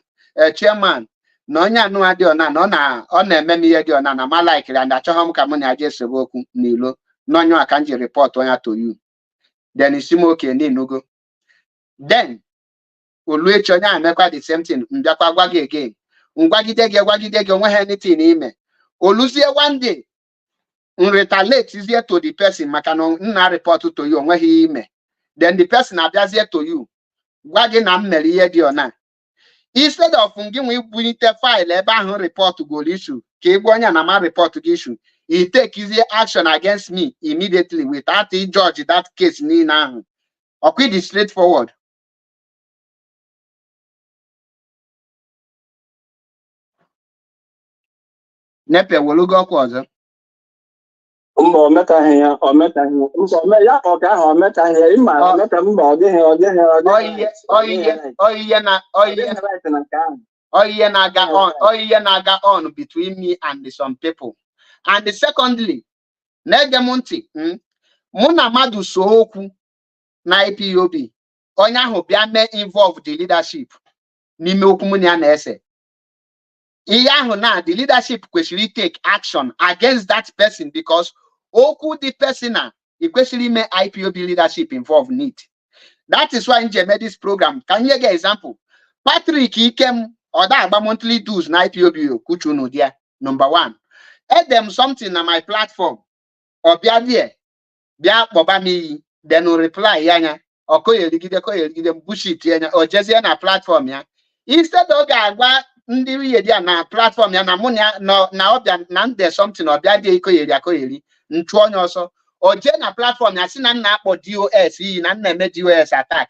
chairman. No, no, idea na on a many idea na ma like and I told him come on just work nilo. No, I can't report to you. Then it's okay, no go. Then we try and make the same thing. Wagi again. Wagi anything in Olusia one day. Retaliate is here to the person. Makano na report to you where he may. Then the person appears here to you. Wagin am Maria Diona. instead of gị nwe ibunite file ebe ahụ report go issue ka ị gwa onye na ma report gị issue, he take easy action against me immediately without a judge that case niile ahụ. Ọkwa dị straightforward. Nepe wolugo ọkwa ọzọ. Mba ometaghị ya, ometaghị ya. Nsọ ya ọka ahụ ometaghị ya. Ịma ometa mba ọ dịghị oyiye na-aga on between me and some people. And secondly, na-ege m ntị, mụ na mmadụ so okwu na IPOB, onye ahụ bịa mee involve the leadership n'ime okwu mụ na ya na-ese. Ihe ahụ na the leadership kwesịrị take action against that person because okwu the person na kwesịrị ime IPOB leadership involved in it. That is why nje made this program. Can you get example? Patrick Ikem or that monthly dues na IPOB kuchu no dia. Number one, add them something on my platform or bia there, bia boba me, then no reply yanya or koye bullshit yanya or just na platform ya. Instead of gagwa ndi dia na platform ya na munya no na obia na there's something or bia there koye nchu onye ọsọ o je na platform ya si na nna akpọ DOS yi na nna eme DOS attack.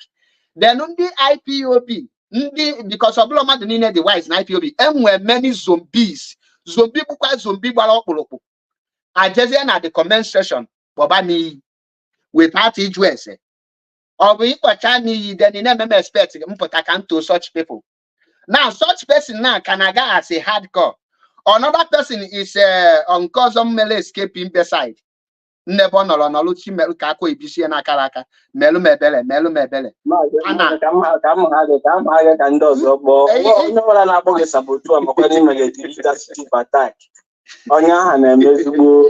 Then ndị IPOB ndị because ọbụla mmadụ niile dị wise na IPOB enwe many zombies bụkwa zombie gbara ọkpụrụkpụ ajezie na the comment section kpọba n'iyi without ịjụ ese. Ọ bụ ịkpọcha n'iyi then ị na-eme expect mpụta ka nto such people. Now such person now can aga as a hardcore. Another person is on custom mele escaping beside. Nebo nolo chimeru kako ibisi na karaka. Melu mebele. Ana ka ndị ọzọ kpọọ. Onye ọbụla na-akpọ gị sabotu amakwa n'ime gị leadership attack. Onye ahụ na-eme ezigbo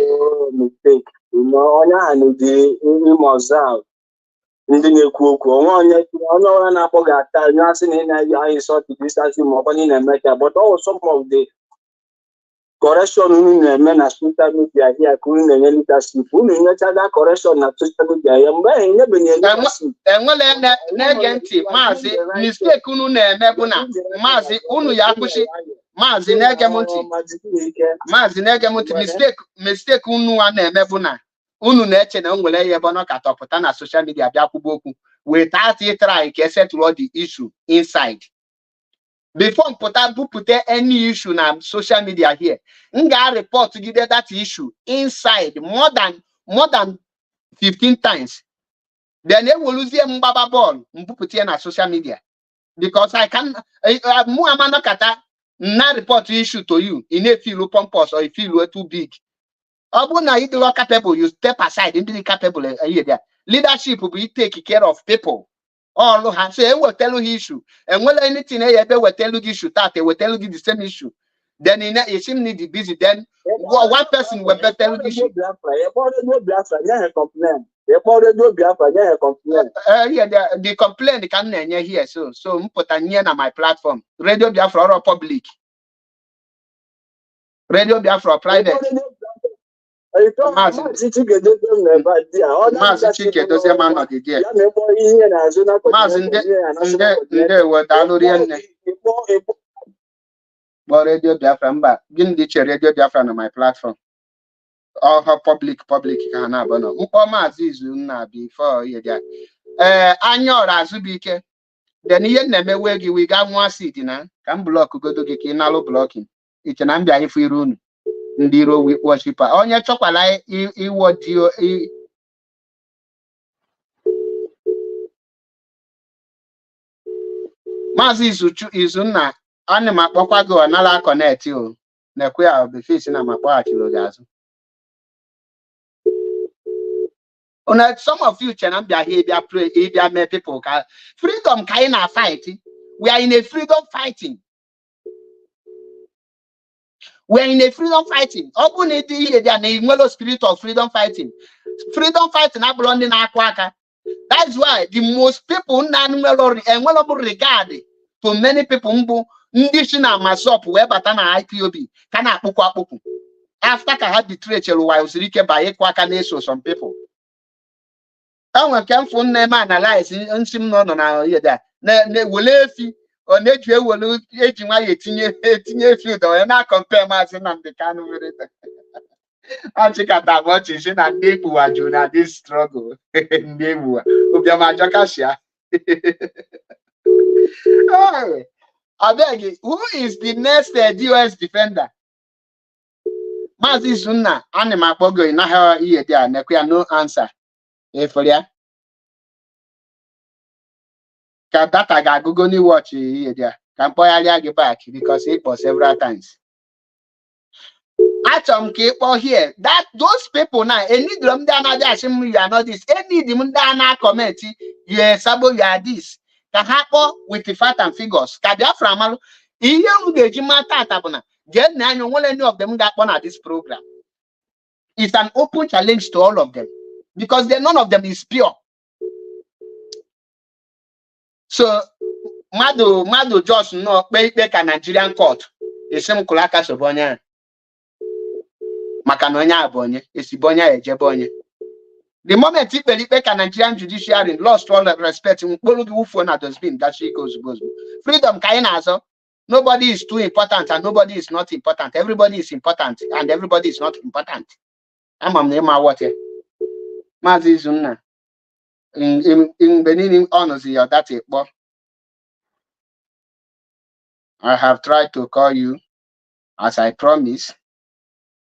mistake. Onye ahụ na-eji ime ọzọ ndị na-ekwu okwu. Onye ọbụla na-akpọ gị ata onye asị na ị na-anyị sọ leadership ma ọkwa na-eme ka but all some of the correction unu na-eme na social media here ka unu na-enye leadership. Unu nyechaga correction na social media ya mgbe anyị nyebenye leadership. Enwele na-ege ntị maazị mistake unu na-eme bụ na maazị unu ya akwụsị maazị na-ege m ntị mistake unu a na-eme bụ na unu na-eche na nwere ihe ebe ọ ka tọpụta na social media bịa kwuba okwu without try ka settle the issue inside. Before put any issue na social media here, nga report that issue inside more than 15 times. Then they will lose them baba ball put na social media because I can kata na report issue to you in a feel pompous or you feel too big. Abuna you are capable, you step aside into the capable there. Leadership will be taking care of people. All have say will tell you issue, and when anything will tell you issue that they will tell you the same issue. Then in it seem need to busy. Then one person will tell you issue. The complaint can here so put a near my platform. Radio Biafra or public. Radio Biafra private. Maazị Chike dozie ma nọ dị there. Maazị ndewo daalụ rinne. Kpọọ Radio Biafra mba gịnị dị iche Radio Biafra na my platform. Ọha public ka ha na-abụ nọ. Mkpọ Maazị Izu nna before ihe dị. Anya ọrụ Azụbụike. Then ihe na-emewe gị wiga nwa seed na ka m blọk godo gị ka ị nalụ blọkin. Iche na mbịa ifu iru unu. Ndị iro worshiper onye chọkwala iwo dio Maazị Izu nna ana m akpọkwa gị ọnala connect o na-ekwe ya befisi na makpọghachiri gị azụ. Some of you chena mbịa here bịa pray bịa mee people ka freedom ka anyị na fight. We are in a freedom fighting. We are in a freedom fighting. The spirit of freedom fighting. Freedom fighting that's why the most people regard to many people IPOB after ka ha betray some people. I can analyze ọ na-eji ewelu eji nwayọ etinye field onye na-compare Maazị Nnamdi Kanu nwere achịkata bụ ọchịchị na ndị egbuwa jụ na this struggle ndị egbuwa ụbịam ajọkashia. Abeg, who is the next DOS defender? Maazị Izunna, ana m akpọgo ị naghị ihe dị a nekwe ya no answer. For ya ka data ga-agụgo n'iwọchị ihe dị a ka mkpọgharịa gị back because ịkpọ several times. Achọrọ m ka ịkpọ here that those people now enidro m ndị anaghị asị m you are not this enid m ndị a na-comment you are Sabo you are this ka ha kpọọ with the fact and figures ka Biafra malụ ihe m ga-eji mata ata bụ na jee na anya onwere any of them ga-akpọ na this program. It's an open challenge to all of them because none of them is pure. So mmadụ just nọ kpe ikpe ka Nigerian court esi m kụrụ aka sobe onye ahụ maka na onye a bụ onye esibe onye a ejebe onye. The moment ikpere ikpe ka Nigerian judiciary lost all respect mkpụrụ gị wụfuo na dustbin gachi ike ozugbo ozugbo. Freedom ka anyị na-azọ. Nobody is too important and nobody is not important. Everybody is important and everybody is not important. Ama m na ịma wọte Maazị Izunna mgbe niile ọ nọzi ya data ịkpọ. I have tried to call you as I promised,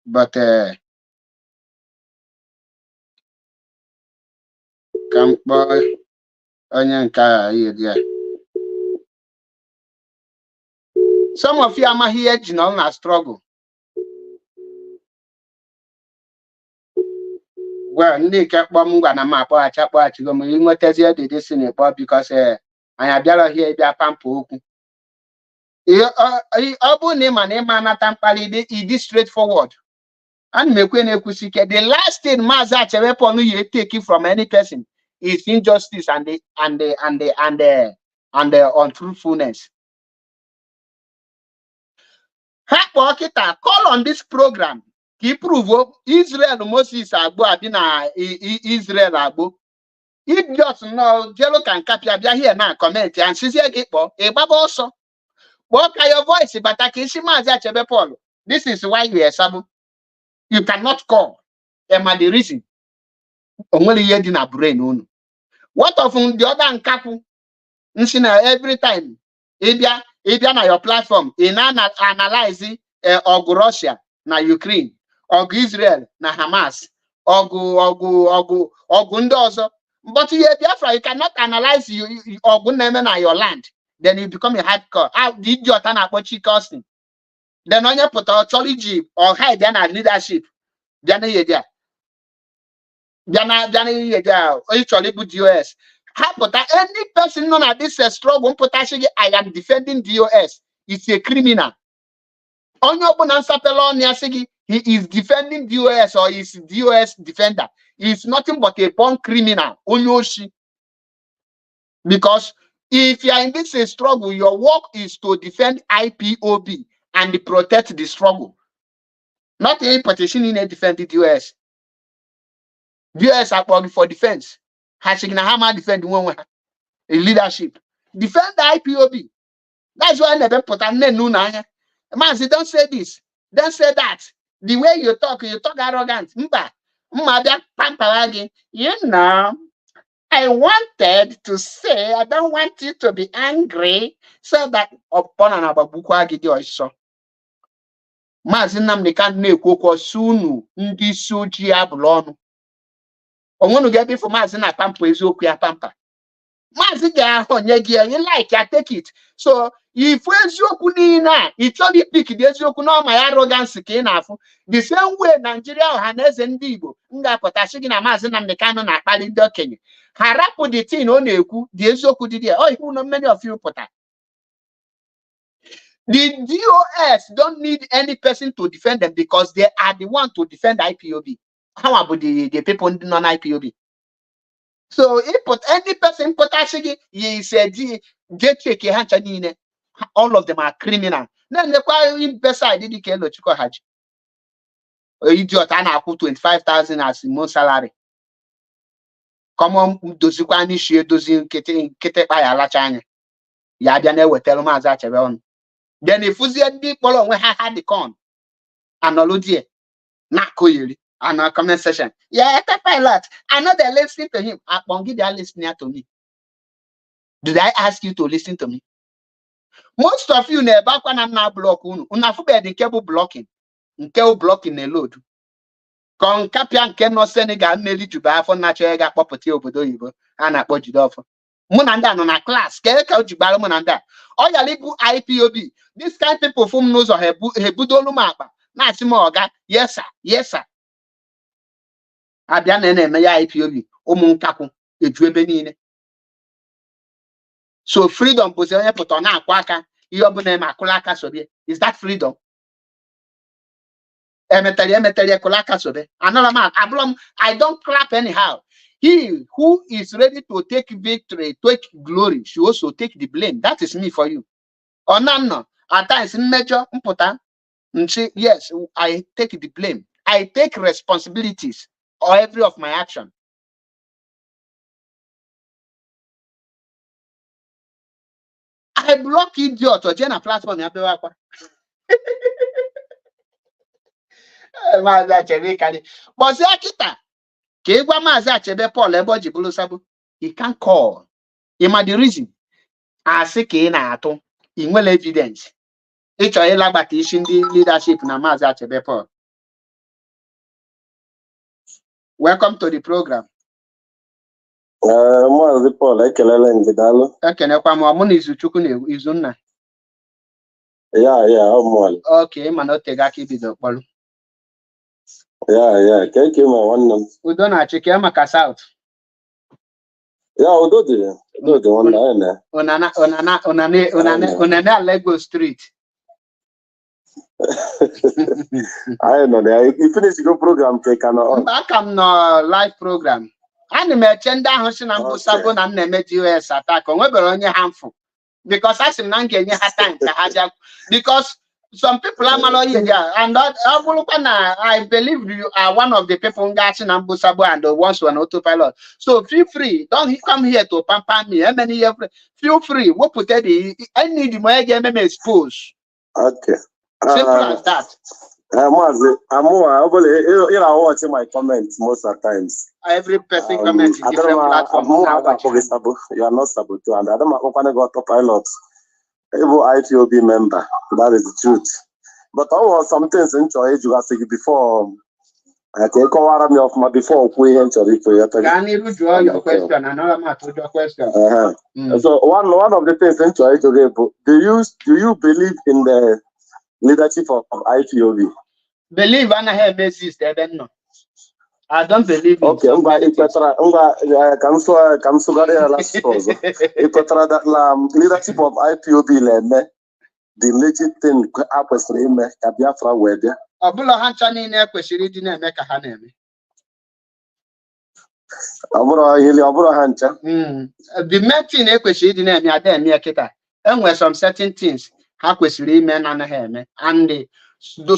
but ka m kpọọ onye nke a ihe dị ya. Some of you amaghị ihe ji nọ na struggle. Well, ndị nke kpọọ m ngwa na m akpọghachigo m inwetazie dede si na ịkpọ because anyị abịara ihe bịa pampa okwu. Ọ bụ na ịma na ịma anata mkpali ịdị straightforward. Ana m ekwe na-ekwusi ike the last thing Maazị Achebe you take from any person is injustice and the untruthfulness. Ha kpọọ kịta call on this program ka prove Israel Moses agbo adị na Israel agbo. Idiot no jelo kan kapia bịa here na comment and sizie gị kpọọ ịgbaba ọsọ. Kpọọ ka your voice bata ka isi Maazị Achebe Paul. This is why you are Sabo. You cannot call. Ema the reason. Onwere ihe dị na brain unu. What of the other nkapụ? Nsi na every time ịbịa na your platform ị na-analyze ọgụ Russia na Ukraine, ọgụ Israel na Hamas, ọgụ ndị ọzọ. But you Biafra, you cannot analyze ọgụ na-eme na your land. Then you become a hardcore. The idiot na-akpọ Chikostin. Then onye pụta chọrọ iji ọha ịbịa na leadership bịa na ihe dị a. Bịa na ihe dị a onye chọrọ ịbụ DOS. Ha pụta any person nọ na this struggle mpụtasị gị I am defending DOS. It's a criminal. Onye ọbụla nsapela ọnụ ya sị gị he is defending DOS or is DOS defender. He is nothing but a born criminal. Onye oshi. Because if you are in this struggle, your work is to defend IPOB and protect the struggle. Not any petition in a defend the DOS. DOS are for defense. Hashigna Hama defend one leadership. Defend the IPOB. That's why I never put a name. Man, say, don't say this. Don't say that. The way you talk arrogant. You know, I wanted to say, I don't want you to be angry, so that upon an ababukwa gidi oiso. Maazị Nnamdi Kanu na-ekwu okwu sunu ndị isi ojii abụla ọnụ. Onwenu ga-ebi for Maazị na pampa eziokwu ya pampa. Maazị ga-ahụ nye gị you like ya take it. So if eziokwu niile a ịchọrọ ipik dị eziokwu na ọma ya arrogance ka ị na-afụ the same way Nigeria ọha na eze ndị Igbo m ga-apụtasị gị na Maazị Nnamdi Kanu na-akpali ndị okenye. Ha rapụ the thing ọ na-ekwu dị eziokwu dị there. Ihu na many of you pụta. The DOS don't need any person to defend them because they are the one to defend IPOB. How about the people non-IPOB? So if put any person put actually he said all of them are criminal. Then the quite beside did the Chiko Haji. Idiot and I put 25,000 as month salary. Come on, does you can share those in Kete by Alachanya. ya bịa na-ewetara Maazị Achebe ọnụ. Then ifuzie ndị kpọrọ onwe ha had the con anọlụdie na-akụ iri and a comment section. Yeah, pilot. I know they're listening to him. They are listening to me. Did I ask you to listen to me? Most of you never can now block the cable blocking. Cable blocking a load. Con Capian cannot send a guy nearly to buy for natural property over the Ibo and I put it off. Munanda on a class, get out to Balamonanda. All your little IPOB. This kind of people from knows or Hebudolu mapa. Nasimoga. Yes, sir. Yes, sir. Abian and Maya IPOB. Omunkaku. So freedom position put on a quaka. Is that freedom? Another man, I don't clap anyhow. He who is ready to take victory, take glory, should also take the blame. That is me for you. Or no, at times major important. Yes, I take the blame. I take responsibilities for every of my action. I block idiot or general platform. Maazị Achebe kari. But Akita, Kegwa Maazị Achebe Paul Eboji Bulusabu, he can't call. He might the reason. I say na ato. He will evidence. It's a elaboration the leadership na Maazị Achebe Paul. Welcome to the program. Maazị Paul ekelele ngidalo. Ekenekwa m ọmụ na Izuchukwu na Izunna. Yeah, ọmụọlị. Okay, mana o tega ka ibido kpọlụ. Yeah, thank you, my one. Udo na-achị ka maka South. Yeah, udo dị nwanne anyị na. Onana Lagos Street. I know that. You finish your program, Aka m nọ live program. Ana m eche ndị ahụ si na mbụsabụ na na-eme DOS attack. O nwebere onye ha mfụ. Because I see na ngenye ha time ka ha bịa. Because some people are malloy and I believe you are one of the people in Ambusabu and the ones who are autopilot. So feel free. Don't come here to pamper me. Feel free. What put I need my expose. Okay. Simple as that. I'm watching my comments most of the times. Every person comments in different platforms. You are not saboteur, and I don't know what autopilot. Able ITOB member, that is the truth. But I was some things in choice you guys before. I take over me of my before we enter it. Can you draw your question? Another matter with your question. So one of the things in choice today, do you believe in the leadership of ITOB? Believe and I have exist, no. I don't believe in okay, leadership of IPOB the legit thing Biafra were there. Obula Hanchani ne kwesịrị ịdị na-eme ka ha na-eme. The main thing ekwesịrị ịdị na-eme ada eme kịta. Enwe some certain things ha kwesịrị ime na anaghị eme, and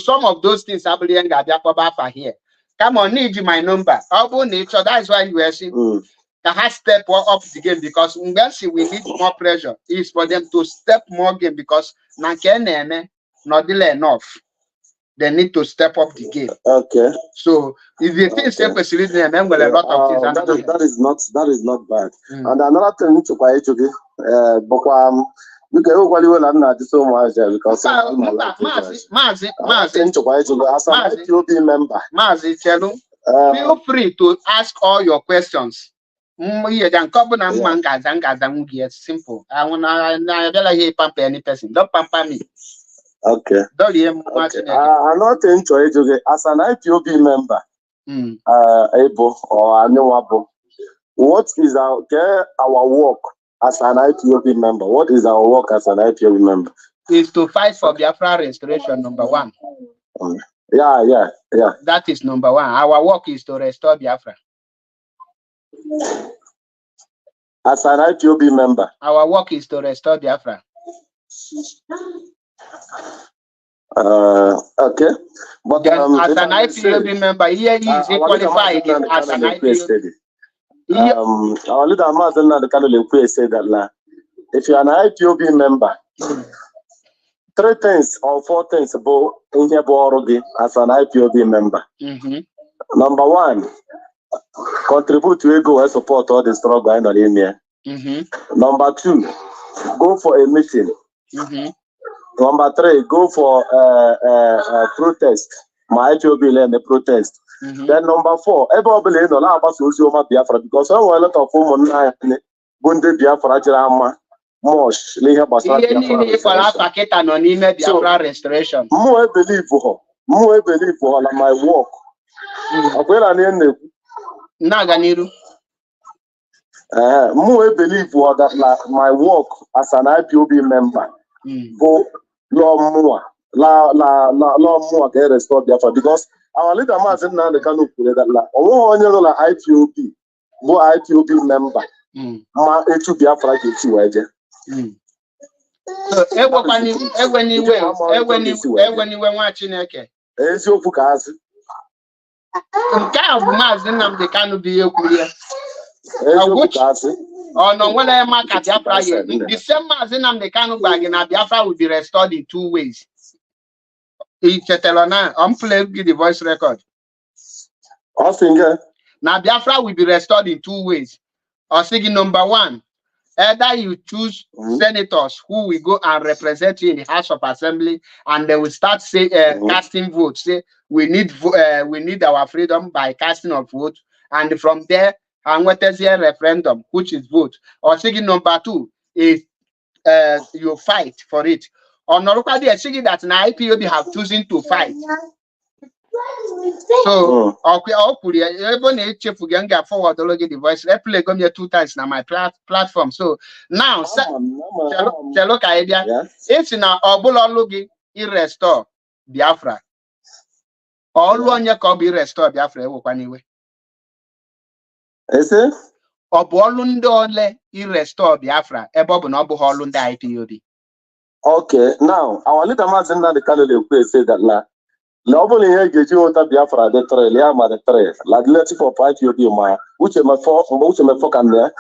some of those things abụrụ ihe ga-abịa kpọba afa here. Come on, need my number. So that's why you are seeing that has step up the game, because we need more pressure. Is for them to step more game, because not delay enough. They need to step up the game. Okay. So if you think step a lot of things, that is not bad. And another thing to buy to you can well and so much because feel free to ask all your questions. Simple. I want hear pamper any person. Don't pamper me. Okay. Don't hear I'm not enjoying it as an IPOB member. Able or unknowable. What is our work as an IPOB member? What is our work as an IPOB member? Is to fight for Biafra restoration, number one. Yeah. That is number one. Our work is to restore Biafra. As an IPOB member. Our work is to restore Biafra. Okay. But as an IPOB member, here he is qualified as an IPOB. Our leader Mazen the Catholic said that if you are an IPOB member, 3 things or 4 things about as an IPOB member. Number 1, contribute to ego and support all the struggle going on in here. Number 2, go for a meeting. Number 3, go for a protest. My IPOB learn the protest. Then number 4, everybody know about social Biafra because I want a lot of women Bunde Biafra Jirama Mosh Liha Basra restoration. More believe for my work. Naganiru. More believe for that my work as an IPOB member. Go more get restored Biafra because our leader man said now the Kanu put that IPOB, go IPOB member. Ma etu Biafra get you waje. So everywhere watching eke. Eziokwu ka asị. Nke a bụ Maazị Nnamdi Kanu bụ ihe kwuru ya. Eziokwu ka asị. Oh no, when I mark at Biafra, the same Maazị Nnamdi Kanu bag in Biafra will be restored in 2 ways. I'm playing the voice record. Now Biafra will be restored in 2 ways. Or saying number 1, either you choose senators who will go and represent you in the House of Assembly, and they will start casting votes. Say we need our freedom by casting of votes, and from there, and what is a referendum, which is vote. Or saying number 2 is you fight for it. Or nobody is saying that now IPOB have chosen to fight. So forward the voice. Let's play come here 2 times now my platform. So now look idea. It's now Obulologi restore Biafra. All one year can be restore Biafra anyway. Is it? Obolundole restore Biafra. Ebob no Holunda IPOB. Okay, now our leader Mazen the Kanu say that Nobody here get you Biafra the trail, Yama the trail. Like let's for IPOB ma, which am I for can there?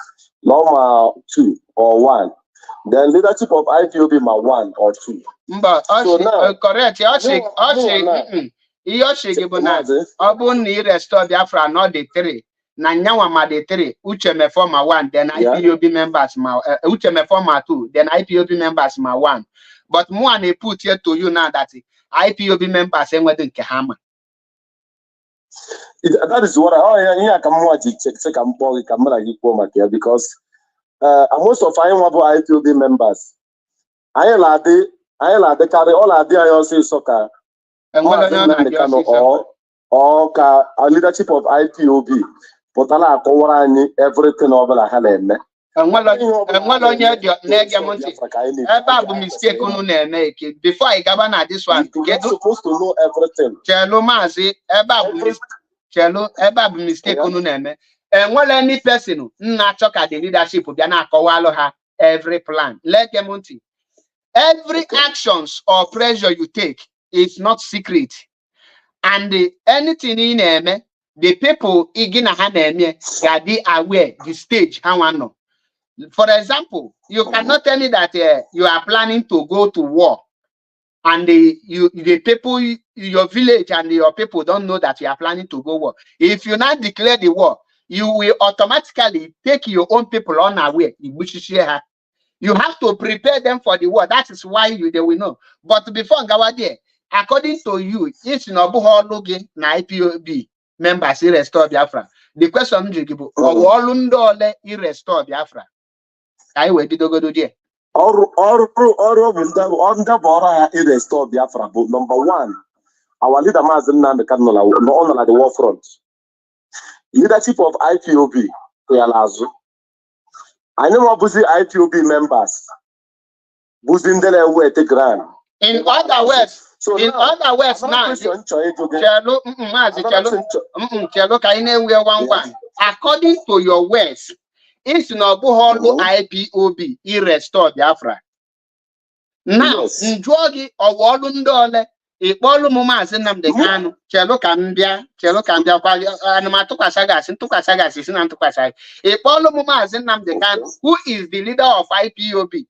Loma 2 or 1. Then leadership of IPOB ma 1 or 2. But correct, Obuni restore Biafra not the 3. Nanyawa ma the 3, Ucheme former 1, then IPOB members ma Ucheme former 2, then IPOB members ma 1. But more they put here to you now that IPOB members and whether Kahama. That is what I come watch check and ball camera here because most of IPOB members. I like carry all idea I say soccer or leadership of IPOB. But I cover everything over la Helen. And well on your mistake make it before I govern this one. You're supposed to know everything. Chelo Mazi, mistake on name. And well, any person not talk at the leadership of Yana Kowaloha every plan. Let them on every actions or pressure you take is not secret. And anything in name, the people igina haneme gadi aware the stage how I know. For example, you cannot tell me that you are planning to go to war, and the people, your village and your people don't know that you are planning to go war. If you not declare the war, you will automatically take your own people unaware. You have to prepare them for the war. That is why they will know. But before Gawade, according to you, it's Nobuho Logi na IPOB members restore Biafra. The question is, Owolundole restore Biafra. I will do go do there. Or on the Bora restore Biafra. But number 1, our leader Mazen the Cardinal no at the war front. Leadership of IPOB, I know what IPOB members. Boosting the way to grant. In other words, now, according to your words, it's not IPOB, he restored Biafra. Now, Njogi or Walundole, Ikpolu Mazi Nnamdi Kanu, Chelo Kambia, Animatukasagas, Tukasagas is Nantukasai. Ikpolu Mazi Nnamdi Kanu, who is the leader of IPOB.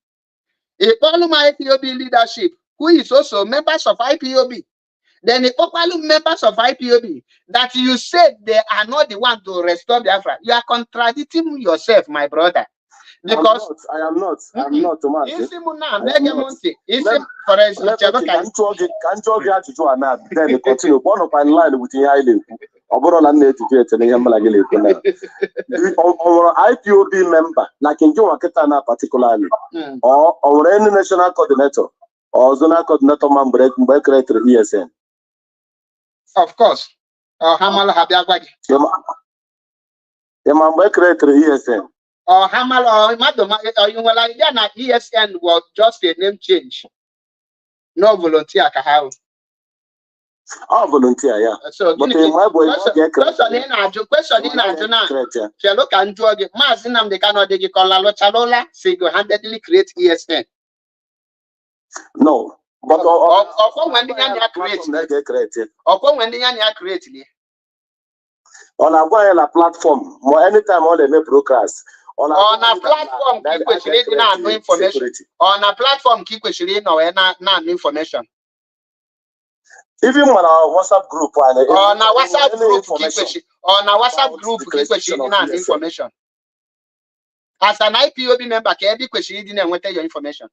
Ikpolu IPOB leadership, who is also members of IPOB. Then the Okwalu members of IPOB that you said they are not the one to restore Biafra. You are contradicting yourself, my brother. Because I am not. Tomas. For instance, can you then continue? One of my line with the IPOB member, like in Joaketana particularly, or any national coordinator or zonal coordinator member ESN. Of course. Hamal Habiagwagi. ESN. Or Hamal or Madam, ESN was just a name change. No volunteer. Oh, volunteer, yeah. So, but my boy, question in Chelo can do it. Mazinam de Cano de Colalo Chalola, single handedly create ESN. No. But when the created. Or when the created. On a platform, or anytime all they make broadcast. On a platform, keep questioning no information. On a platform, keep questioning no information. Even on our WhatsApp group, on our WhatsApp group, keep questioning information. As an IPOB member, can be questioning and your information.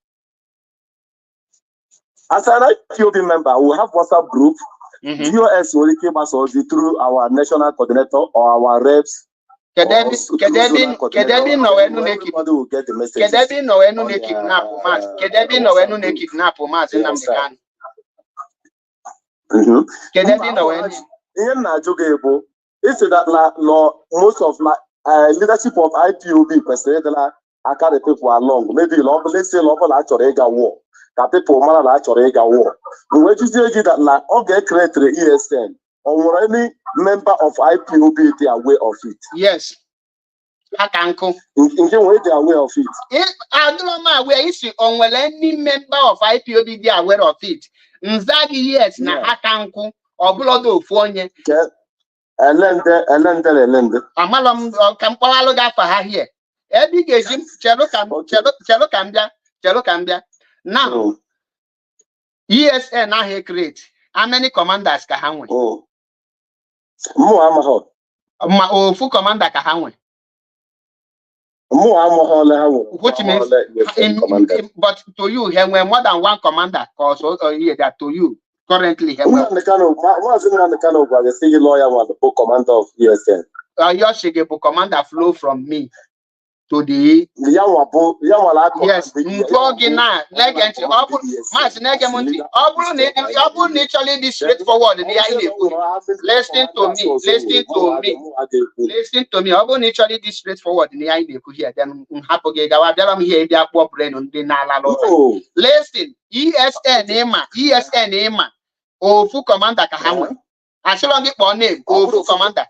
As an IPOB member, we have WhatsApp group. US will keep us through our national coordinator or our reps. Kedebi no enu kidnap mas Nnamdi Kanu. It's that most of leadership of IPOB president I carry people along. Maybe let's say actually war. That people actually war. When you say that okay create the ESN or any member of IPOB they are aware of it. Yes. Hakanko. In way they are aware of it. If I don't know where is on any member of IPOB they are aware of it. Nzagi yes na Hakanko or blood of Fonye. Elende. Amalam Kampala for her here. Every gazing Chelo Cambia. Now ESN now he create. How many commanders Kahanwe? Oh. More full commander Kahanwe. Which means, but to you, he were more than one commander. Cause that to you currently, he were the kind of the city lawyer was the book commander of ESN. Your Shigebo commander flow from me to the yes. Naturally this straightforward. Listen to me. Naturally this straightforward. Then listen. ESN Ema. Oh, full commander Kahamwe. As long as your name, oh, full commander.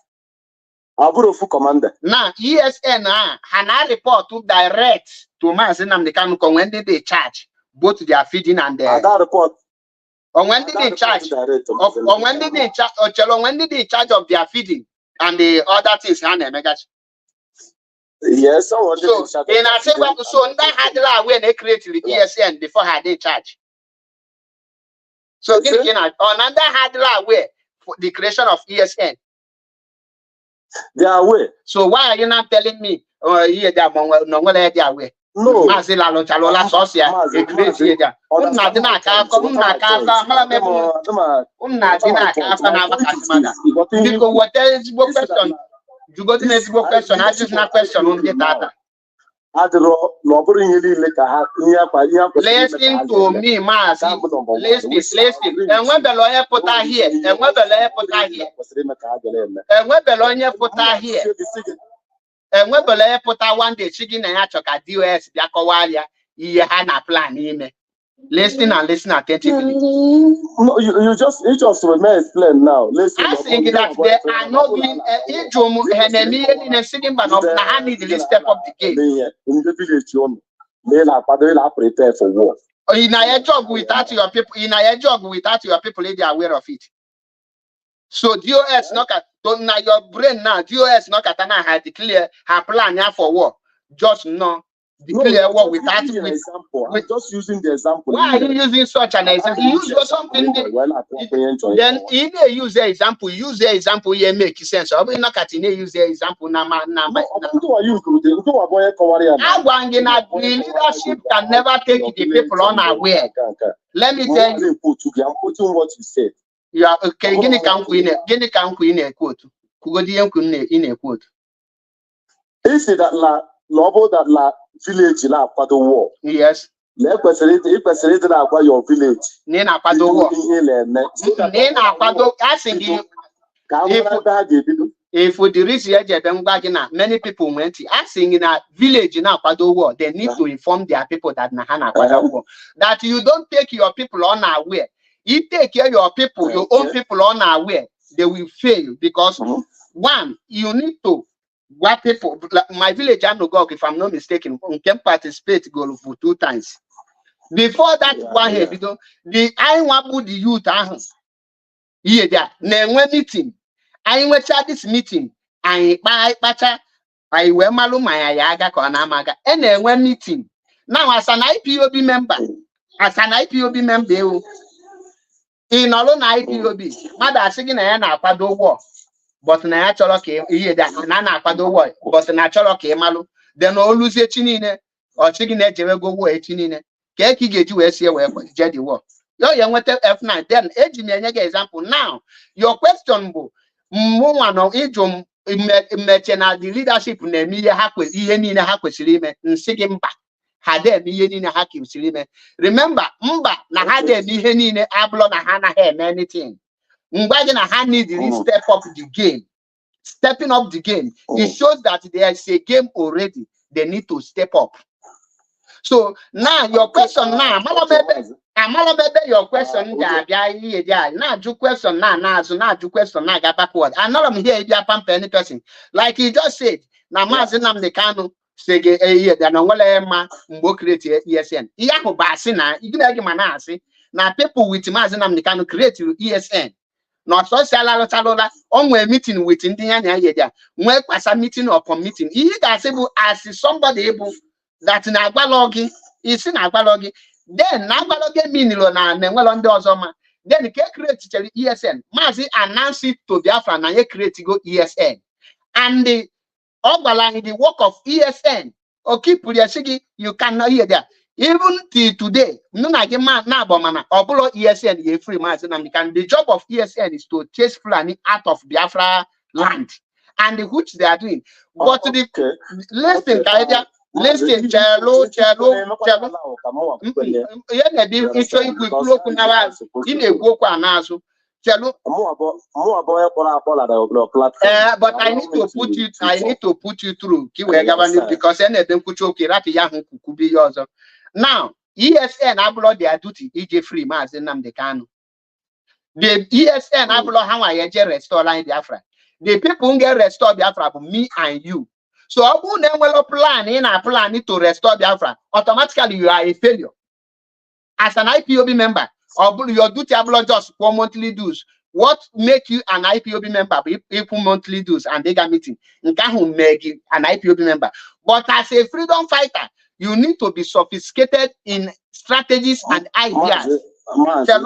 Full commander. Now, ESN Hana report to direct to Mazi Nnamdi Kanu when they charge both their feeding and their that report. Or when did they charge? Or when did they charge? Or Chelo, when did they charge of their feeding and the other things? Yes, so in I say so that had when they created the ESN before had they charge. So another had way for the creation of ESN. They are aware. So why are you not telling me? Oh, yeah, they are aware. No. Mazila lo chalola sosia. Because what else? Question. You got to question. I just not question on the data. Listen to me, Mazi. Listen. And when the lawyer put her here, and when the lawyer put her here, and when the lawyer put her here, and when the lawyer put her one day, she didn't have to DOS, Biakawalia, he had a plan. Listen and listen attentively. No, you just remain explain now. Listen. I think that they are not being in a second, but not need to step up the game. In the village, they are prepare for war. In a job without your people, if they are aware of it. So DOS not at now your brain now, DOS not at now had declare her plan for war. Just no declare war without an example. I'm just using the example. Why are you using such an example? You use something then in a use the example, you make sense. I will not use the example leadership can never take the people unaware. Let me tell you. I'm putting what you said. You are okay. Guinea can queen a quote. Kugodian in a quote. Is it that la village la Pado war? Yes. Let person about your village. Nina Pado war. Nina Pado asking you. If we reach here, many people went asking in a village in Pado war, they need to inform their people that Nahana Pado war. That you don't take your people unaware. You take care of your people, your own people unaware, they will fail because one, you need to what people like my village Anogok, if I'm not mistaken, can participate go for 2 times. Before that one here, because the I want put the youth here there. Now meeting, I went at this meeting, I wear malu my ayaga konamaga, and then one meeting. Now as an IPOB member, in all on IPOB, mother singing a pado war, but natural came here that Nana pado war, but natural came malu, then all lose a chinine or chicken edge go away chinine. Keki get you as where Jedi war. Yo, young with F9, then edging an example. Now, your question, Moano Ijum, Metena, the leadership, Nemia Hakwe, Yenina Hakwe Silime, and Sigim back. Had there be Yenina Hakim Silime. Remember, Mba, Nahade, Nihenine, Ablo, Nahana, hair, anything. Mbagina Hani did step up the game. Stepping up the game. It shows that there is a game already. They need to step up. So now your question now, Malabebe, your question, now your question now, so now your question now got backward. And not I'm here, you pump any person. Like you just said, now Mazinam the Kano, say a year, then on Walema, Mbo create ESN. Yako Basina, you can give manasi. Now people with Mazinam the Kano create ESN. Not so Salalola, on we're meeting with Indian Yaya, when pass a meeting or committing. He is able as somebody able. That in Agbalogi is in Agbalogi. Then Agbalogi Minilona and well on Dozoma. Then he can create ESN. Mazi announce it to Biafra and you create go ESN. And the Ogbalang the work of ESN. Okay, Puliashigi, you cannot hear that. Even till today, no man na bomana or ESN ye free Mazi and the job of ESN is to chase Fulani out of Biafra land. And the which they are doing. But the listen, listen, Chalo. Yeah, they show you look now in a book and also. But I need to put you through because then could choke could be yours. Now, ESN abroad their duty, EJ free mass in Namdekano. The ESN abroad how I restore line Biafra. The people who get restored Biafra, me and you. So who then will plan in a plan to restore Biafra? Automatically you are a failure. As an IPOB member, or your duty abroad just for monthly dues. What make you an IPOB member? People monthly dues and they got meeting. You can't make you an IPOB member. But as a freedom fighter, you need to be sophisticated in strategies and ideas. Okay, as an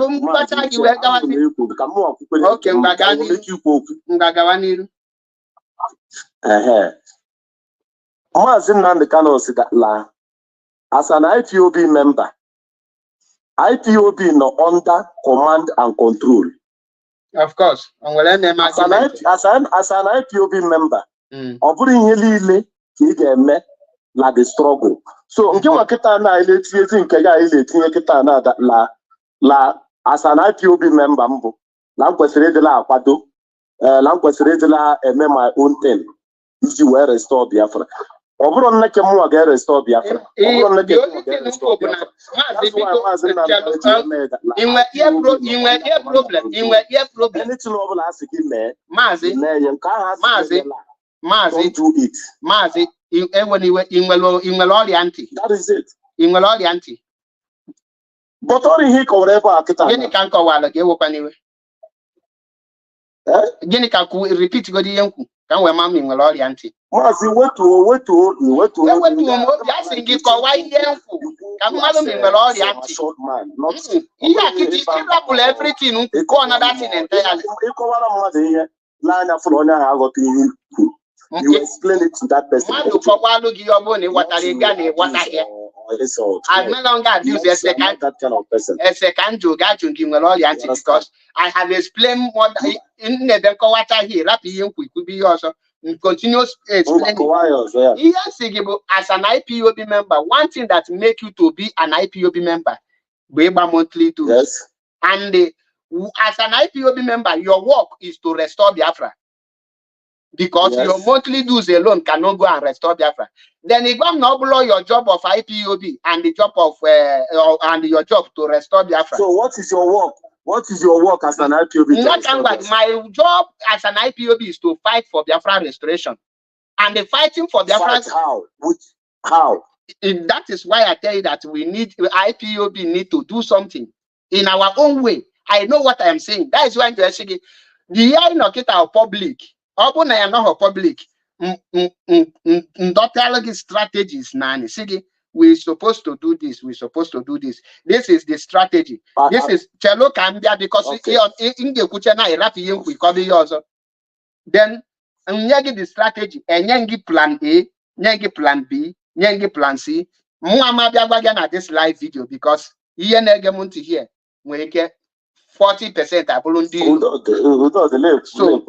IPOB member, IPOB no under command and control. Of course. As an IPOB member, la the struggle. So as an IPOB member, my own thing. If you were restore Biafra. Restore Biafra. That is it. But all he covered ever Gịnị ka nkọwala gị ewekwa n'iwe? Gịnị ka repeat godi ihe nkwu ka m wee ma m nwere ọrịa ntị. Maazị wetuo Ewetuo m obi asị gị kọwaa ihe nkwu ka mmadụ m nwere ọrịa ntị. Ihe a kịtị ịrapụrụ everything nkwu ka another thing entirely. Ịkọwara mmadụ ihe n'anya fụrụ onye ahụ aghọta ihe ikwu. You explain it to that person. Mmadụ kọwalụ gị ọ bụrụ na ịghọtara ị gaa na ịghọtaghị. I no longer abuse that kind of person. Because I have explained what in the Kowata here, rapid could be also continuous explaining. Yes, as an IPOB member, one thing that make you to be an IPOB member, Beba monthly too. Yes. And as an IPOB member, your work is to restore Biafra. Because your monthly dues alone cannot go and restore Biafra. Then you go now below your job of IPOB and the job of and your job to restore Biafra. So what is your work? What is your work as an IPOB? My job as an IPOB is to fight for Biafra restoration. And the fighting for Biafra. How? How? That is why I tell you that we need IPOB need to do something in our own way. I know what I am saying. That is why the hearing of our public. Open I am not public. Strategies nani. See, we're supposed to do this. We're supposed to do this. This is the strategy. This is Chelo Kambia because in the Kuchana Rafi we cover yours. Then nyagi the strategy and nyangi plan A, nyangi plan B, nyangi plan C. Muama Biabagan this live video because here negamunti here. We get 40% are volunteer. So,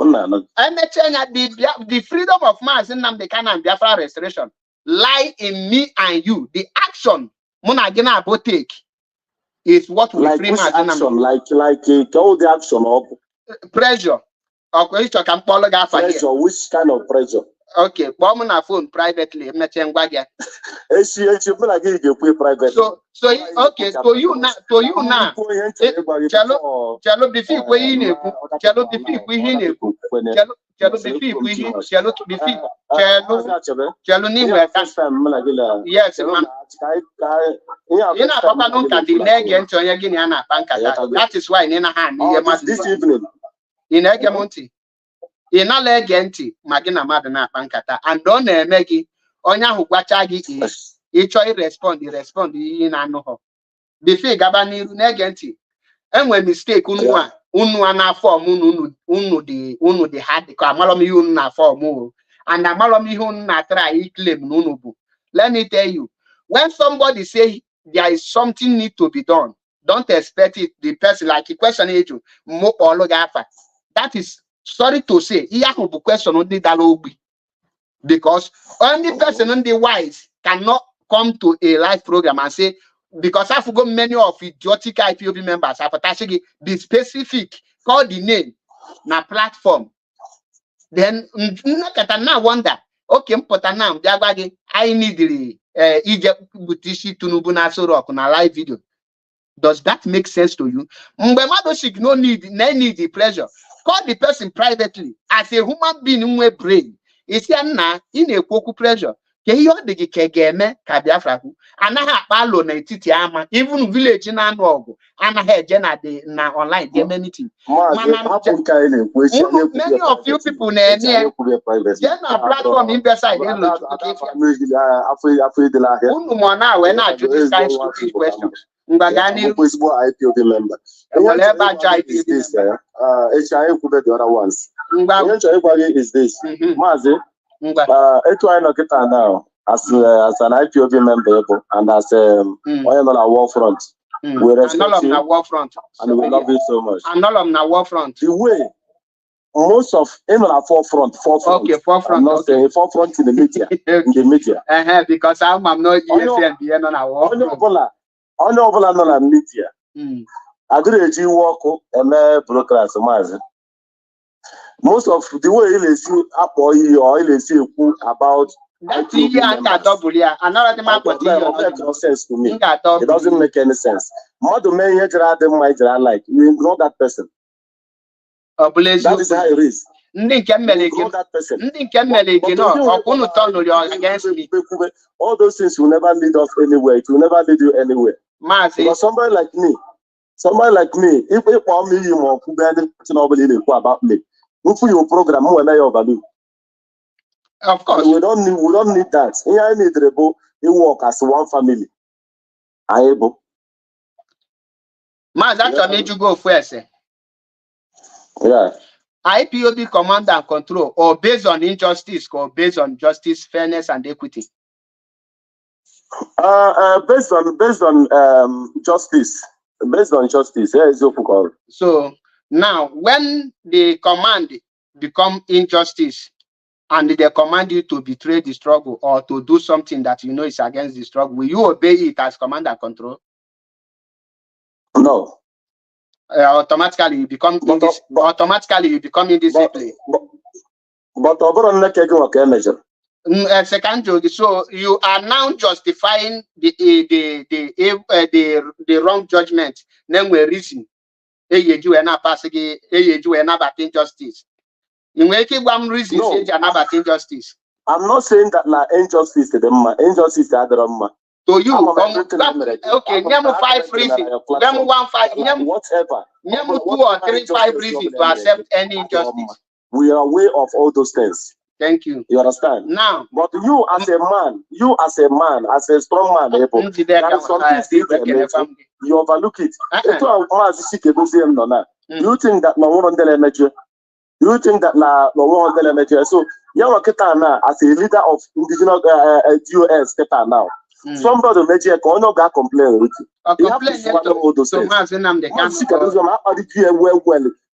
and the freedom of man in Namdekana and Biafra restoration lie in me and you. The action Munagina take is what we free action, like all the action of pressure. Okay, pressure, which kind of pressure? Okay, bomb on a phone privately. So okay, to you now, Chalo be fit we in Chalo be fit we in Chalo be fit we in Chalo be fit Chalo ni we yes, man. You know, Papa no can the leg into Yaginiana Pankata. That is why Nina hand this evening in Egamonti. In a legenti, Magina Madana Pankata, and don't make it on your Wachagi is each other respond in Anoho. Before Gabani negenti, and when mistake Unuana form Unu the had the Kamalomi Una form more, and a Malomi Huna try claim Nunubu. Let me tell you, when somebody say there is something need to be done, don't expect it, the person like a question you more or logafa. That is sorry to say, question only that because only person on the wise cannot come to a live program and say, because I forgot many of idiotic IPOB members have attached the specific, call the name, na platform. Then now wonder, okay, now I need the Egypt Butishi Tunubuna Sorok on a live video. Does that make sense to you? No need the pressure. Call the person privately as a human being in a brain. Is na in a cocoa pressure. You the Kegeme, Kabiafraku, and I have Palo Titiama, even village in Anogo, and I had Jenna na online meeting. Many of you people near Jenna platform in Beside. When I do this kind of stupid questions. IPOB member. The other ones. Is this Mazi? Now as an IPOB member and as a war front. We respect you and we love you so much. And all of na war front. The way most of even at forefront. Okay, forefront. Not saying forefront in the media. In the media. Because I'm not EFN on our war front. On media. I do the G walk and broadcast Mazi. Most of the way you see up or you see about that another sense to me. It doesn't make any sense. More the men here like you ignore that person. That is how it is. That person. All those things will never lead us anywhere. It will never lead you anywhere. Mazi. Because somebody like me, if for me you more nobody about me. Look for your program more than your value. Of course. We don't need that. I need the you work as one family. I able. Mazi, that's what made you go first. Yeah. IPOB command and control, or based on injustice, or based on justice, fairness, and equity. Based on justice. Based on justice, yeah, it's open call. So now, when the command become injustice, and they command you to betray the struggle or to do something that you know is against the struggle, will you obey it as command and control? No. Automatically you become indisciplined. But overall, second, so you are now justifying the wrong judgment. Then we reason. You are not passing. You are not injustice. In making one reason, you are not injustice. I'm not saying that like injustice to them. Injustice to other. To you, okay, name 5 reasons. Name 1 5. Name whatever. Name 2 or 3 5 reasons to accept any injustice. We are aware of all those things. Thank you. You understand? Now, but you as a man, as a strong man, there are some things you overlook it. You think that no one will you think that no one will so as a leader of indigenous DOS now. Somebody major can got complain with you. You have to swallow all those things.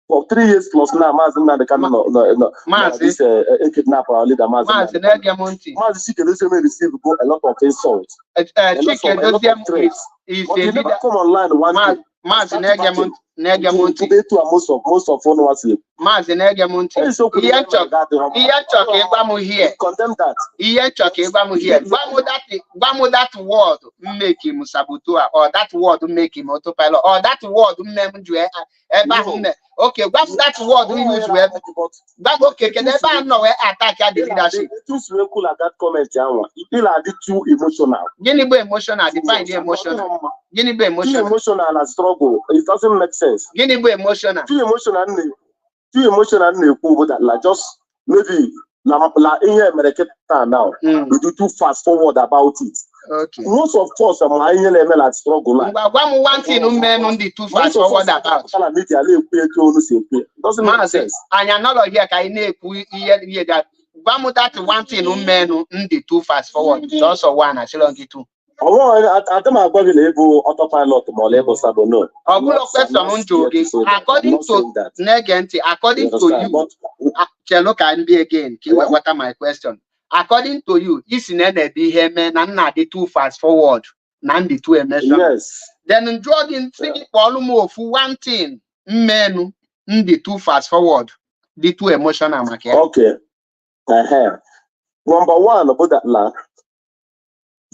For 3 years plus now, Mazin the canon this kidnapper or leader Mazin receive a lot of insults. Is but you never come online one Mazin most of followers here. Mazin condemn that. That word make him Sabutua, or that word make him autopilot, or that word okay, what's that word we use? Okay, can never know where attack the leadership. Too cool at that comment, you feel like too emotional. Guinea emotional, define the emotional. Guinea emotional. Too emotional and struggle. It doesn't make sense. Guinea emotional. Too emotional that like just maybe in America now. We do too fast forward about it. Okay. Most of us are like struggle. One thing men too fast forward about. Doesn't make sense. And you're not here that one thing men too fast forward. It's also one I shall get to. I don't know about label autopilot or label sabo no. According to Negenti, according to you, look and be again. What are my question? According to you, is in any behavior and not the too fast forward, none the two emission. Yes. Then jogging three volume of one thing, men the too fast forward, the two emotional. Okay. Number one about that la.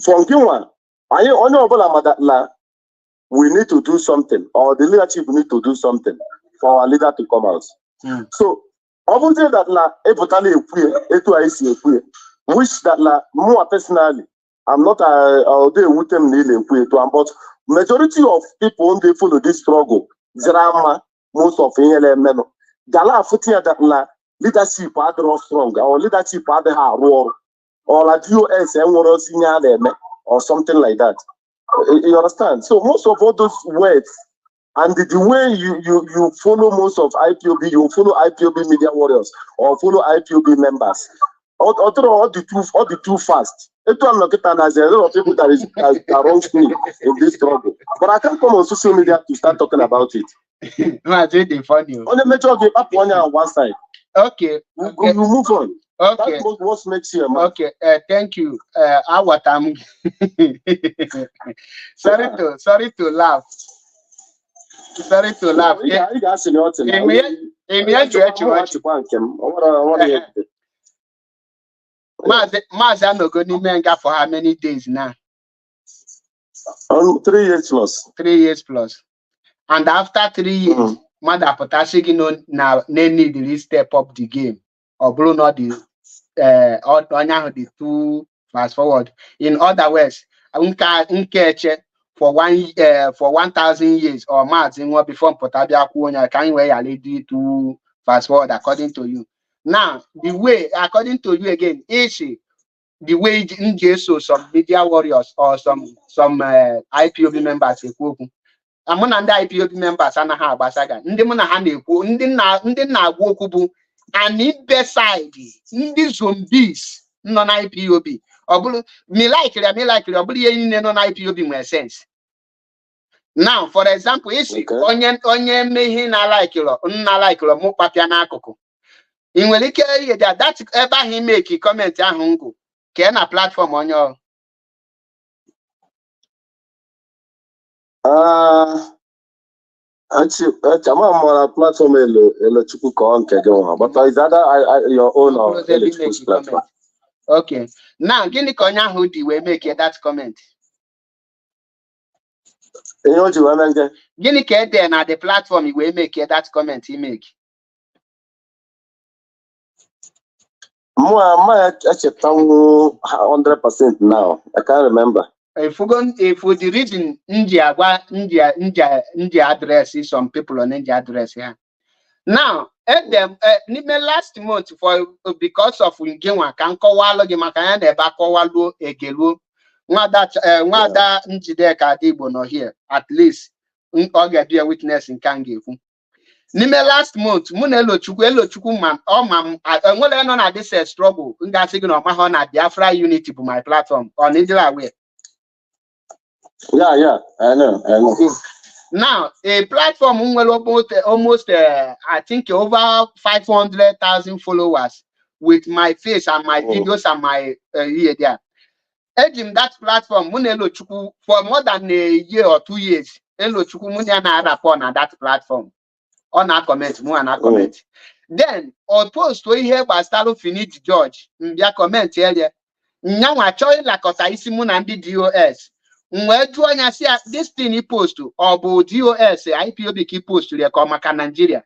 From Q1, I only about that la. We need to do something, or the leadership need to do something for our leader to come out. So, obviously that la which that la more personally, I'm not with them but majority of people they follow this struggle, drama, most of men. Gala footing that la leadership are strong, or leadership are the hard war, or like US and or something like that. You understand? So most of all those words and the way you follow most of IPOB, you follow IPOB media warriors or follow IPOB members. All the too fast. There's a lot of people that are wrong me in this struggle. But I can't come on social media to start talking about it. It's funny. On the major give up on one side. Okay. You move on. Okay. That's what makes you a man. Okay. Thank you. Sorry to laugh. Sorry to laugh. Mazano go Nimenga for how many days now? 3 years plus. 3 years plus. And after 3 years, Mother Potashiki no now need to step up the game. Or Bruno the the too fast forward. In other words, unkeche for 1,000 years or months in what before Potabia Kuonya can we lead to fast forward according to you. Now, the way, according to you again, is the way in so some media warriors or some IPOB members among under IPOB members and ha basaga. Ndimuna haneku, ndina wokubu, and in beside the zombies non IPOB. Me likely, obli non IPOB my sense. Now, for example, is onye mehi na like mo papia na akoko. In welike that ever he make a comment ahungu. Can a platform on your actually, I'm on a platform but is that your own or platform? Okay. Now, Guinea Konya Hoodie will make that comment. Guinea K then at the platform he will make that comment he make. My 100% now. I can't remember. If we the reason India address is some people on India address here. Now, at them last month for because of Wingewa can call Wallo Gimakaya de Bakowalo Egelu. Wada Njide Kadibo no here, at least Oga be a witness in Kangifu. Nime last month, Munelo Chukwelo man, oh mam, I want to know this struggle. That's signal of my honor at Biafra Unity to my platform on India way. Yeah, I know. Now, a platform almost I think over 500,000 followers with my face and my videos and my here there. Edging that platform, Munelo Chuku for more than a year or 2 years. Elo Chuku Muniana upon at that platform. On our comment, more on our comment. Then, opposed to here by Stalo Finite George, their comment earlier. Now, I join like Otaisimun and the DOS. Where do I see this thing he post to or DOS, IPOB key post to the Komaka Nigeria?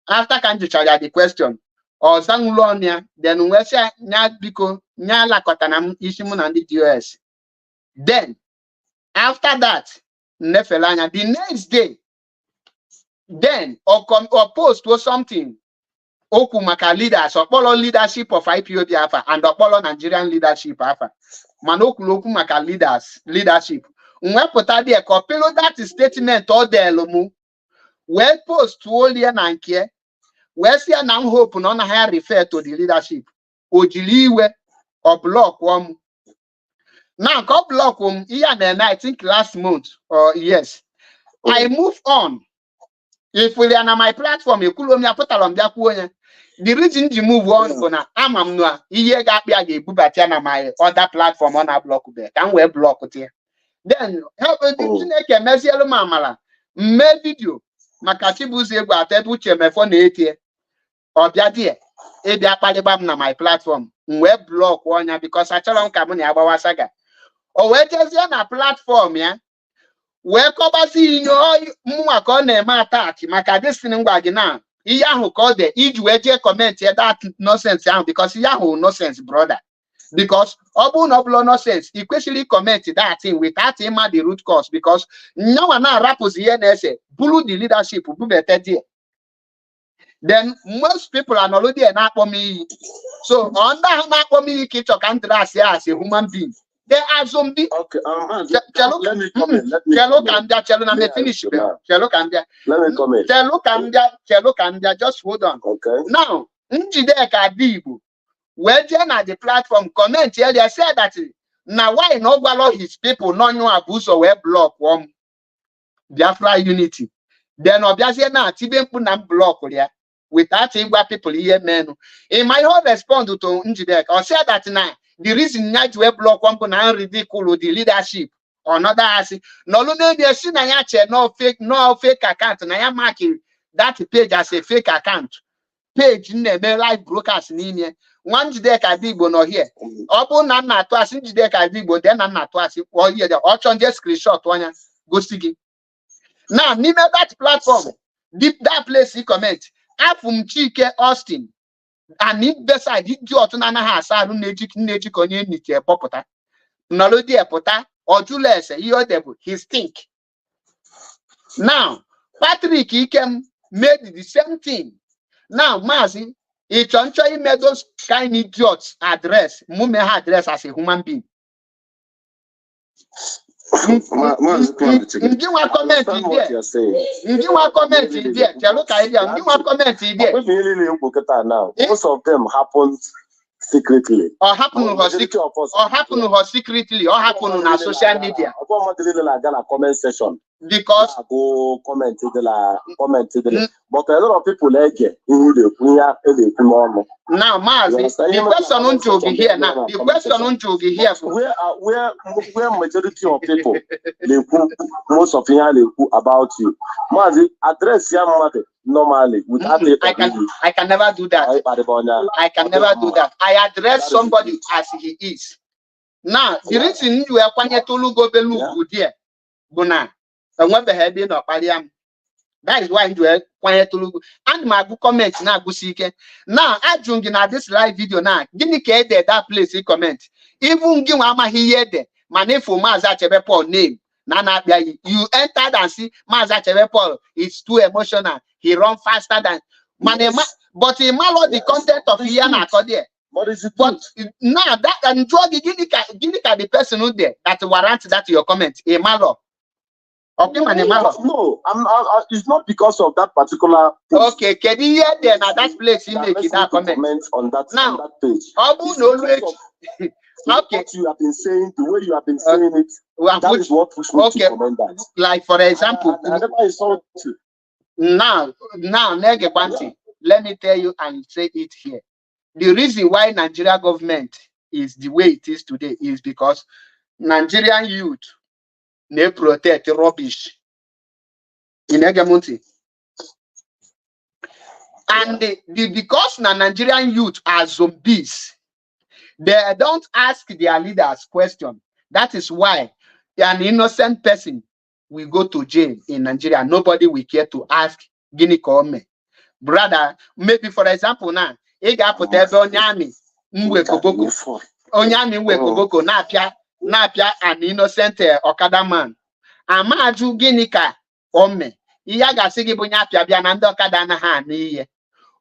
After can you charge the question or Sangulonia, then where say Nyad Biko, Nyala Kotanam Isimun and the DOS. Then, after that, Nefelanya, the next day, then or post was something. Okumaka leaders, Opolo leadership of IPOB Alpha and Opolo Nigerian leadership Alpha. Manoku Okumaka leadership. When put out there, copilo that statement or the lomu. Where post to all the nanke. Where see an hope on higher refer to the leadership. Ojiliwe or block one. Now, go block I think last month or yes. I move on. If we are on my platform, you could only put along the reason you move on, Gona, I'm no, you got me a bubatiana my other platform on a block there. Can we block it here? Then help the Messiah Mamala. Me video. Makatibu Zego at Ebuche me phone 8 year. Or Biadia. Ebia Palibam na my platform. We block one because I tell on Kamuni Abawasaga. Or where just on platform, yeah. Where Kobasi in your Muakone Mataki, Makadistin Wagina, Yahoo called the Ijueje comment here that nonsense because Yahoo nonsense, brother. Because Obu no nonsense, especially comment that thing without him at the root cause because no one now rappers here Bulu the leadership will be better. Then most people are already an me. So on that me kitchen can dress as a human being. They are zombie. Okay, let me comment. Let me finish. Just hold on. Okay. Now, Njideka Dibu, where at the platform comment here, they said that now why no allow his people no abuse or web block one Biafra Unity. Then obviously now Tiben Punam block there without people here, men. In my whole response to Njideka, or said that now. The reason that we block one can ridicule the leadership or another as no fake account. And I am marking that page as a fake account. Page in the live broadcast in here. One today can be no here. Open not to us in today can be then I'm not to us or here the option just screenshot one go see. Now, name that platform. Deep that place he comment. Afum Chike Austin. And if beside it, you ought to have a neji konye niti popota. Nalodi epota, or Julius, you devil, he stink. Now, Patrick Ikem made the same thing. Now, Mazi, he made those kind idiots address, Mume address as a human being. Give one comment in there. Give one comment in there. Look idea. Give one comment in there. Most of them happened secretly. Or happen secretly, or happen on social media. Comment section. Because go comment but a lot of people like now, Mazi, the question on to be here now. The question on to be here. Where majority of people most of them about you. Mazi, address your mother normally without I can never do that. I can never do that. I address somebody as he is. Now, the reason you are quiet to look over look there, Buna. That is why you are quiet to look. And my good comment now, go seek. Now, I join in this live video now. Guinea care there, that place he comment. Even give Mama here there. My name for Maza Chebepo name. Nana, you entered and see Maza Chebepo is too emotional. He run faster than Manema, but he malo the content of Yana there. But now that and drug Guinea the person who there that warrants that your comment. A malo. Okay, no, it's not because of that particular thing. Okay, can you hear there now that place he make that comment on that now, on that page? Okay. What you have been saying, the way you have been saying it, that is what pushed me to comment that. Like for example, now, let me tell you and say it here. The reason why Nigeria government is the way it is today is because Nigerian youth they protect rubbish in Egemonti. And because Nigerian youth are zombies, they don't ask their leaders question. That is why an innocent person will go to jail in Nigeria. Nobody will care to ask Guinea Kome. Brother, maybe for example now, Onyami Nwekoboko napia an innocent Okada man. Amaju Guinea Kome. Iya gasigi bunya pia bia na ndo Okada na ha niye.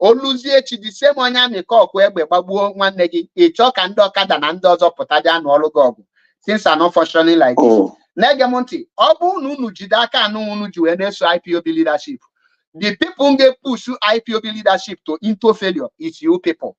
Oluzie chi the same Onyami ka okwe egbe gbagbuo nwanne gi icho ka ndị Okada na ndị ọzọ pụta bịa n'ọrụ gị ọgụ. Things are not functioning like this. Negemonti, obu unu jide aka anu unu ji wee na-eso IPOB leadership. The people who get push IPOB leadership into failure is you people.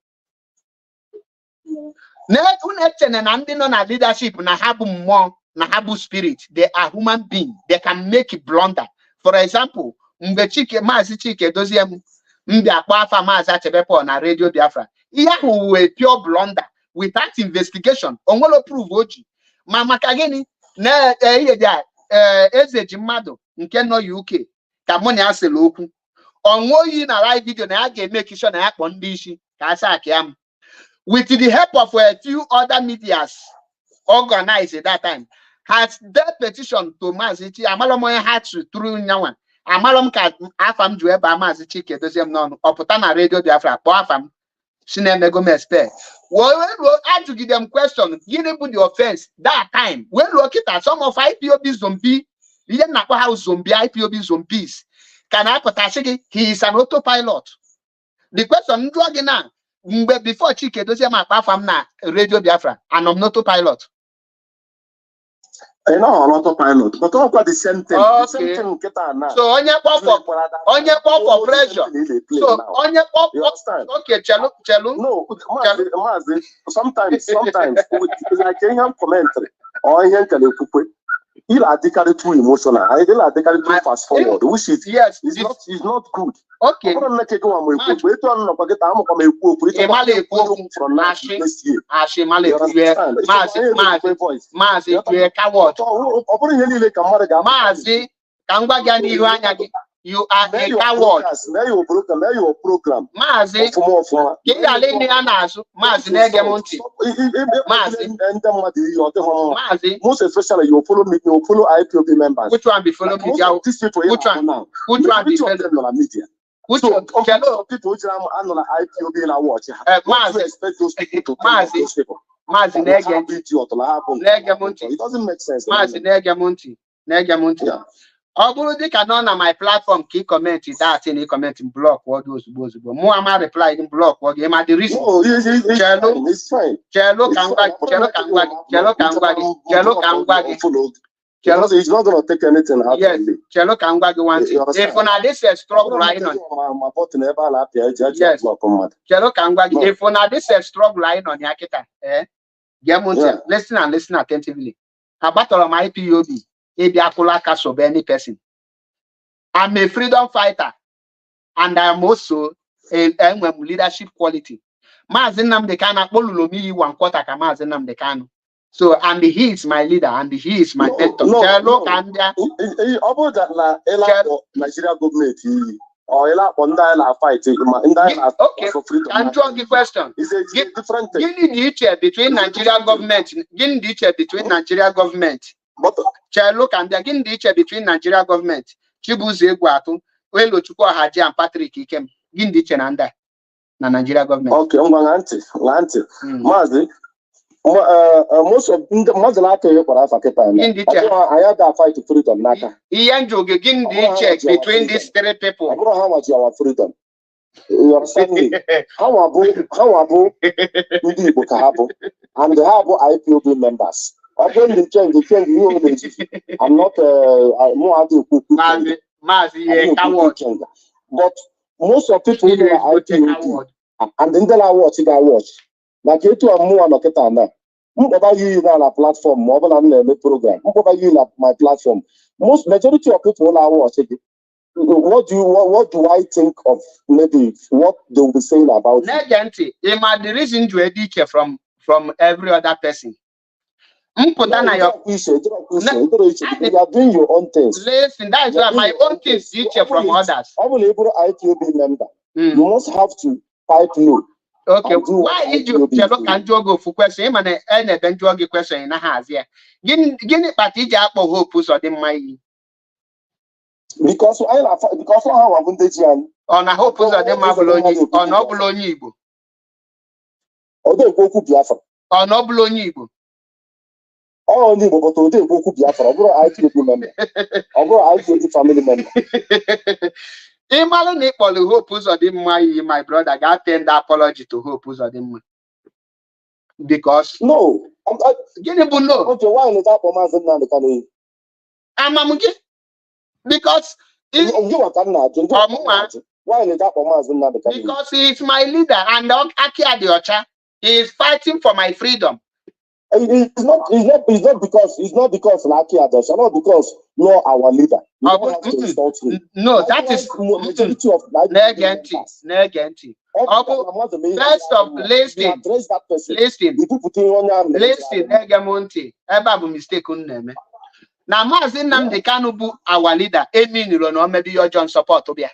Na leadership na habu mmụọ na habu spirit. They are human beings. They can make a blunder. For example, mgbe Maazị Chike Doziem mbia akpọ afa Maazị Achebepo na Radio Biafra. Ihe ahụ wee pure blunder without investigation. Onwelo prove oji. Ma maka gịnị na ihe dị eze ji mmadụ nke nọ UK ka mụ na ya sele okwu. Onwoyi na live video na ya ga-emeke sure na ya kpọ ndị isi ka asa akiam. With the help of a few other medias organized at that time, has that petition to Maazị Amalomoye had to through nyawa. Amalom ka afam juwe ba Maazị Chike Doziem non oputa na Radio Biafra kpọ afam Sinemego Mespe. Well, I to give them question, give them the offense that time. When look at some of IPOB zombie, you didn't know how zombie IPOB zombies. Can I put he is an autopilot? The question now, before Chike Doziem apart from na Radio Biafra, and I'm not autopilot. I know an autopilot, but all got the same thing. Okay. The same thing so on your pop for pressure. So on your pop, okay, Chelu. No, sometimes it's like a commentary or he'll radically too emotional. He'll radically too fast forward, which is yes, is not good. Okay. You are a coward. Maazị, most especially you follow me, you follow IPOB members. Which one be follow me? These people which one now? Which one be follow media? Which one? People which are on IPOB and watch. What do you expect those people to do? Maazị na-ege ntị. It doesn't make sense. Maazị na-ege m ntị. Ọ bụrụ dịka nọ na my platform ka ị kọmentị dat na ị kọmentị blọk ọ gị ozugbo mụ ama reply gị blọk ọ gị ma the reason chelu ka m gwa gị It's not going to take anything out yes of me. chelu ka m gwa gị one thing if na this struggle anyị nọ yes chelu ka m gwa gị if na this struggle anyị nọ ya kịta gee m ntị listen attentively agbatọrọ m IPOB ịbịa akwụla aka sobe any person. I'm a freedom fighter and I'm also a leadership quality. Maazị Nnamdi Kanu akpọlụlụ m iyi 1/4 ka Maazị Nnamdi Kanu. So and he is my leader and he is my mentor. Chelo ka mbịa. Ọ bụrụ na Nigeria government or fight okay, can you ask the question? It's a different thing. Gịnị dị iche between Nigeria government? Gịnị dị iche between Nigeria government? But Chelo ka mbịa gịnị dị iche between Nigeria government? Chibuzo Egwuatu, Elochukwu Ohaji and Patrick Ikem. Gịnị dị iche na ndị na Nigeria government? Okay, Nganti. Maazị most of the Mazalaka for Africa. I had that fight to freedom. Gịnị dị iche between these three people? I don't know how much you are freedom. You understand me? How about ndị Igbo ka ha bụ and they have IPOB members. I'm not but most of people who are IPOB and then they are watching like you two are more on a platform, mobile and program, my platform. Most majority of people are watching. What do I think of maybe what they will be saying about it? The reason to educate from every other person. You are doing your own things. Listen, that is why my own things differ from others. I'm an IPOB member. You must have to fight no. Okay, why did you can go for question? And then you question in a house here. Guinea Patija for hope or the mighty. Because I haven't taken on a hope of the Maboloni or Nobolonibo. Or they go to Biafra. Or Nobolonibo. Oh, no, but they go to Biafra. Or IPOB member. Or IPOB family member. Imagine for the hope of my brother got tender apology to hope of the because no, getting no. Okay, why is that for Mazin? I'm because why is that for Mazin? Because he is my leader and Aki Adiocha is fighting for my freedom. It's not because Lucky Adiocha, not because you're our leader. No, that is majority of Negenti. First of listen, Negamonti. Ever mistake on them. Now, Maazị Nnamdi Kanu bụ our leader. Or maybe your John support to be.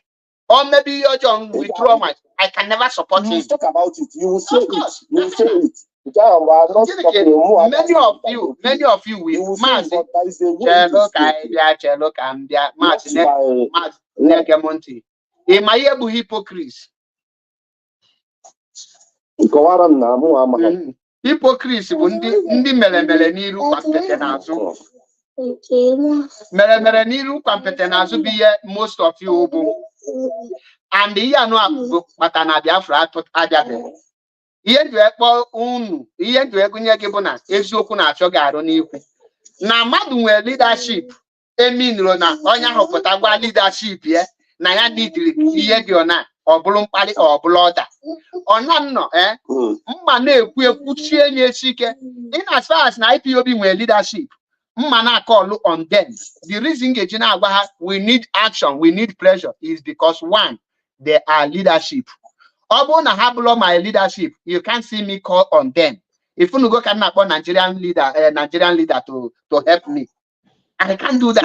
Or maybe your John withdraw my. I can never support him. You talk about it. You will say it. You will say it. Many of you will Maazị Chelo Kambia Maazị Negamonti. Am I able hypocrites? Hypocrites bụ ndị mere n'iru kwapete n'azụ. Mere n'iru kwapete n'azụ bụ ihe most of you bụ. And ihe anụ kpata na Biafra abịabeghị. Ihe nji ekpọ unu, ihe nji egunye gị bụ na eziokwu na-achọ gị arụ n'ikwu. Na mmadụ nwere leadership, eminiro na onye ahụ pụta gwa leadership ya na ya nidiri ihe dị ọna ọ bụrụ mkpali ọ bụrụ ọda. Ọna nnọ mma na-ekwu chie nye chike. In as far as na IPOB nwere leadership, mma na-call on them. The reason Geji na-agwa ha we need action, we need pressure is because one, they are leadership. Obona hablo my leadership, you can't see me call on them. If you go can upon Nigerian leader to help me, I can't do that.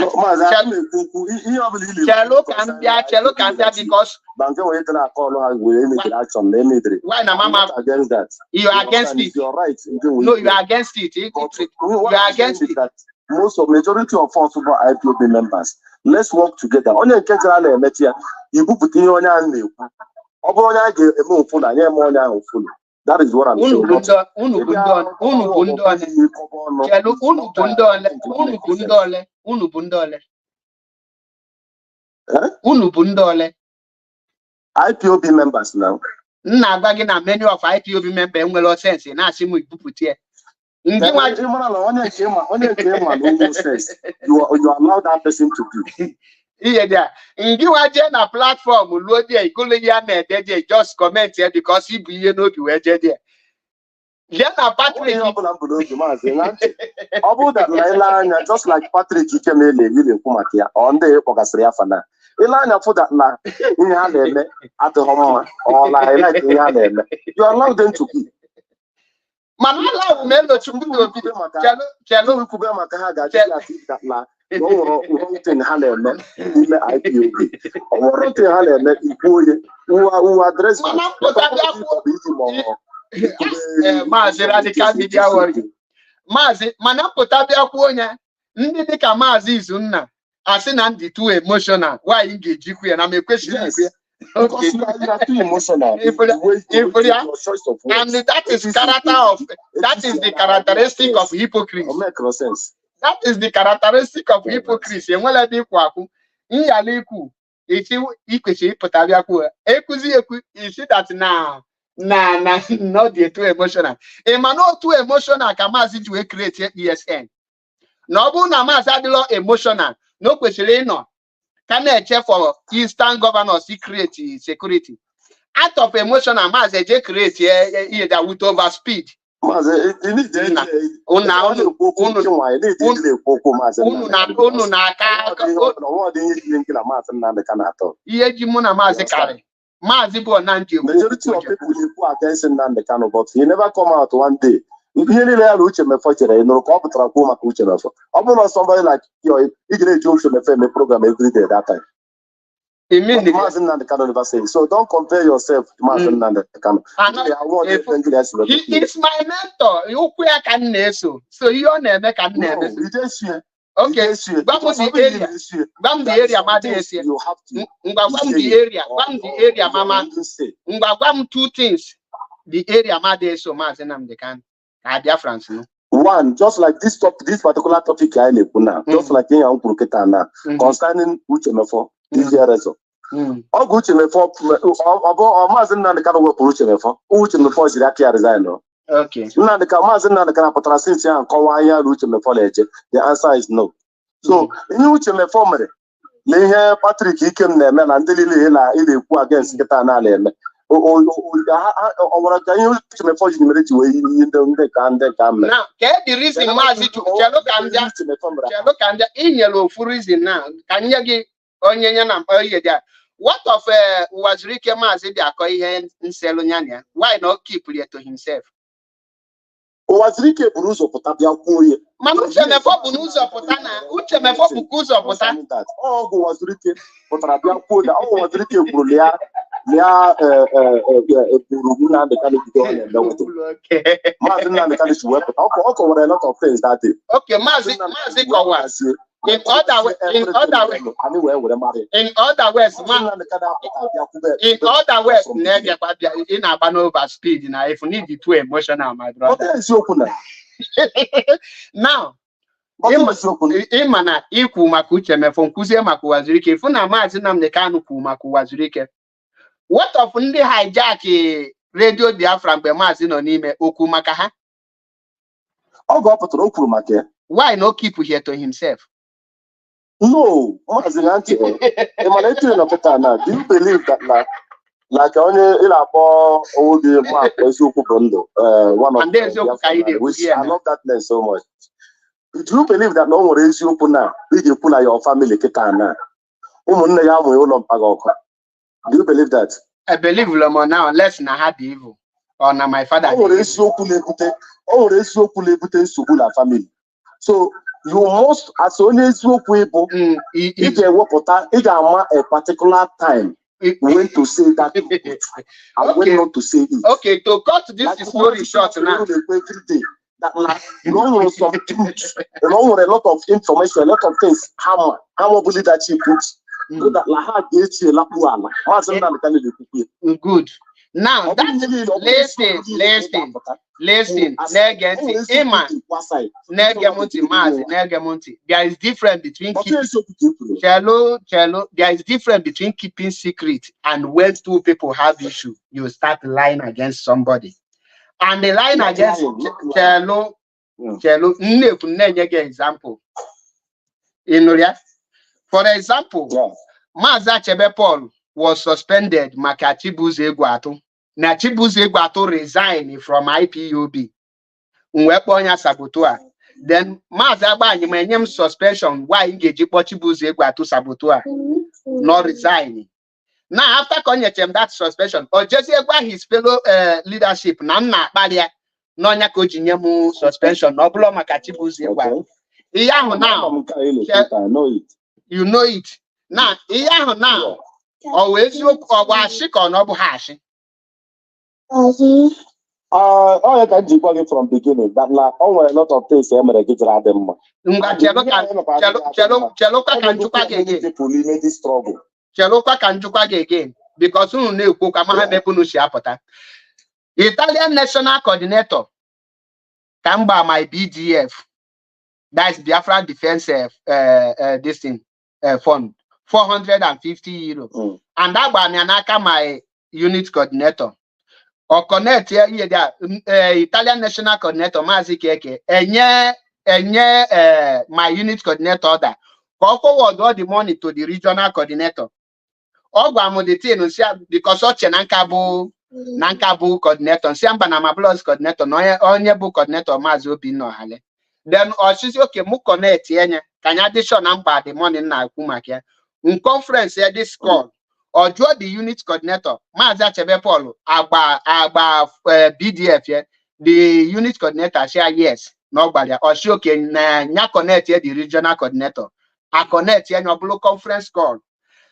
Chelo Kambia because why na mama against that? You are against it. You're right. No, you are against it. You are against it. That most of majority of us super IPOB members, let's work together. Only Kentrale Metia, you put in your name. That is what I'm saying. Unu bundole. Unu bundole. IPOB members now. Na agba gị na many of IPOB members enwere sense na asị m ibupụta ya. You allow that person to do. Yeah, there. Ngi wa je na platform luo there ikolo ya na ede there just comment here because he be no be we je there. Then Patrick just like Patrick Ikemele you kumakia on the Pogasria fana. Ilanya for that na in at the home or like you allow them to be. Man, allow me to chelo kube makaha ga that na no thing haleme ile IPOB or thing haleme ikuye who address Maazị Radical Media Warrior. Maazị mana pụta bịa kwuo onye ndị dịka Maazị Izunna asị na ndị too emotional why ị ga-ejikwu ya na m ekwesịghị ikwu ya. Okay, you are too emotional. And that is the characteristic of hypocrisy. Make no sense. That is the characteristic of hypocrisy. Enwela dị ikwu akwu nyala ikwu isi ikwesị ịpụta bịa kwuo ekuzi ekwu isi that not the too emotional. Ema no too emotional ka Maazị ji wee create ESN. Na ọ bụrụ na Maazị adịlọ emotional na o kwesịrị ịnọ ka na-eche for Eastern governors create security. Out of emotional Maazị eje create ihe that with over speed. Maazị unu na-aka ihe ji mụ na Maazị karị. Maazị bụ Onanji majority of people who are against Nnamdi Kanu, but he never come out one day. Ihe niile ya na Uche Mefo chere ị nụrụ ka ọ pụtara kwuo maka Uche Mefo. Ọ bụrụ na somebody like you iji na-eji Uche Mefo eme program every day that time. Maazị Nnamdi Kanu never say so. Don't compare yourself to Maazị Nnamdi Kanu. He is my mentor. Ukwu ya ka m na-eso. So ihe ọ na-eme ka m na-eme. Okay, Gwam the area, Mama. Gwam two things. The area, Made, so Maazị Nnamdi Kanu. France, no. One, just like this particular topic I now, just like in your now, concerning Uche Mefo, this year also. All Uche Mefo, or Maazị Nnamdi Kanu work for Uche Mefo. Uche Mefo is actually resign, no. Okay. Maazị Nnamdi Kanu since and Uche Mefo, the answer is no. So, in Uche Mefo, Lehe Patrick Ikem Neme and Delili in against Getana. Now, can the reason Maazị Chelo in yellow for reason now. Can you give Onyenya na there? What of was Ricky Maazị Biakoy in Selonyania? Why not keep it to himself? Was Ricky Bruzo Potabia Koye? Uche Mefo Bunuzo Potana, Uche Mefo Bukuzo Potana. Oh, was Ricky Potabia Koya? Oh, was Ricky Brulia? Yeah, Buruguna the kind of Maazị Nnamdi Kanu work. Okay, a lot of things that day. Okay, Maazị was in other words, in Abanova speed. Now, if you need the too emotional, my brother. Now, Imana iku makuche mefonkuze makuwazirike. If una Maazị Nnamdi Kanu ku makuwazirike. What of ndị hijack Radio Biafra mgbe Maazị nọ n'ime okwu maka ha? Ọ ga-apụtara okwu maka ya. Why not keep here to himself? No, Maazị Nanti. Do you believe that like onye ịna-akpọ oge ma eziokwu bụ ndụ one of which I love that name so much. Do you believe that no nwere eziokwu na iji ekwu na your family kịta na ụmụnne ya amụghị ụlọ mpaga ọkụ? Do you believe that? I believe Lomo now, unless na had evil or na my father. Or eziokwu na-ebute nsogbu na family. So you must, as only eziokwu ebo, ị ga-ewepụta, ị ga-ama a particular time when to say that and when not to say it. Okay, to cut this story short now. Every day, that along with some truth, along with a lot of information, a lot of things, how believe that she puts. So that Good. Now that's listen, there is difference between keeping secret and when two people have issue, you start lying against somebody. And the line against example. For example, Maza Chebe Paul was suspended maka Chibuze Egwatu. Na Chibuze Egwatu resigned from IPOB. Mweponya Sabotua. Then Maza Banyem suspension why Ngeji Chibuze Egwatu Sabotua not resigning. Now after Konyechem that suspension, or just his fellow leadership, Namna Badia, Nonya Kojinyemu suspension, no blow maka Chibuze Egwatu. Now you know it. Now now always look or washik or no hashi. I can do from beginning, but now a lot of things I'm gonna get around them. Cheloka can joke again because soon new Kukamaha Mepunushi apota. Italian National Coordinator Kamba my BDF. That's Biafra Defense this thing fund 450 euros. And that Banyanaka my unit coordinator. Or connect here Italian National Coordinator Mazi Keke my unit coordinator that forward all the money to the regional coordinator. Because such Nankabu coordinator, Siamba Namablos coordinator, no onye bu coordinator Mazi Obi no hale. Then Oshizi okay mu connect yenya kanya addition number the money na kumakia. In conference here this call or draw the unit coordinator Mazi Chebe Paul agba BDF here the unit coordinator share yes nobody or she okay nya connect here the regional coordinator I connect here no blow conference call.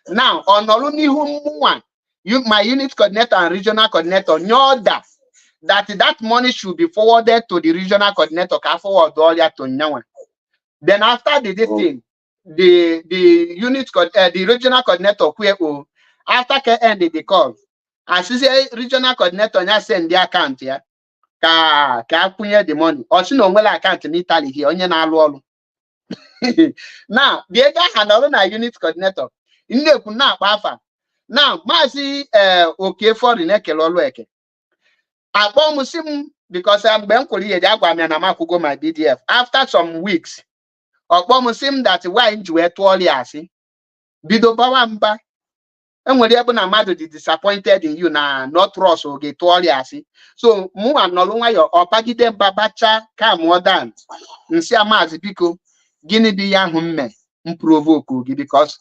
Now on only one you my unit coordinator and regional coordinator know that money should be forwarded to the regional coordinator can forward all that to Nyawa. Then after this thing, the unit the regional coordinator after ended the call. As you say regional coordinator now send the account here. Ka punye the money. Or she no well account in Italy here onye na alu. Now the other handle na unit coordinator. Inde kuna afa. Now mazi okay for the neck lolweke. Because I'm my BDF. After some weeks, that why enjoy 2 years. Bido Bawamba. And when you disappointed in you na not trust or get 2 years. So mu and no longer your opagide babacha come more than Nsia Mazi Biko Guinea be young humme provoke because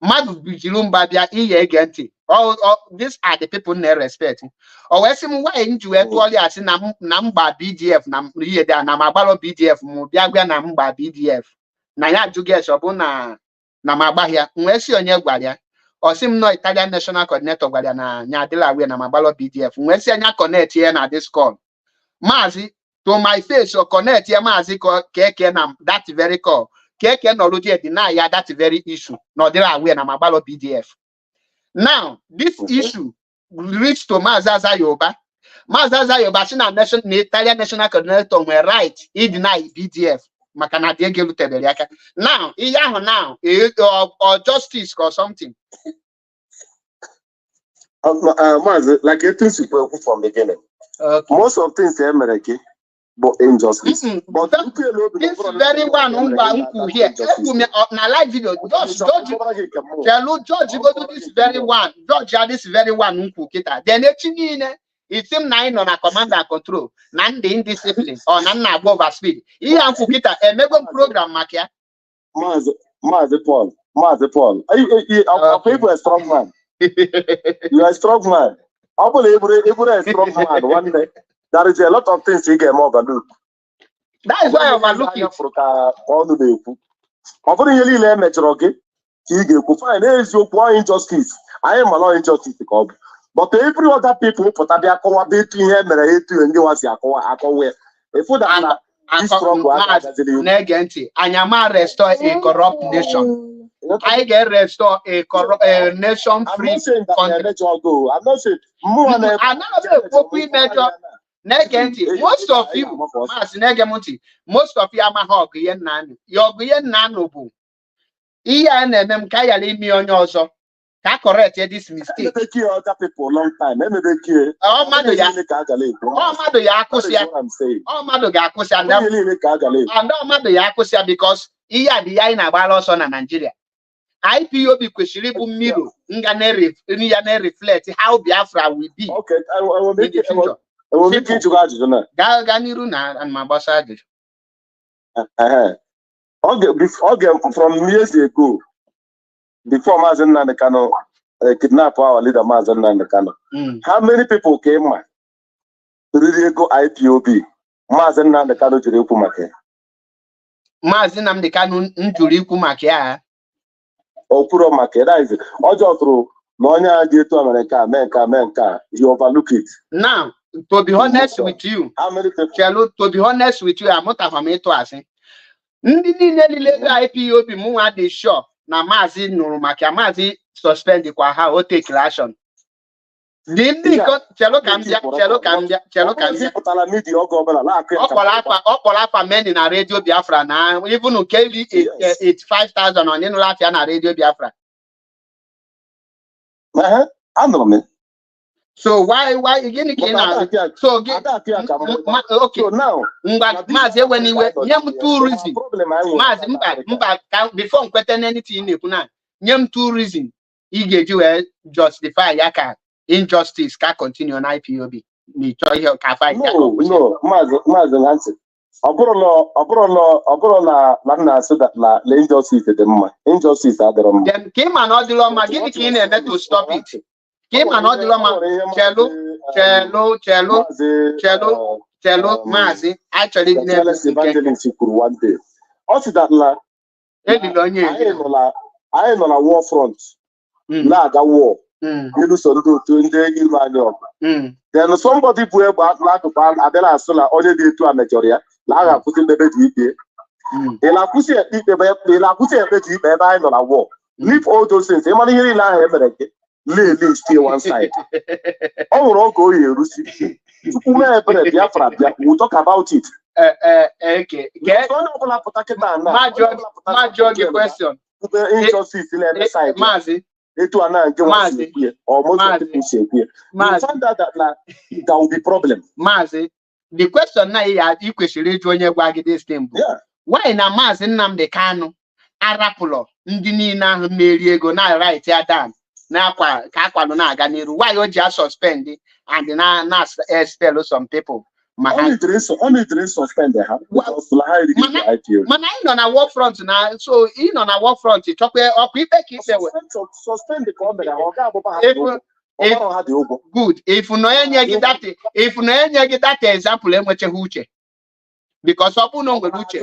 Madu Bijilumba bia iye genti. All these are the people they respect. Or where some why into a 2 years number BDF nam here there namabalo BDF mu biagwa number BDF. Na ya juge shobuna namabahia mwesi onye gwalia. Or sim no Italian National Coordinator gwalia na nyadila we namabalo BDF. Mwesi anya connect here na this call. Mazi to my face or connect here mazi ko keke na that very call. Keke no look deny ya that very issue. No there are we namabalo BDF. Now, this issue reached to Mazaza Yoba. Mazaza Yoba, the Italian National Coordinator were right. He denied BDF. Makana Diego Teberiaka. Now, or justice or something. Like a things you from the beginning. Most of things are American, but injustice. But this very one here. Na live video. George go do this very one. George this very one kita. Then it seem nine on a command and control. Nan the indiscipline or nan na go over speed. He kita a mega program makia. Mazi Paul. People are strong man. You are a strong man. I believe you're a strong man. One day there is a lot of things you get more overlook. That is why I overlook it. I'm putting you in a metro, okay? You find there's your point injustice. I am a lot injustice. But every other people put up their co between him and I hate you and you was your co. If you are strong, Negenti, Anyama restore a corrupt nation. I get restore a nation I'm free not saying that country. let you go. I'm not saying more than most of you, most of you are my hog yen nan. Your yen nanobu. Ian and them kayali mi on also. Can correct this mistake. They kill other people a long time. Maybe they kill. Oh, Mado ya. Oh, Mado Yakusia. I'm saying. Oh, Mado Yakusia. And oh, Mado Yakusia because iya the Yaina Balos on Nigeria. IPOB kweshiribu miro ngane reflect how Biafra will be. Okay, I will make it. I will make it to God. Ganiru na and my boss. Okay, from years ago, before Mazen Nandekano kidnap our leader Mazen Nandekano, how many people came to really go IPOB? Mazen Nandekano Jurikumake. Mazen Nandekano Jurikumake. Opuro market, that is it. Ojo through Nonya get to America, you overlook it. Now, to be honest with you, how many people? To be honest with you, I'm not a family to us. IPOB Mua de shop, na Mazi Nurumaki, Mazi suspend the Kwaha or take action. Chelo Opolapa men in a radio Biafra now, even who gave it 5,000 on in Latin radio Biafra. I know me. So why again? So okay. Now, Mazi when you were two reasons. Mazi before questioning anything, two reasons. He gave you justify Yaka. Injustice can continue on IPOB. No, Mazen answer. Agorola, Lana said that la injustice the dema. Injustice are the Roma. Then came an odiloma, give it in and to stop it. Came an odiloma, cello, Mazi, actually never evangelist you could one day. Also that la I am on a war front. Laga war. You so to in the then somebody who about like Adela Sola only did to a Nigeria, Lara put in the bed. They la pussy at the by on a war. Leave all those things. They money here in lay still one side. Oh, go here, Lucy. We'll talk about it. Okay. Major question. Injustice in every side. Mazi. Almost you find out that there will be problem. Mazi, the question now is you question this thing. Why na Mazi Nnamdi Kanu Arapulo ndị niile ahụ mmeri ego na write ya down na kwa ka akwalo na aga n'iru why o ji suspend and na expel some people only three suspend ha mana I nọ na war front na so I nọ na war front chokwe ọkwa ikpe ka ife we suspend the comment ọ ga abụba ha good if no enye gị that example enwecheghị uche because ọ bụ na nwere uche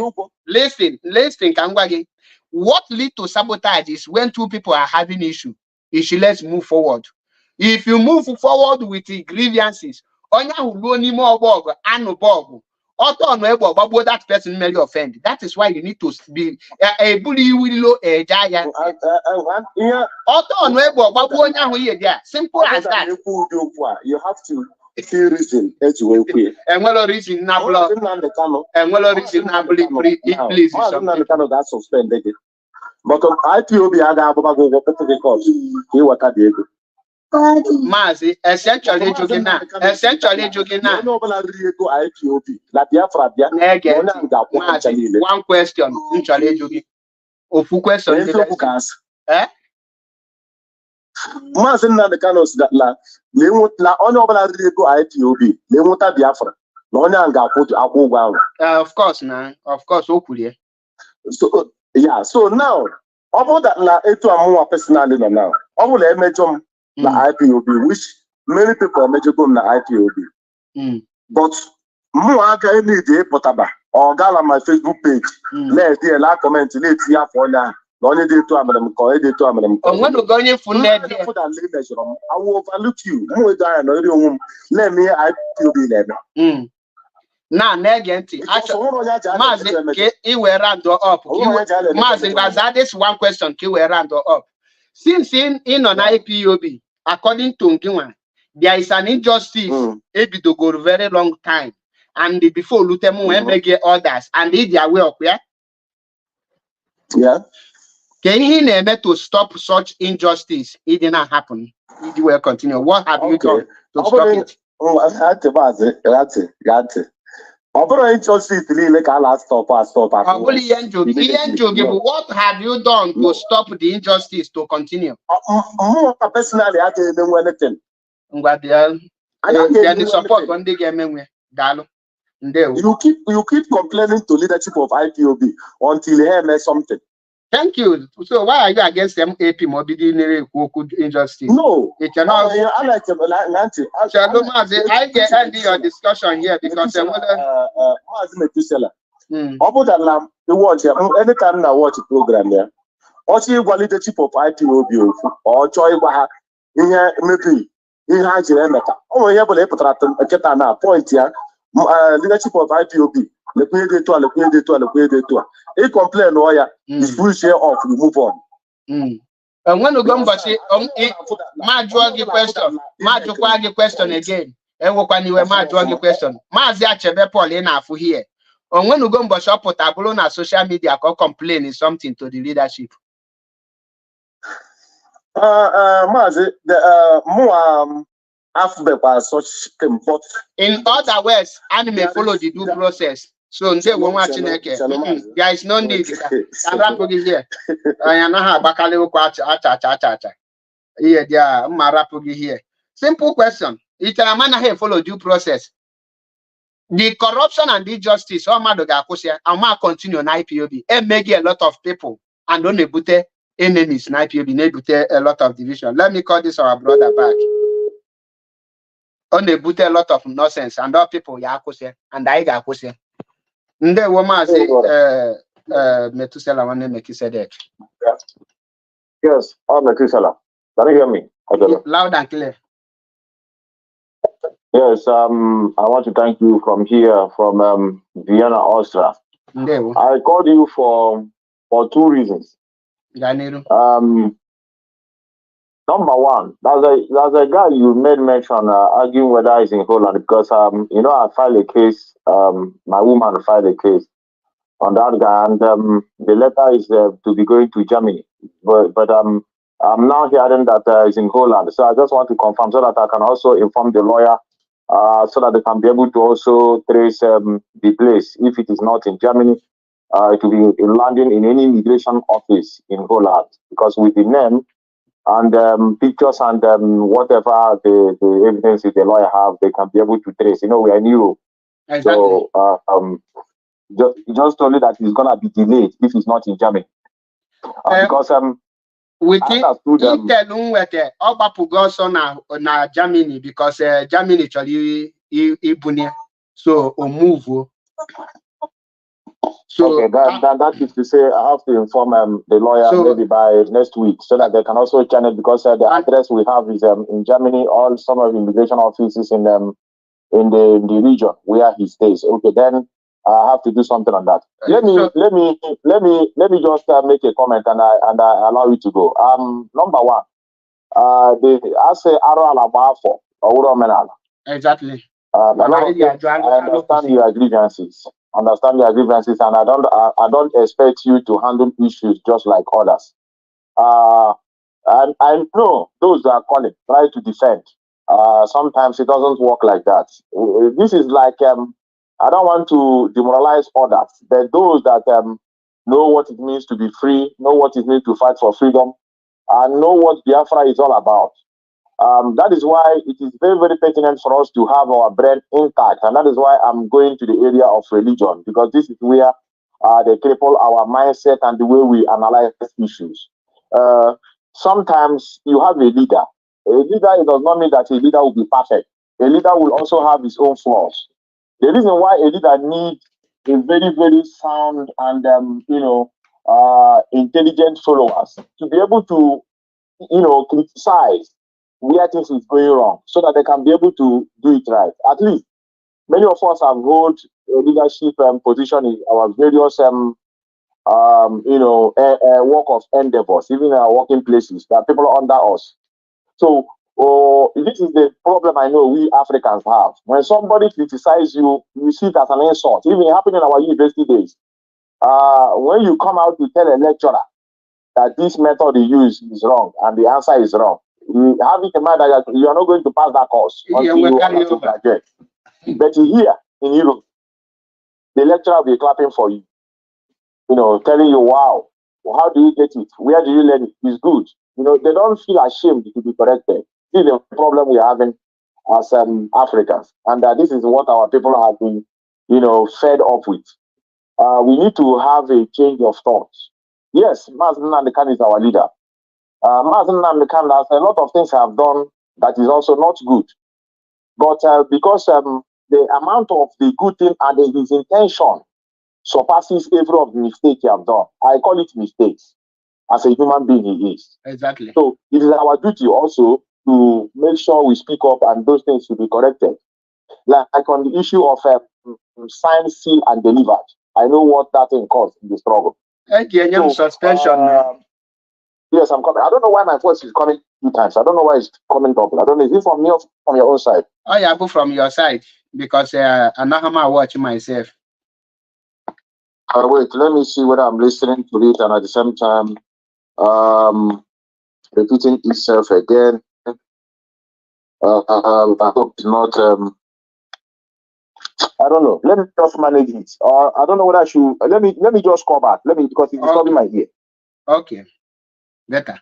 listen ka ngwa gị what lead to sabotage is when two people are having issue. Let's move forward. If you move forward with the grievances, onya who ni more bog anu bog auto no ebo gbagbo that person may offend. That is why you need to be a bully willow a giant. Auto no ebo gbagbo onya who ye there. Simple as that. You have to see reason as well. And well reason na block. And well reason na please. That suspended it. But IPOB had a go to the court. He was at the Mazi, essentially joking now. No, but I really go IPOB. La Biafra, one question. Ofu question. Mazen na the canos that la honorable go IPOB. They want a Biafra. No one got put of course, now. Of course, hopefully. So yeah, so now about that la eto amwa personally now. All the major na IPOB, which many people are major na IPOB. But more I need the potaba or gala my Facebook page. Let the la comment let ya for now. Only day to Amadam call day to Amadam. When you going for that, I will overlook you. Let me IPOB level. Now, negenti. Mazi, he will round up. Mazi, that is one question. He will round up. Since in on IPOB, according to Ngiwa, there is an injustice. Maybe to go very long time, and before Lutemu when make others, and they are well, yeah. Yeah. Can he never to stop such injustice? It did not happen. It will continue. What have you done to stop it? Injustice really can stop. What have you done to stop the injustice to continue? Personally, I didn't do anything. Then the support when they get me, you keep complaining to leadership of IPOB until he hears something. Thank you. So why are you against them AP morbidity injustice? No. It cannot. I like them. I get end your discussion here because other than the watch anytime I watch a program there, also you leadership of IPOB or Choi Baha maybe in Hajimeka. Oh, you have a point here. Leadership of IPOB. He complain lawyer is full share off, we move on. And when you go back, question again. And when you were question, Mazia Paul enough here. And when you go back up on social media, complain is something to the leadership. Mazi, the more alphabet such import. In other words, anime follow the due process. So there is no need. Here. Here. Simple question. It's a man follow due process. The corruption and injustice, all Madoga continue on IPOB and make a lot of people and don't ebute enemies in IPOB, nebute a lot of division. Let me call this our brother back. On ebute a lot of nonsense and all people yakose and I gakose. Nde woman say Metusela wane Mekisedek. Yes, I'm Metusela. Can you hear me? Loud and clear. Yes, I want to thank you from here, from Vienna, Austria. I called you for two reasons. Number one, there's a guy you made mention arguing whether he's in Holland because I filed a case. My woman filed a case on that guy, and the letter is to be going to Germany. But I'm now hearing that he's in Holland, so I just want to confirm so that I can also inform the lawyer so that they can be able to also trace the place. If it is not in Germany, it will be landing in any immigration office in Holland because with the name and pictures and whatever the evidence the lawyer have, they can be able to trace. We are in Europe. Exactly. So just only that it's gonna be delayed if it's not in Germany. Because we think na Germany because Germany actually ibunia so move. So okay, that is to say I have to inform the lawyer maybe by next week so that they can also channel because the address we have is in Germany. All some of the immigration offices in the region where he stays. Okay, then I have to do something on that. Let me just make a comment and I allow you to go. Number one, I say exactly. I understand your grievances. And I don't expect you to handle issues just like others. And I know those that are calling, try to defend. Sometimes it doesn't work like that. This is like I don't want to demoralize others, but those that know what it means to be free, know what it means to fight for freedom, and know what Biafra is all about. That is why it is very, very pertinent for us to have our brain intact. And that is why I'm going to the area of religion, because this is where they cripple our mindset and the way we analyze issues. Sometimes you have a leader. A leader, it does not mean that a leader will be perfect. A leader will also have his own flaws. The reason why a leader needs a very, very sound and, intelligent followers to be able to, criticize where things is going wrong so that they can be able to do it right. At least many of us have held leadership position in our various work of endeavors, even in our working places. There are people under us. So this is the problem I know we Africans have. When somebody criticizes you, you see it as an insult. Even happened in our university days. When you come out to tell a lecturer that this method he used is wrong and the answer is wrong, you have it in mind that you are not going to pass that course until you graduate. But here in Europe, the lecturer will be clapping for you, telling you, wow, how do you get it? Where do you learn it? It's good. They don't feel ashamed to be corrected. This is the problem we are having as Africans. And this is what our people have been, fed up with. We need to have a change of thoughts. Yes, Mazen Nnamdi Kanu is our leader. Mazen Nnamdi Kanu has a lot of things have done that is also not good. But because the amount of the good thing and his intention surpasses every of the mistake he have done. I call it mistakes. As a human being he is. Exactly. So it is our duty also to make sure we speak up and those things should be corrected. Like on the issue of signed, sealed, and delivered. I know what that thing caused in the struggle. Suspension. Yes, I'm coming. I don't know why my voice is coming 2 times. I don't know why it's coming double. I don't know. Is it from me or from your own side? Oh, yeah, but from your side. Because I'm not watching myself. Wait, let me see whether I'm listening to it and at the same time repeating itself again. I hope it's not. I don't know. Let me just manage it. I don't know what I should. Let me just call back. Because it's disturbing my ear. Okay. Better.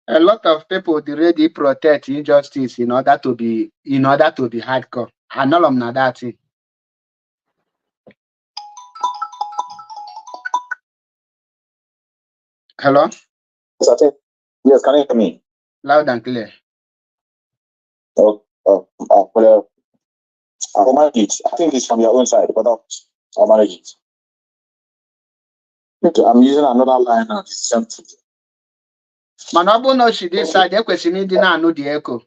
A lot of people already protect injustice in order to be hardcore. And all of that. Hello? Yes, can you hear me? Loud and clear. Well, I'll manage it. I think it's from your own side, but I'll manage it. Okay, I'm using another line now. It's empty. Manobu no she decide ekwesịrị ịdị na-anụ the echo.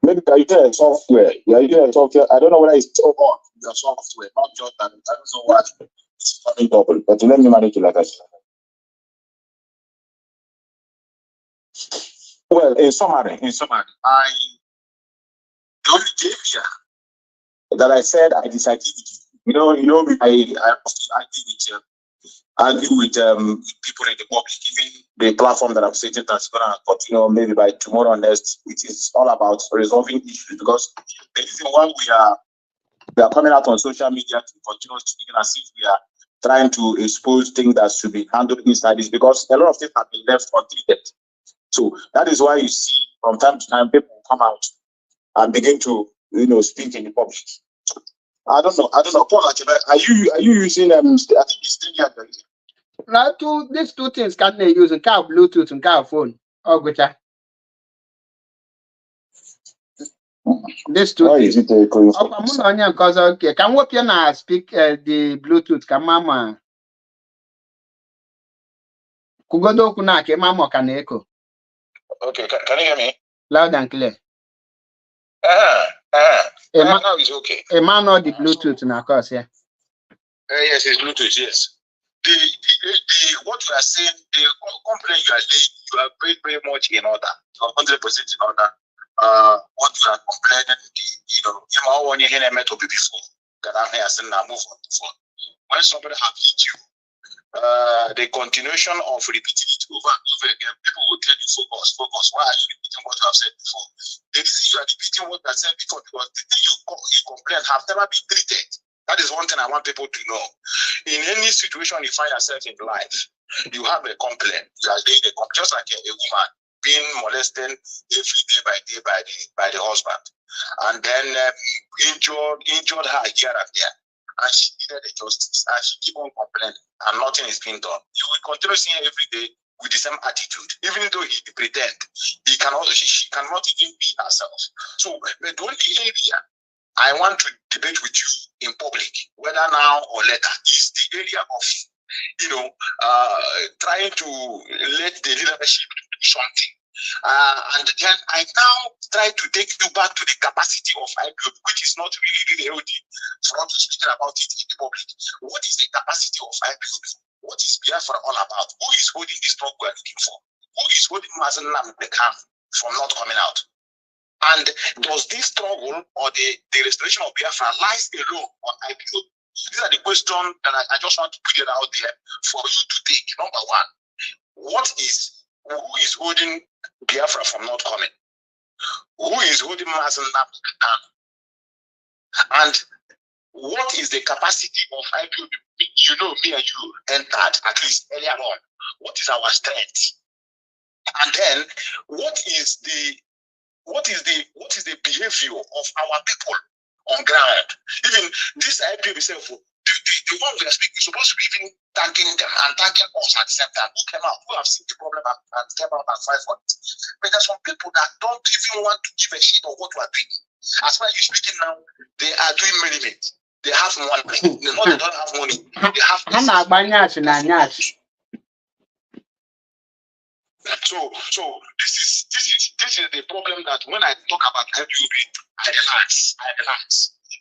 Maybe you use software. You use software. I don't know whether it's so on your software, not just that. I don't know what it's coming double. But let me manage it like I said. Well, in summary, the only behavior that I said I disagree with. I argue with people in the public, even the platform that I'm sitting that's gonna continue maybe by tomorrow or next. It is all about resolving issues because the reason why we are coming out on social media to continue speaking as if we are trying to expose things that should be handled inside is because a lot of things have been left untreated. So that is why you see from time to time people come out and begin to speak in the public. I don't know. Paul, are you using I think it's still here. Now, these 2 things can they use in car Bluetooth and car phone? Oh, good. These 2 things. Okay. Can we speak the Bluetooth? Can mama? Kugodo kuna ke mama can echo. Okay, can you hear me? Loud and clear. Now it's okay. A man or the Bluetooth in course, yeah. Yes, it's Bluetooth, yes. The what you are saying, the complaint you are laying, you are very, very much in order. You are 100% in order. What you are complaining, you might want to hear them to be before. That I'm here saying now move on before. When somebody have hit you, the continuation of repeating it over and over again, people will tell you focus. Why are you repeating what you have said before? The reason you are repeating what you have said before because the thing you complain have never been treated. That is one thing I want people to know. In any situation you find yourself in life, you have a complaint. You are laying a complaint, just like a woman being molested every day by the husband, and then injured her here and there, and she needed a justice, and she keep on complaining, and nothing is being done. You will continue seeing her every day with the same attitude, even though he pretend she cannot even be herself. So, but the only area I want to debate with you in public, whether now or later, is the area of trying to let the leadership do something. And then I now try to take you back to the capacity of IPOB, which is not really healthy for us to speak about it in the public. What is the capacity of IPOB? What is Biafra all about? Who is holding the struggle we're looking for? Who is holding Mazen Nnamdi Kanu from not coming out? And does this struggle or the restoration of Biafra lies alone on IPOB? These are the questions that I just want to put it out there for you to take. Number one, who is holding Biafra from not coming? Who is holding Mazen Nnamdi Kanu? And what is the capacity of IPOB? You know, me and you entered at least earlier on. What is our strength? And then what is the behavior of our people on ground? Even this IPOB itself, the one we are speaking, we're supposed to be even thanking them and thanking us at the same time. Who came out, who have seen the problem and came out and fight for it. But there's some people that don't even want to give a shit of what we are doing. As far as you're speaking now, they are doing merriment. They have money. They know they don't have money. They have So this is the problem, that when I talk about IPOB, I relax.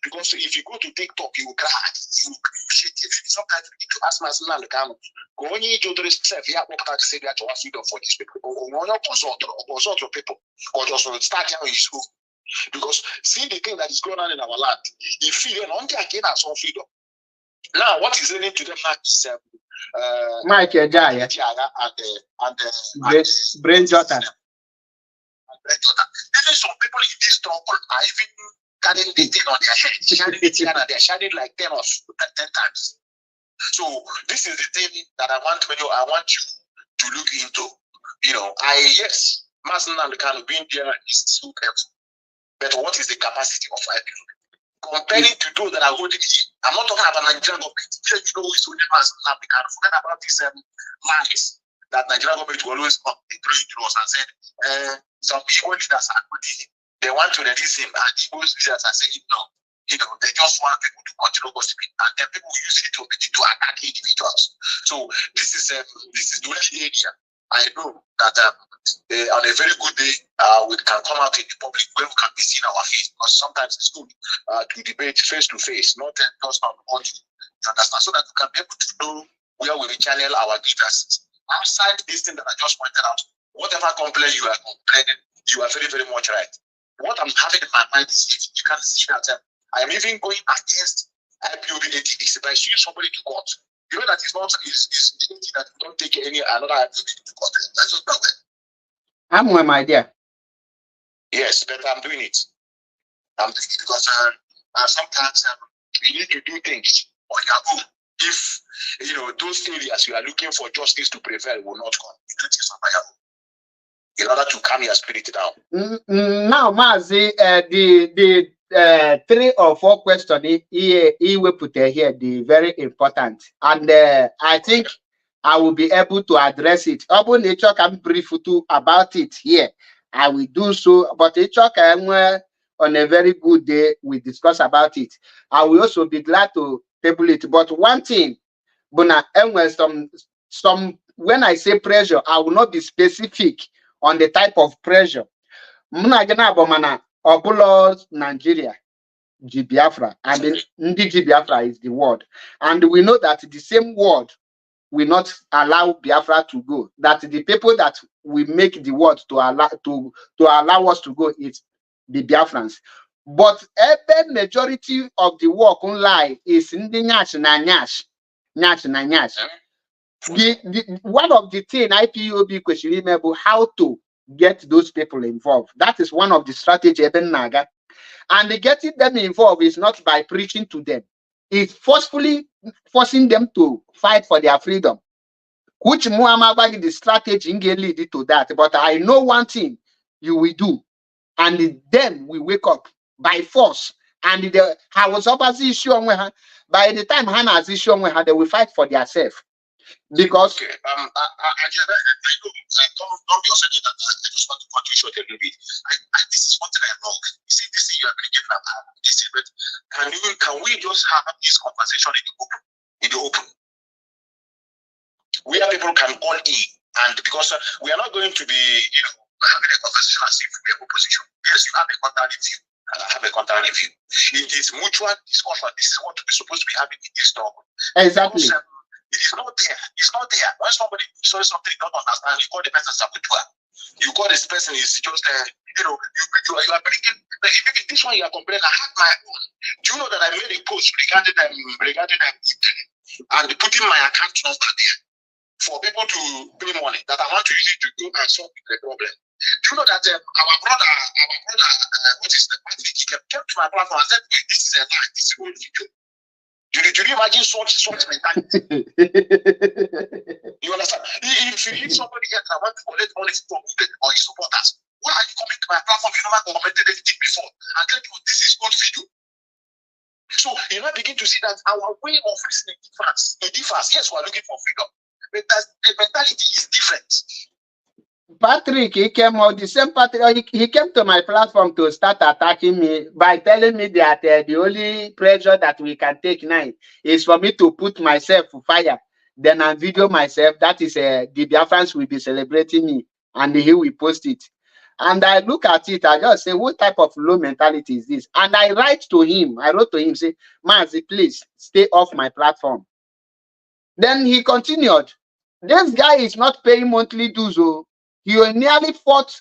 Because if you go to TikTok, you will cry, you shit. Sometimes you need to ask myself, go on you to yourself, you have to say that you are freedom for these people. Or consult your people, or just start your issue. Because see the thing that is going on in our land, you feel only again as some freedom. Now, what is leading to them now is Mike Ejaya and Brain Jordan. Even some people in this struggle are even carrying the thing on their head, shining the thing, and they're shining like 10 times. So this is the thing that I want you to look into. You know, yes, Mazen Nnamdi Kanu being there is so helpful. But what is the capacity of IPOB? Comparing to those that are holding it, I'm not talking about Nigerian government. You know who is holding Mazen Nnamdi Kanu. Forget about these lies that Nigerian government will always throw to us and said, some people leaders are holding him. They want to release him, and most leaders are saying no. You know, they just want people to continue gossiping, and then people use it to attack individuals. So this is the only area I know that on a very good day, we can come out in the public where we can be seen our face, because sometimes it's good to debate face to face, not just on audio. You understand? So that we can be able to know where we channel our grievances. Outside this thing that I just pointed out, whatever complaint you are complaining, you are very, very much right. What I'm having in my mind is, if you can see that I am even going against IPOB ATDC by suing somebody to court. You know that it's not is that you don't take another IPOB to court. That's not problem. I'm with my dear. Yes, but I'm doing it. I'm doing it because sometimes you need to do things on your own. If you know those areas you are looking for justice to prevail will not come, you do things on your own in order to calm your spirit down. Now, Mazi, the 3 or 4 questions he will put here, the very important, and I think I will be able to address it. Open nature can brief you about it here. I will do so, but it's on a very good day we discuss about it. I will also be glad to table it. But one thing, Bona, some when I say pressure, I will not be specific on the type of pressure. Nigeria, Biafra, and Ndiji Biafra is the word. And we know that the same word will not allow Biafra to go. That the people that will make the word to allow us to go is the Biafrans. But the majority of the work online is in the Nyash. One of the things IPOB question about how to get those people involved. That is one of the strategy Eben Naga. And getting them involved is not by preaching to them. It's forcefully forcing them to fight for their freedom. Which Muhammad the strategy can lead to that. But I know one thing you will do. And then we wake up by force. And the issue by the time Hannah's issue they will fight for themselves. Because okay, I don't be offended that I just want to cut you short a little bit. This is one thing I know. You see, this thing you are really giving up. But can we just have this conversation in the open? Where people can call in, and because we are not going to be, We're having a conversation as if we are opposition. Yes, you have a contrary view, and I have a contrary view. It is mutual discussion. This is what we're supposed to be having in this talk. Exactly. Because, it is not there. It's not there. When somebody says something you don't understand, you call the person saboteur. You call this person is just, you are bringing. This one you are complaining. I have my own. Do you know that I made a post regarding and putting my account number there for people to pay money that I want to use it to go and solve the problem. Do you know that our brother, what is the Patrick, he came to my platform and said, this is a lie, this is a good video. Do you imagine such mentality? You understand? If somebody here that want to collect money from you or his supporters, why are you coming to my platform? You never commented anything before and tell you this is good video. So you now begin to see that our way of listening differs. Yes, we are looking for freedom, but the mentality is different. Patrick, he came out, the same Patrick, he came to my platform to start attacking me by telling me that the only pressure that we can take now is for me to put myself to fire. Then I video myself. That is the Biafrans will be celebrating me, and he will post it. And I look at it, I just say, what type of low mentality is this? And I wrote to him, say, Mazi, please stay off my platform. Then he continued, this guy is not paying monthly dues. Oh. He nearly fought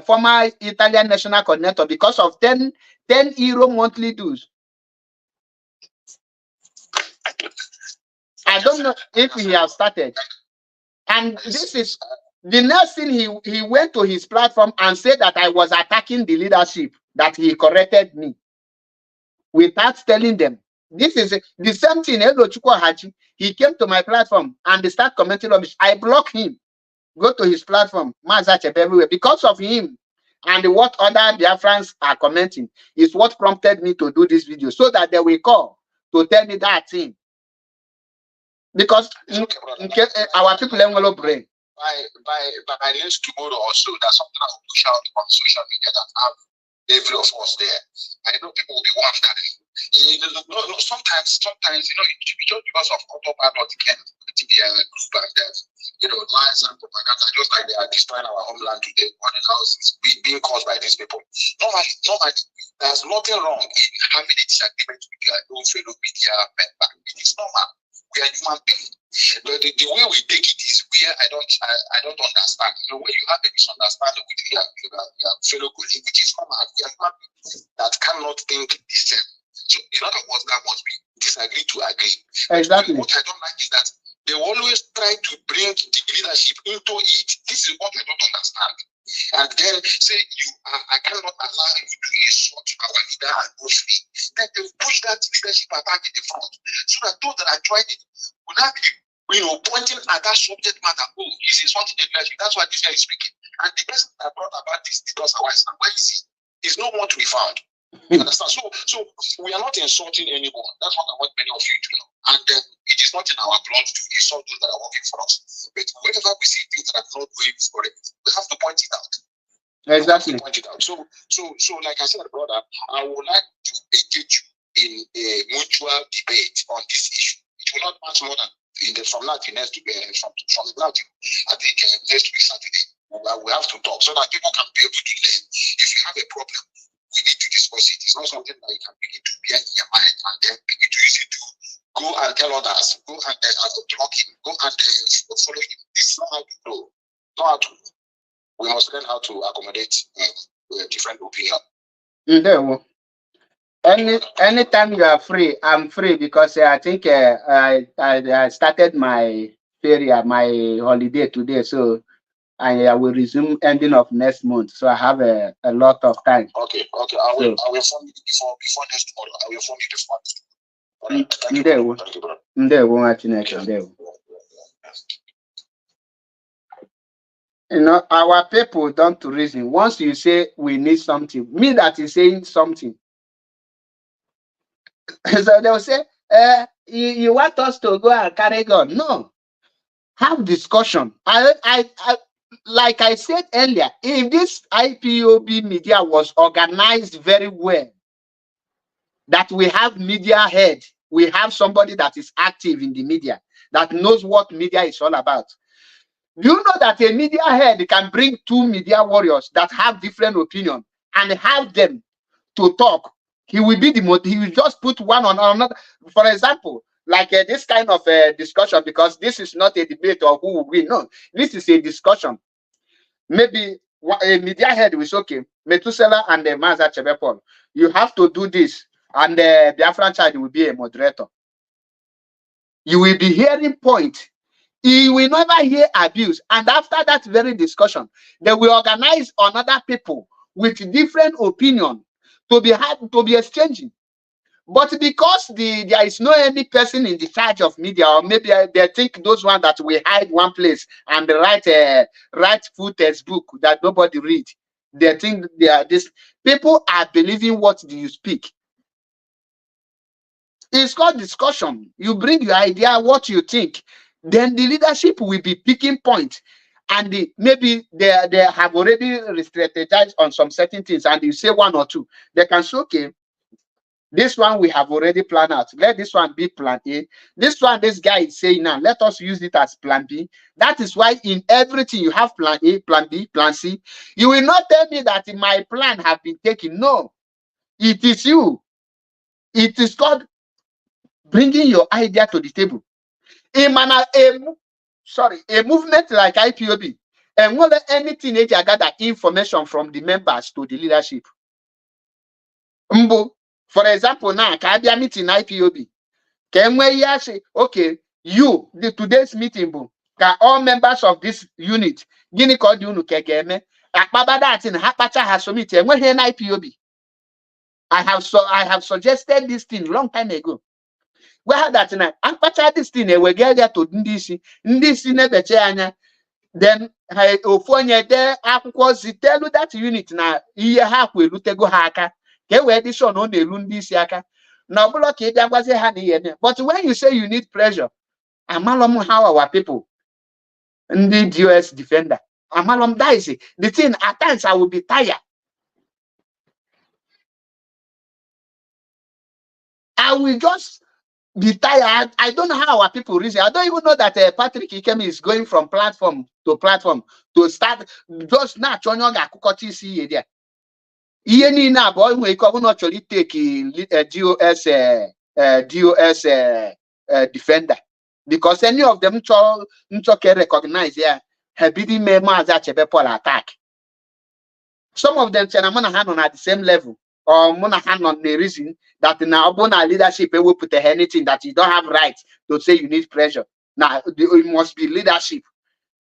former Italian national coordinator because of 10 euro monthly dues. I don't know if he has started. And this is the next thing, he went to his platform and said that I was attacking the leadership, that he corrected me without telling them. This is the same thing. He came to my platform and they start commenting rubbish. I block him. Go to his platform, Mazachep everywhere. Because of him and what other Biafrans are commenting is what prompted me to do this video, so that they will call to tell me that thing. Because our people envelope brain. By next tomorrow or so, that's something I will push out on social media that have every of us there. I know people will be wondering. Sometimes, just because of autopilot can be a group and lies and propaganda, just like they are destroying our homeland today, running houses being caused by these people. Normally, there's nothing wrong in having a disagreement with your own fellow media member. It is normal. We are human beings. But the way we take it is where I don't understand. When you have a misunderstanding with your fellow colleague, which is normal, we are human beings that cannot think the same. So in other words, that must be disagree to agree. Exactly. What I don't like is that they always try to bring the leadership into it. This is what I don't understand. And then say I cannot allow you to insult our leader and go free. Then they push that leadership attack in the front, so that those that are trying it will not be pointing at that subject matter. Oh, he's insulting the leadership. That's why this guy is speaking. And the person that brought about this because our and where is he? He's no one to be found. You understand? So we are not insulting anyone. That's what I want many of you to know. And it is not in our blood to insult those that are working for us. But whenever we see things that are not going correct, we have to point it out. Exactly. Point it out. So like I said, brother, I would like to engage you in a mutual debate on this issue. It will not match more than from now to next week. From now to I think next week Saturday. We have to talk so that people can be able to learn. If you have a problem, we need to discuss it. It's not something that you can begin to bear in your mind and then begin to use it to go and tell others, go and block him, go and follow him. This is not how to do. Not how to. We must learn how to accommodate different opinion. Anytime you are free, I'm free, because I think I started my feria, my holiday today, so I will resume ending of next month. So I have a lot of time. Okay. I will inform you before next tomorrow. I will inform you before next tomorrow. All right. Thank you. Our people don't reason. Once you say we need something, me that is saying something. So they'll say, you want us to go and carry gun? No. Have discussion. Like I said earlier, if this IPOB media was organized very well, that we have media head, we have somebody that is active in the media, that knows what media is all about, Do you know that a media head can bring 2 media warriors that have different opinion and have them to talk? He will be he will just put one on another. For example, like this kind of discussion, because this is not a debate or who will win. No, this is a discussion. Maybe a media head will say, okay, Methuselah and the Maza Chebepol, you have to do this, and the Biafran child will be a moderator. You will be hearing point. He will never hear abuse. And after that very discussion, they will organize another people with different opinion to be exchanging. But because there is no any person in the charge of media, or maybe they think those ones that will hide one place and write full textbook that nobody read, they think they are this. People are believing what you speak. It's called discussion. You bring your idea, what you think. Then the leadership will be picking point, and maybe they have already strategized on some certain things, and you say one or two. They can say, okay, this one we have already planned out. Let this one be plan A. This one, this guy is saying now, let us use it as plan B. That is why in everything you have plan A, plan B, plan C. You will not tell me that my plan have been taken. No, it is you. It is called bringing your idea to the table. A movement like IPOB, and more than anything, they gather information from the members to the leadership. For example, now, can be a meeting IPOB. Can we say, okay, today's meeting, can all members of this unit, Guinea called you Kegeme, Akbabada in Hapacha has submitted, and we're here in IPOB. I have suggested this thing long time ago. We had that in Akpacha this thing, we get there to Ndisi never anya. Then Ofonye there, Akwazi tell you that unit now, ye half will lutego haka. Get where this one on the Lundisi aka. Now, block it, that was a honey. But when you say you need pressure, Amalom, how our people need US defender. Amalom dies. The thing at times I will be tired. I will just be tired. I don't know how our people reason. I don't even know that Patrick Ikemi is going from platform to start just now. See there. Now, boy, we can actually take DOS defender, because any of them can recognize have been attack. Some of them say I'm gonna hand on at the same level, or I'm gonna hand on the reason that now leadership will put anything that you don't have right to say you need pressure. Now it must be leadership.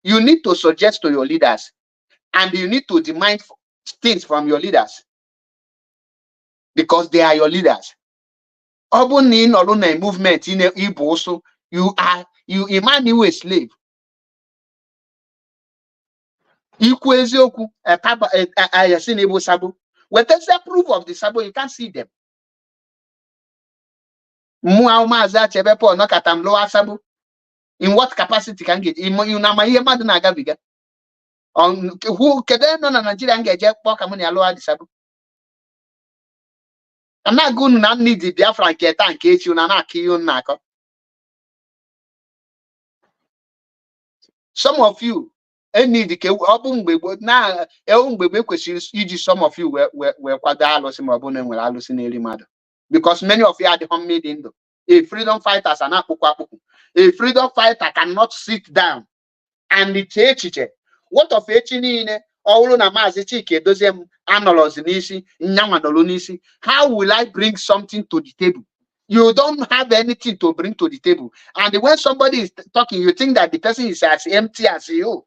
You need to suggest to your leaders, and you need to demand things from your leaders, because they are your leaders. Even in a movement in Igbo, so you imagine you a slave. Ikwezoku I seen Igbo Sabo. When there's a proof of the Sabo, you can't see them. Muauma Chebepo no katam lower Sabo. In what capacity can get? In Unamaye Maduna Gaviga. On who can no Nigerian get Pokamuni lower the Sabo. I'm not going to need the Biafran Keta and case you na kill nako. Some of you need the now some of you were because many of you are the homemade Indo. A freedom fighter a freedom fighter cannot sit down and the what of how will I bring something to the table? You don't have anything to bring to the table. And when somebody is talking, you think that the person is as empty as you.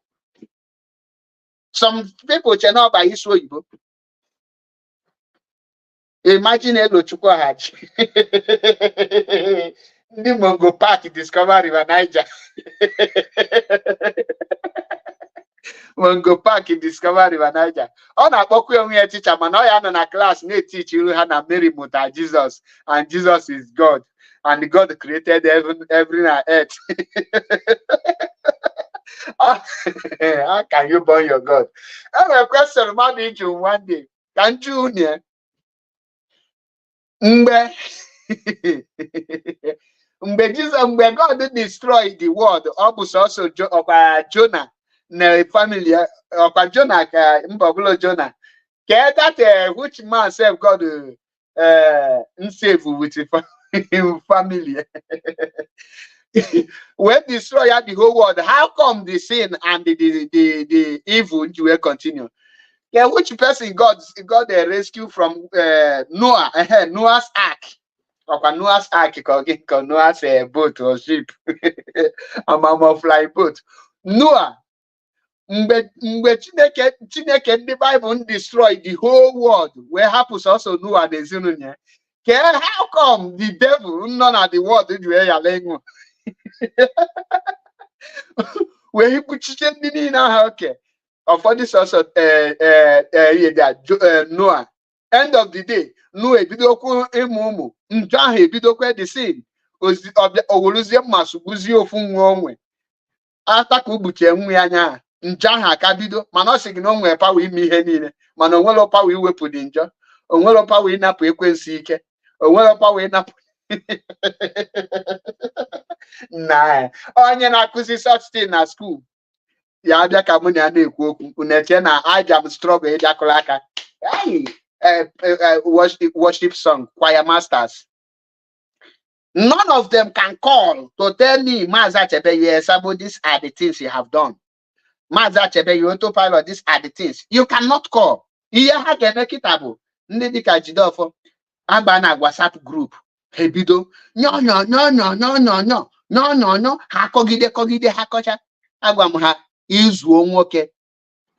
Some people cannot buy his way. Imagine Elo Chukwuhachi. Ndị Mongo Park discover River Niger. Mongo Park discover River Niger. On a book we teacher man, I na class they teach you how to Mary Muta Jesus, and Jesus is God, and God created heaven and earth. How can you burn your God? I have a question about you one day. Can you hear? Mgbe Jesus, mgbe God destroyed the world, also Jonah na family ọkwa Jonah ka mbọbụla Jonah ke that which man self God save with his family. When destroy the whole world, how come the sin and the evil will continue? Yeah, which person God rescue from Noah, Noah's Ark, or Noah's Ark, Noah's boat or ship, a fly boat. Noah, mgbe Chineke the Bible destroy the whole world, where happens also Noah the Zinunya. How come the devil none of the world do you where he put chicken in our okay? Of all this also Noah. End of the day, Noah bidoku emumu njahe bidoku the same ozi owoluzie masubuzi ofu nwa onwe ata ka ubuche enwe anya njaha aka bido mana o sigi na onwe power ime ihe niile mana onwelo power iwepu dị njọ onwelo power ịnapụ ekwensu ike onwelo power ịnapụ na onye na-akụzi such thing na school ya abịa ka mụ na ya na-ekwu okwu uneche na ajam struggle ịbịakụrụ aka worship song choir masters, none of them can call to tell me Maza Chebe, yes, about these are the things you have done. Maza Chebe, you autopilot, these are the things you cannot call. Iya ha ga-eme kitabu ndị dịka Jidofo abana WhatsApp group hebido nyo ha kogide ha kocha agwa m ha izuo nwoke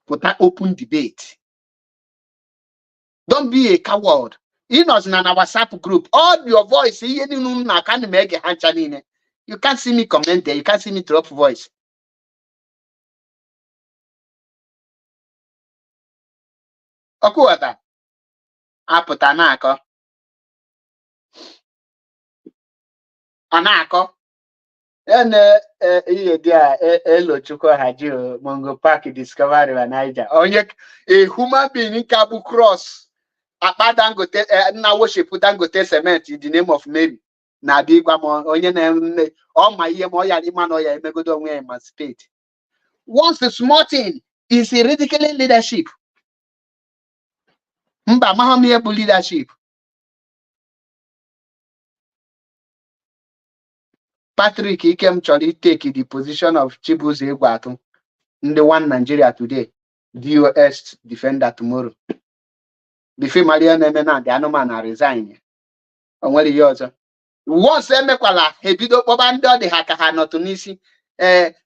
pụta open debate. Don't be a coward. You know, in our WhatsApp group, all your voice, you can't see me comment there, you can't see me drop voice. Okuwata apụta na-akọ anako ihe dị a elochukwu haji Mongo Park Discovery na Niger onye a human being ka bụ cross akpa Dangote na worship Dangote cement in the name of Mary na big one onye na all my ihe ma ya ịma na ya emegodo onwe emancipate. Once the small thing is a ridiculous leadership. Mba mahamie bụ leadership. Patrick Ikem chọrọ take the position of Chibuzo Egwuatu, the one Nigeria today, DOS defender tomorrow. Before Maria Nemena, the anoman resign. Only yours. Once Emekwala, Hebido Pobando, the Hakahano Tunisi,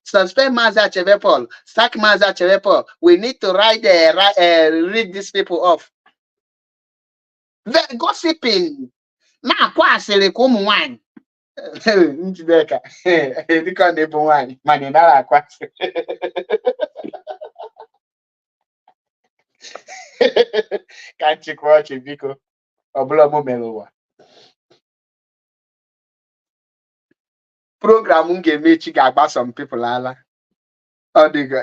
suspend Maza Chevepol, sack Maza Chevepol. We need to read these people off. The gossiping. Now, quasi come wine. Njideka, dịka ọ na-ebu nwaanyị mana ị nara akwa ka nchịkwa ọchị biko ọ bụla mụ mere ụwa. Program m ga-eme echi ga-agba some people ala ọ dịgo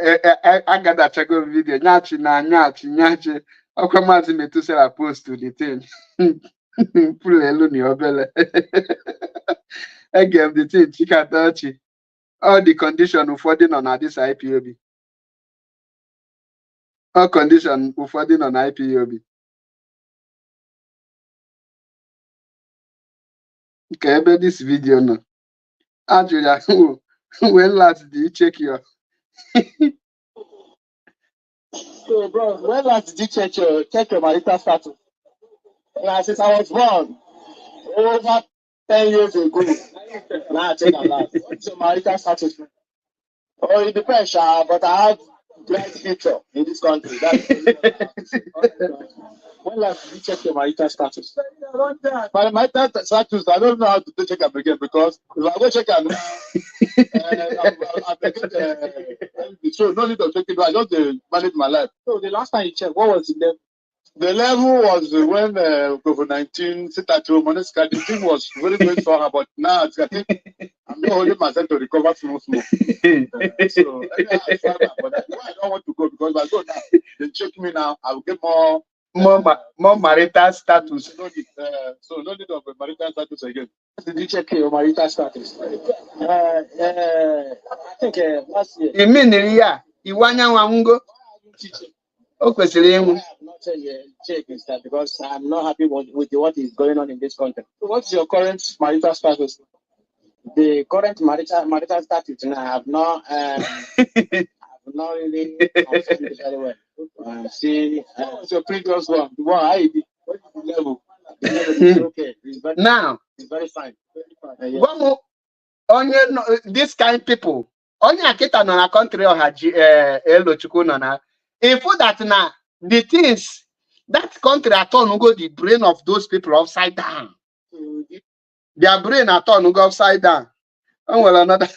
agadachago vidio nyachi na nyachi ọkwa maazị Metusela post the thing pụrụ elu na obele again the thing chikatachi all the condition ụfọdụ nọ na this IPOB all condition ụfọdụ nọ na IPOB nke ebe this video nọ ajụrụ ya when last did you check your So, bro, when last did you check your marital status? Since I was born, over 10 years ago. Now I check a lot. What's your marital status? Oh, it depends, but I have bright future in this country. When last did you check your marital status? My marital status, I don't know how to check them again because if I go check them, so no need to check it. I just manage my life. So the last time you checked, what was the level? The level was when COVID-19 sit at home. Honestly, the thing was very great for her, but now I think I'm not holding myself to recover small. So I try that, but I don't want to go because if I go now, they check me now. I will get more marital status. So no need of a marital status again. Did you check your marital status? I think last year. You mean yeah? Iwu anyanwụ anwụgo. O kwesịrị ịnwụ. Not check is that because I'm not happy with what is going on in this country. So what's your current marital status? The current marital status, and I have not really confirmed it very well. See, what's your previous one? The one I did. What is the level? The level is okay. It's very fine. Yeah. This kind of people. Only akita no na country ọha ji Elochukwu nọ na. If that na the things that country at all go the brain of those people upside down. Their brain at all go upside down. Oh well, another.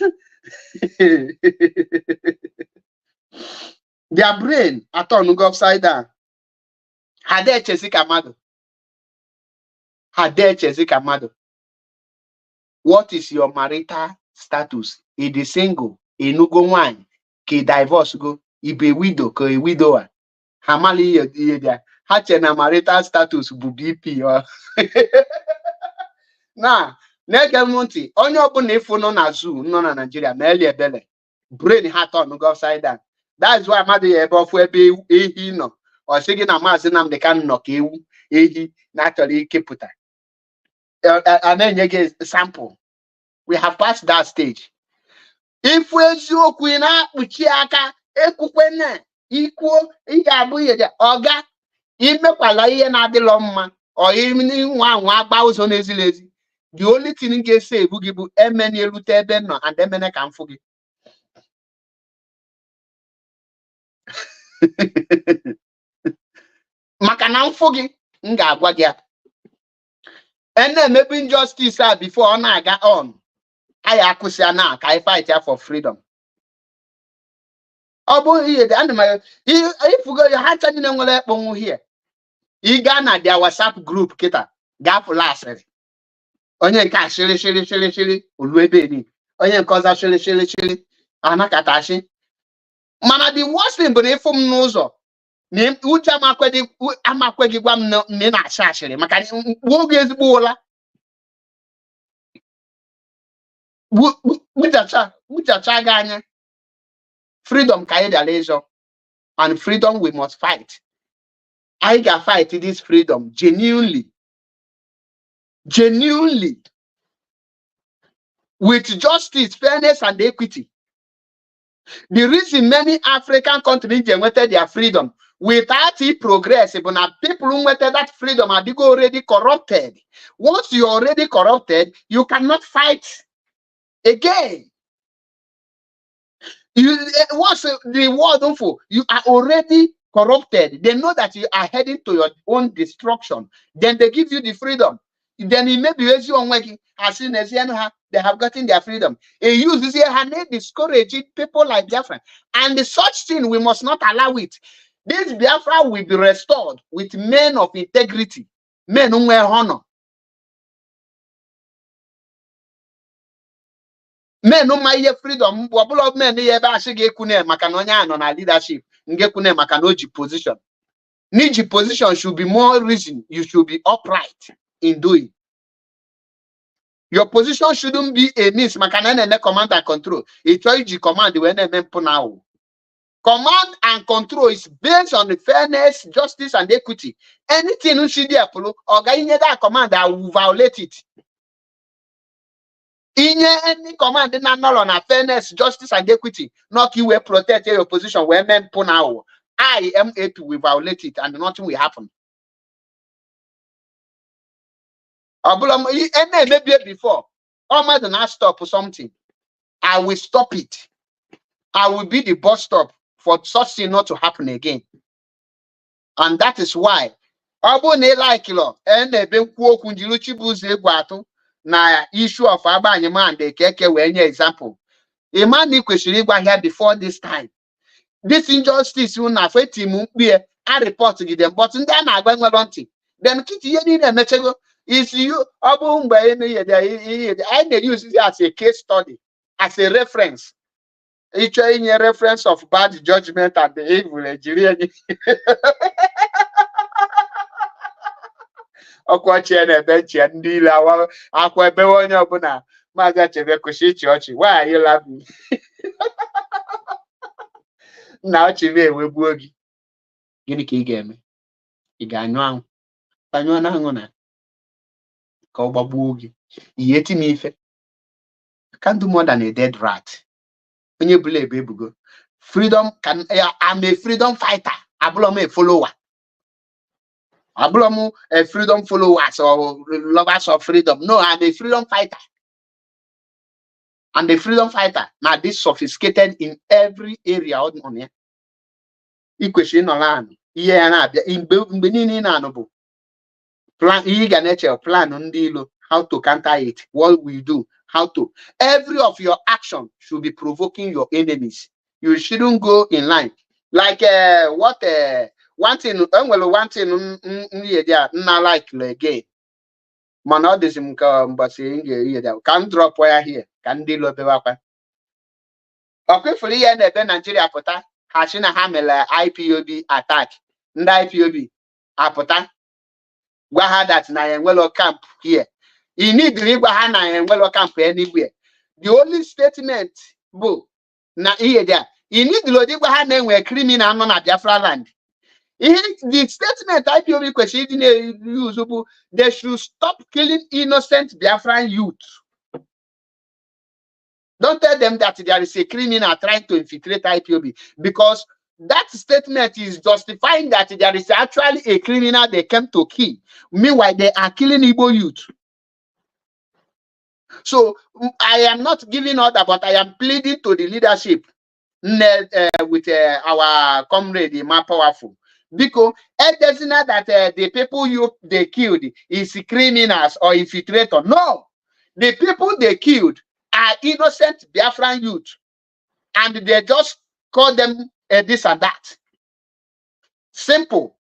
Their brain at all go upside down. Hade Chesika Mado. Hade Chesika Mado. What is your marital status? It is single. Enugo wine. Ke divorce go. Ibe widow. Ke a widower. Hamali ye hache na marital status bu BP. Now, nege monti. Onye obuna ifo no na zoo no na Nigeria. Meli ebele. Brain hat on go upside down. That is why Amadu ye ebe ofu ebe ehi no. Or sigi na mazi nam de kan no ke ewu ehi naturally keputa. And then you get sample. We have passed that stage. If we eziokwu na akpuchi aka ekukwene ikwuo ị ga-abụ ihe ọga imekwala ihe na-adịlọ mma ọ imi nwa nwa agba ụzọ n'ezilezi. The only thing ga-ese ebu gị bụ emeni elute ebe nọ and emene ka mfụ gị. Maka na mfụ gị m ga-agwa gị. Maybe injustice before on I got on. I akusana I fight for freedom. Oh boy, the animal. If you go, you had to here. Igana their WhatsApp group kita gap last. Onye nka shiri ulwebeni. Onye nkoza shiri anakatashi. Mana the worst thing but if n'ụzọ ni uja amakwedi gwam no ni na ashashiri maka woge ezigbo ụla. Muchacha ganya. Freedom kaida leisure. And freedom we must fight. I can fight this freedom genuinely. With justice, fairness, and equity. The reason many African countries generated their freedom without it progress, but now people who wanted that freedom are already corrupted. Once you're already corrupted, you cannot fight again. Once the world for you are already corrupted, they know that you are heading to your own destruction. Then they give you the freedom. Then it may be as you are working as soon as they have gotten their freedom. It uses here discouraging people like Biafra. And the such thing we must not allow it. This Biafra will be restored with men of integrity, men who wear honor. Men who may have freedom, of men makanonya on our leadership, ngekune makanoji position. Niji position should be more reason. You should be upright in doing. Your position shouldn't be a miss. Makanene command and control. It's why you command when now. Command and control is based on the fairness, justice, and equity. Anything you see there, or that command, I will violate it. In any command, not on fairness, justice, and equity, not you will protect your position when men put now. I am able to violate it, and nothing will happen. Maybe before, or than I stop something, I will stop it. I will be the bus stop for such thing not to happen again. And that is why na issue of Abanyama de Keke when example. A man here before this time. This injustice will not affect him. I report to them, but then I went along. Then Kitty is you I use it as a case study, as a reference. It's a reference of bad judgment and the evil Nigerian. Why are you laughing? na ọchịbe ewegbuo gị gịnị ka ị ga-eme? Ị ga-anyụ anwụ tanyụọ na anwụ na ka ọ gbagbuo gị ihe eti m ife can do more than a dead rat. Onye bụla ebe ebugo freedom can I'm a freedom fighter. Abụrụ m a follower. Abụrụ m a freedom followers or lovers of freedom. No, I'm a freedom fighter. And the freedom fighter now this sophisticated in every area on here. Equation on ihe na-abịa mgbe niile na-anụ bụ plan ihe ga na-eche plan ndị ilo how to counter it, what we do, how to every of your action should be provoking your enemies. You shouldn't go in line like one thing one thing na like again mana ọ dịzị m ka mbọsị ihe dị ka m drop ya here ka ndị ilo bewakwa ọkwefuru ihe na-ebe Nigeria pụta ha si na ha mere IPOB attack. Ndị IPOB apụta gwa ha that na enwelo camp here. You need ịgwa ha na enwelo camp anywhere. The only statement bụ na ihe there. You need ịgwa ha na enwe criminal nọ na Biafra land. The statement IPOB kwesịrị ịdị na-use bụ they should stop killing innocent Biafran youth. Don't tell them that there is a criminal trying to infiltrate IPOB, because that statement is justifying that there is actually a criminal they came to kill. Meanwhile, they are killing Igbo youth. So I am not giving order, but I am pleading to the leadership with our comrade, more powerful. Because it doesn't know that the people they killed is criminals or infiltrators. No, the people they killed are innocent Biafran youth, and they just call them this and that. Simple.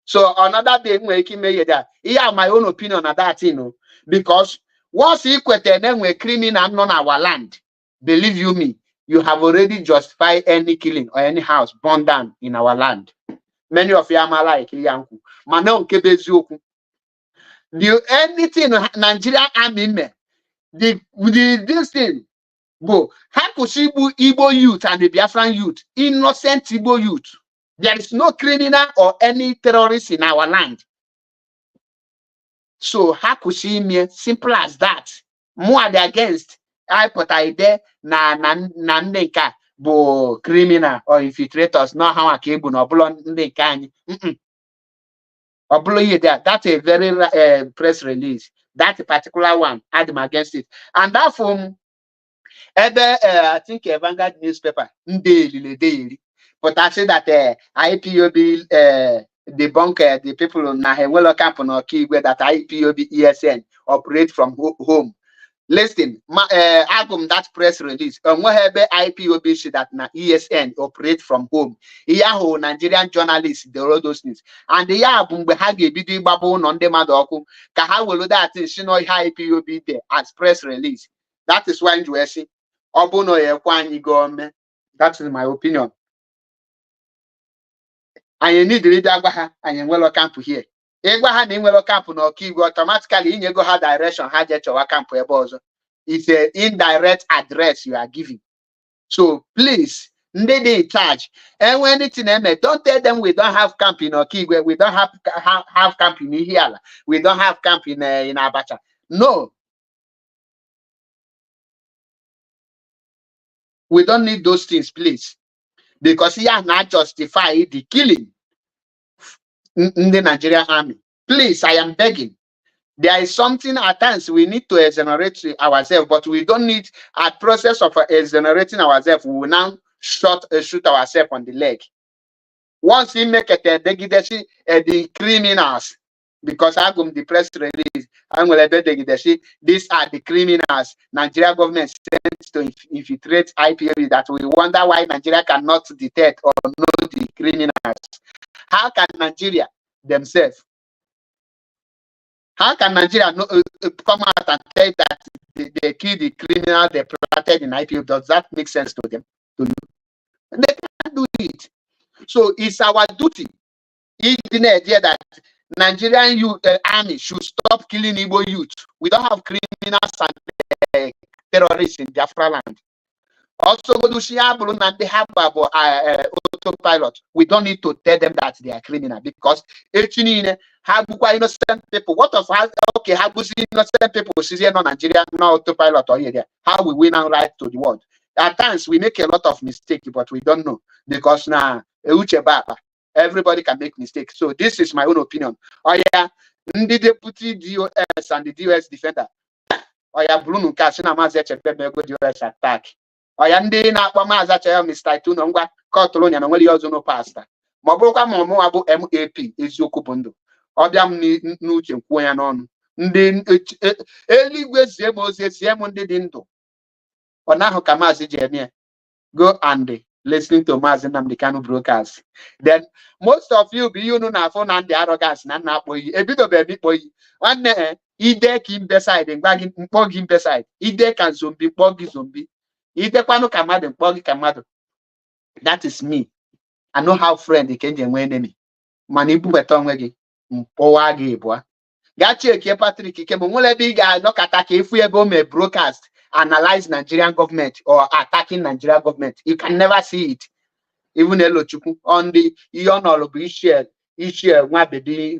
So another day when that, yeah, my own opinion on that, you know, because once you quit a criminal on our land, believe you me, you have already justified any killing or any house burned down in our land. Many of you are like Yanku. Manon Kebezuku. The anything Nigeria army this thing, bo Hakushibu Igbo youth and the Biafran youth, innocent Igbo youth. There is no criminal or any terrorist in our land. So Hakushimi, simple as that. More against I put there na neka bo criminal or infiltrators, not how a cable no blonde can. That's a very press release. That particular one, add them against it. And that from I think a Vanguard newspaper, daily. But I say that IPOB debunk the people on Nahewelo camp on Okigwe that IPOB ESN operate from home. Listen, album that press release. Whatever IPOB said that na ESN operate from home. Iyaho Nigerian journalists they wrote those things. And the album we have a big babu on the madoku. Kaha will that is IPOB there as press release. That is why you see. Obono Ekwani Gome. That is my opinion. And you need the leader and you will camp here. Egwaha in will camp no key automatically in you go her direction, how get your camp. It's an indirect address you are giving. So please, they in charge. And when it's in don't tell them we don't have camp in Okigwe, we don't have camp in Ihiala, we don't have camp in Abacha. No. We don't need those things, please. Because he has not justified the killing in the Nigerian army. Please, I am begging. There is something at times we need to exonerate ourselves, but we don't need a process of exonerating ourselves. We will now shoot ourselves on the leg. Once we make it the criminals, because I go the press release, I'm going to these are the criminals Nigeria government sent to infiltrate IPOB, that we wonder why Nigeria cannot detect or know the criminals. How can Nigeria themselves? How can Nigeria come out and tell that they killed the criminal they planted in IPOB? Does that make sense to them? To you? They can't do it. So it's our duty. It's the idea that Nigerian youth army should stop killing Igbo youth. We don't have criminals and terrorists in Biafra land. Also, autopilot. We don't need to tell them that they are criminal because innocent people. What of okay, innocent people see no Nigeria, no autopilot or here? How will we now write to the world? At times we make a lot of mistakes, but we don't know because now everybody can make mistakes. So this is my own opinion. Oh yeah, the deputy DOS and the DOS defender. Oh yeah, Bruno Kasina DOS attack. Oya ndị na-akpọ Maazị Achaya Mr. Ituno ngwa Catalonia na nwere ọzọ no pasta ma ọ bụrụkwa ma ọmụ abụ MAP eziokwu bụ ndụ ọbịa m n'uche kwuo ya n'ọnụ ndị eluigwe zie m ozi zie m ndị dị ndụ ọ na-ahụ ka Maazị Jeremia go and listening to Maazị Nnamdi Kanu broadcast. Then most of you be unu na-afụ na ndị arrogance na nna akpọ iyi ebidobeghị ikpọ iyi nwanne ide ka imbeside mgba gị mkpọ gị imbeside ide ka zombi mkpọ gị zombi. That is me. I know how friend can be enemy. Manibu betonwegi mpowagi boy. Gachi Patrick Kemole big look attack if we ever may broadcast, analyze Nigerian government or attacking Nigerian government. You can never see it. Even Elo Chuku on the Ionol issue one baby.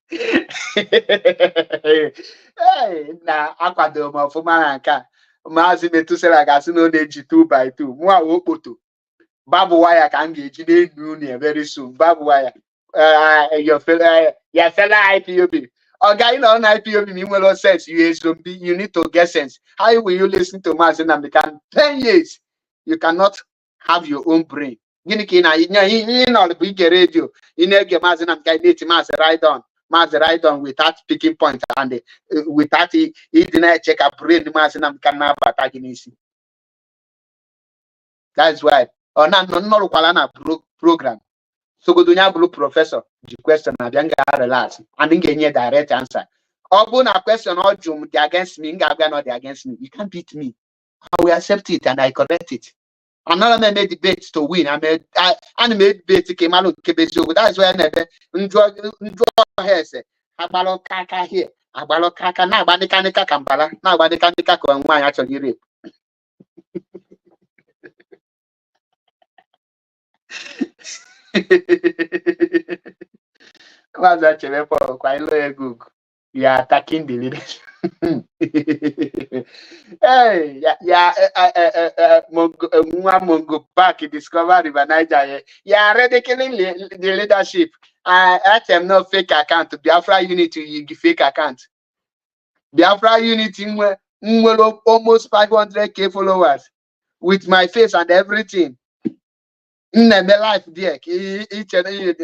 Hey, na akwado ma ofuma na nka Maazị Metusela gasị na ọ na-eji 2x2 mụa okpoto babu wire ka m ga-eji na-enu unu very soon babu wire your fellow IPOB you know na IPOB me nwere sense you zombie you need to get sense. How will you listen to Maazị Nnamdi Kanu 10 years you cannot have your own brain gịnị ka ị na bụ ige radio ị na-ege Maazị Nnamdi Kanu na-eti Maazị ride on without picking point and without he didn't check a brain Maazị Nnamdi Kanu na-abata gị n'isi. That's why ọ na-anọrụkwala na program sogodonya bụrụ prọfesọ ji question na-abịa m ga relax and m ga-enye direct answer. Ọ bụ na question ọ jụ m dị against me m ga-abịa na ọ dị against me. You can't beat me. I will accept it and I correct it. Another man made debate to win. I made debate came out of Kebezo. That's why I never enjoy here. Abalo kaka here. Abalo kaka na bandikanika Kampala. Na bandikanika ko nwa actually rape. What's that for quite low Google? You are attacking the leadership. Hey, Mongo Park discover River Niger. You are already killing the leadership. I am no fake account. Biafra Unity, you give fake account. Biafra Unity, almost 500k followers with my face and everything. In my life, dear, each and every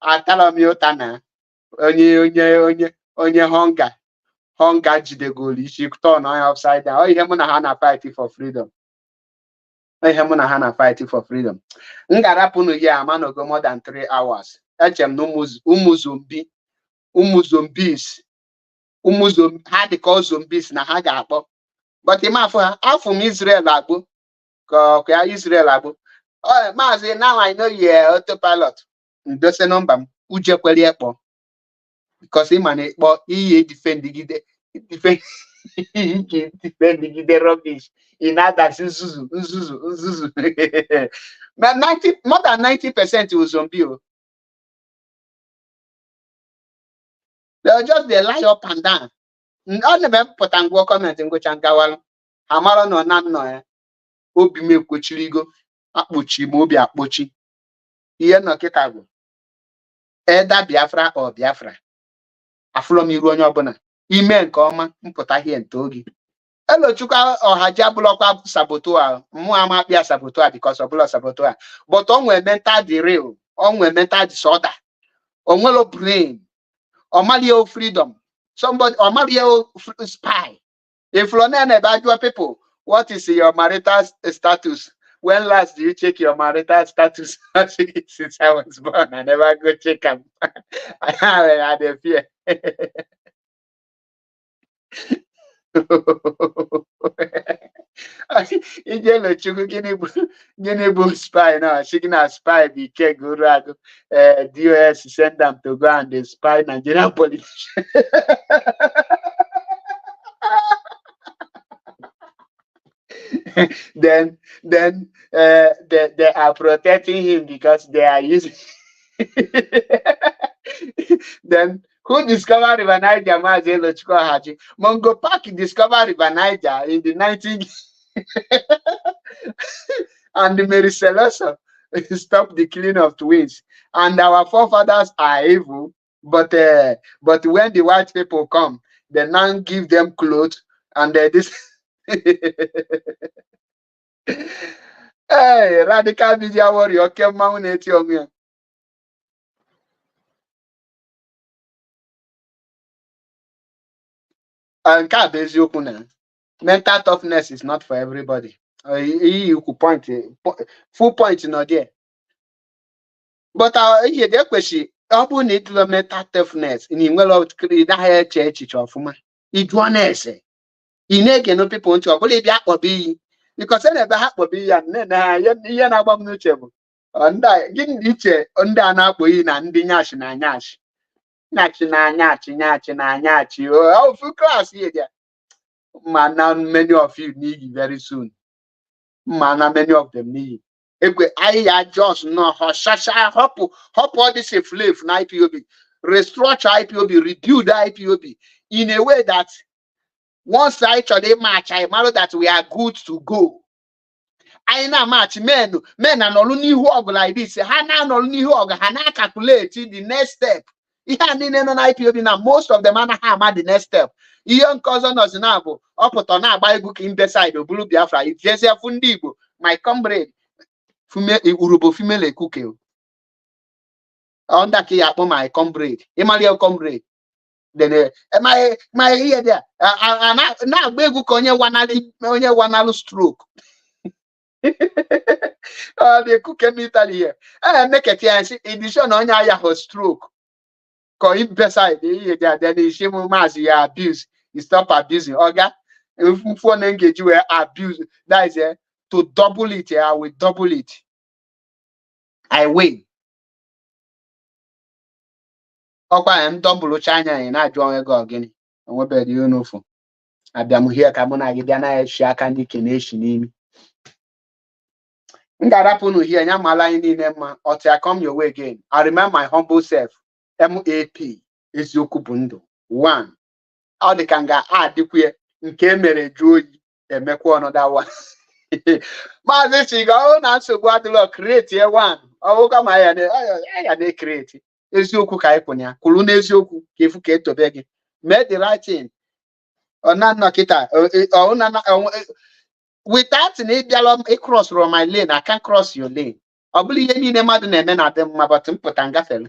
I tell me Otana. Onye hunger jidegoli she turn on upside down. Oh, him na hana fighting for freedom. Oh, him na hana fighting for freedom. Ngarapunu ya man go more than 3 hours. Echem no umuzombi. Ha dey call zombies na ha ga-akpọ. But him afọ Israel agbo. Ka Israel agbo. Oh, Maazị, now I know you are autopilot. Ndose number m uje kweli ekpo. Because him and he defend the rubbish in other Zuzu. But more than 90% was zombie. They'll just they lie up and down. All the men put and go comment and go changawal. Hamara no nan obi me kochirigo akpochi mobi akpochi. Here no ketago. Either Biafra or Biafra. Aflom iru onye ọbụla ime nke ọma mpụta ihe nto ogi elochukwa ọhaji abụlọkwa saboto a mụ ama akpịa saboto a because ọbụla saboto a but o nwere mental derail o nwere mental disorder o nwere brain o malie freedom somebody o malie spy if you na ebe people what is your marital status when last do you check your marital status? Since I was born I never go check them. I had a fear. Ijelo chukwu gịnị bụ spy now? Signal spy be Kegurago. DOS send them to go and they spy Nigerian politicians. then they are protecting him because they are using. Then who discovered River Niger? Mazelo Chukwuhachi. Mongo Park discovered River Niger in the 19. And the Mary Celeste stopped the killing of twins. And our forefathers are evil, but when the white people come, they now give them clothes and this. Hey, radical media warrior came out on and mental toughness is not for everybody. You could point full point in there. But the question, how need mental toughness in well of the church of it one essay. You know people to believe that will be because I never have to be and then you're not mutual. And I didn't eat under an apple in and the national nash. Nachi. Oh, full class here. Man, now many of you need very soon. Man, many of them need. I just know how hop all this flame from IPOB, restructure IPOB, rebuild IPOB in a way that once I actually match, I know that we are good to go. I know match men are not only who like this. Hana not only who Hana calculate the next step. Ihan in an IPOB now, most of them are the next step. Young cousin us now, up on our Bible in the side of Blue Biafra. It's just a fundibo, my comrade. Urubo female cookie. On that key upon my comrade, Emmanuel comrade. Then my ear there. Now begu konye one stroke. They cook in Italy here. Make a chance edition on your stroke. Call him beside the then he shame abuse. He stop abusing. Oga, if one engage you abuse, that is to double it, I will double it. I win. Okay, I'm double China and I draw a go again. And what better you know for? I've been here, come on, I get an shaka nation in. That happen here, and I'm aligning in them, or I come your way again. I remember my humble self, MAP is Yokubundo. 1. How they can get the queer in Kemere Joy and make one another one. Mas this go na so go to create here one. Oh come I na create. Ezioku ka iponya. Kulu na ezioku ka efu ka eto beg. Make the right thing. Ona no kita. Without an biala cross from my lane, I can't cross your lane. I believe any madu na eme na dem mabatum potanga fell.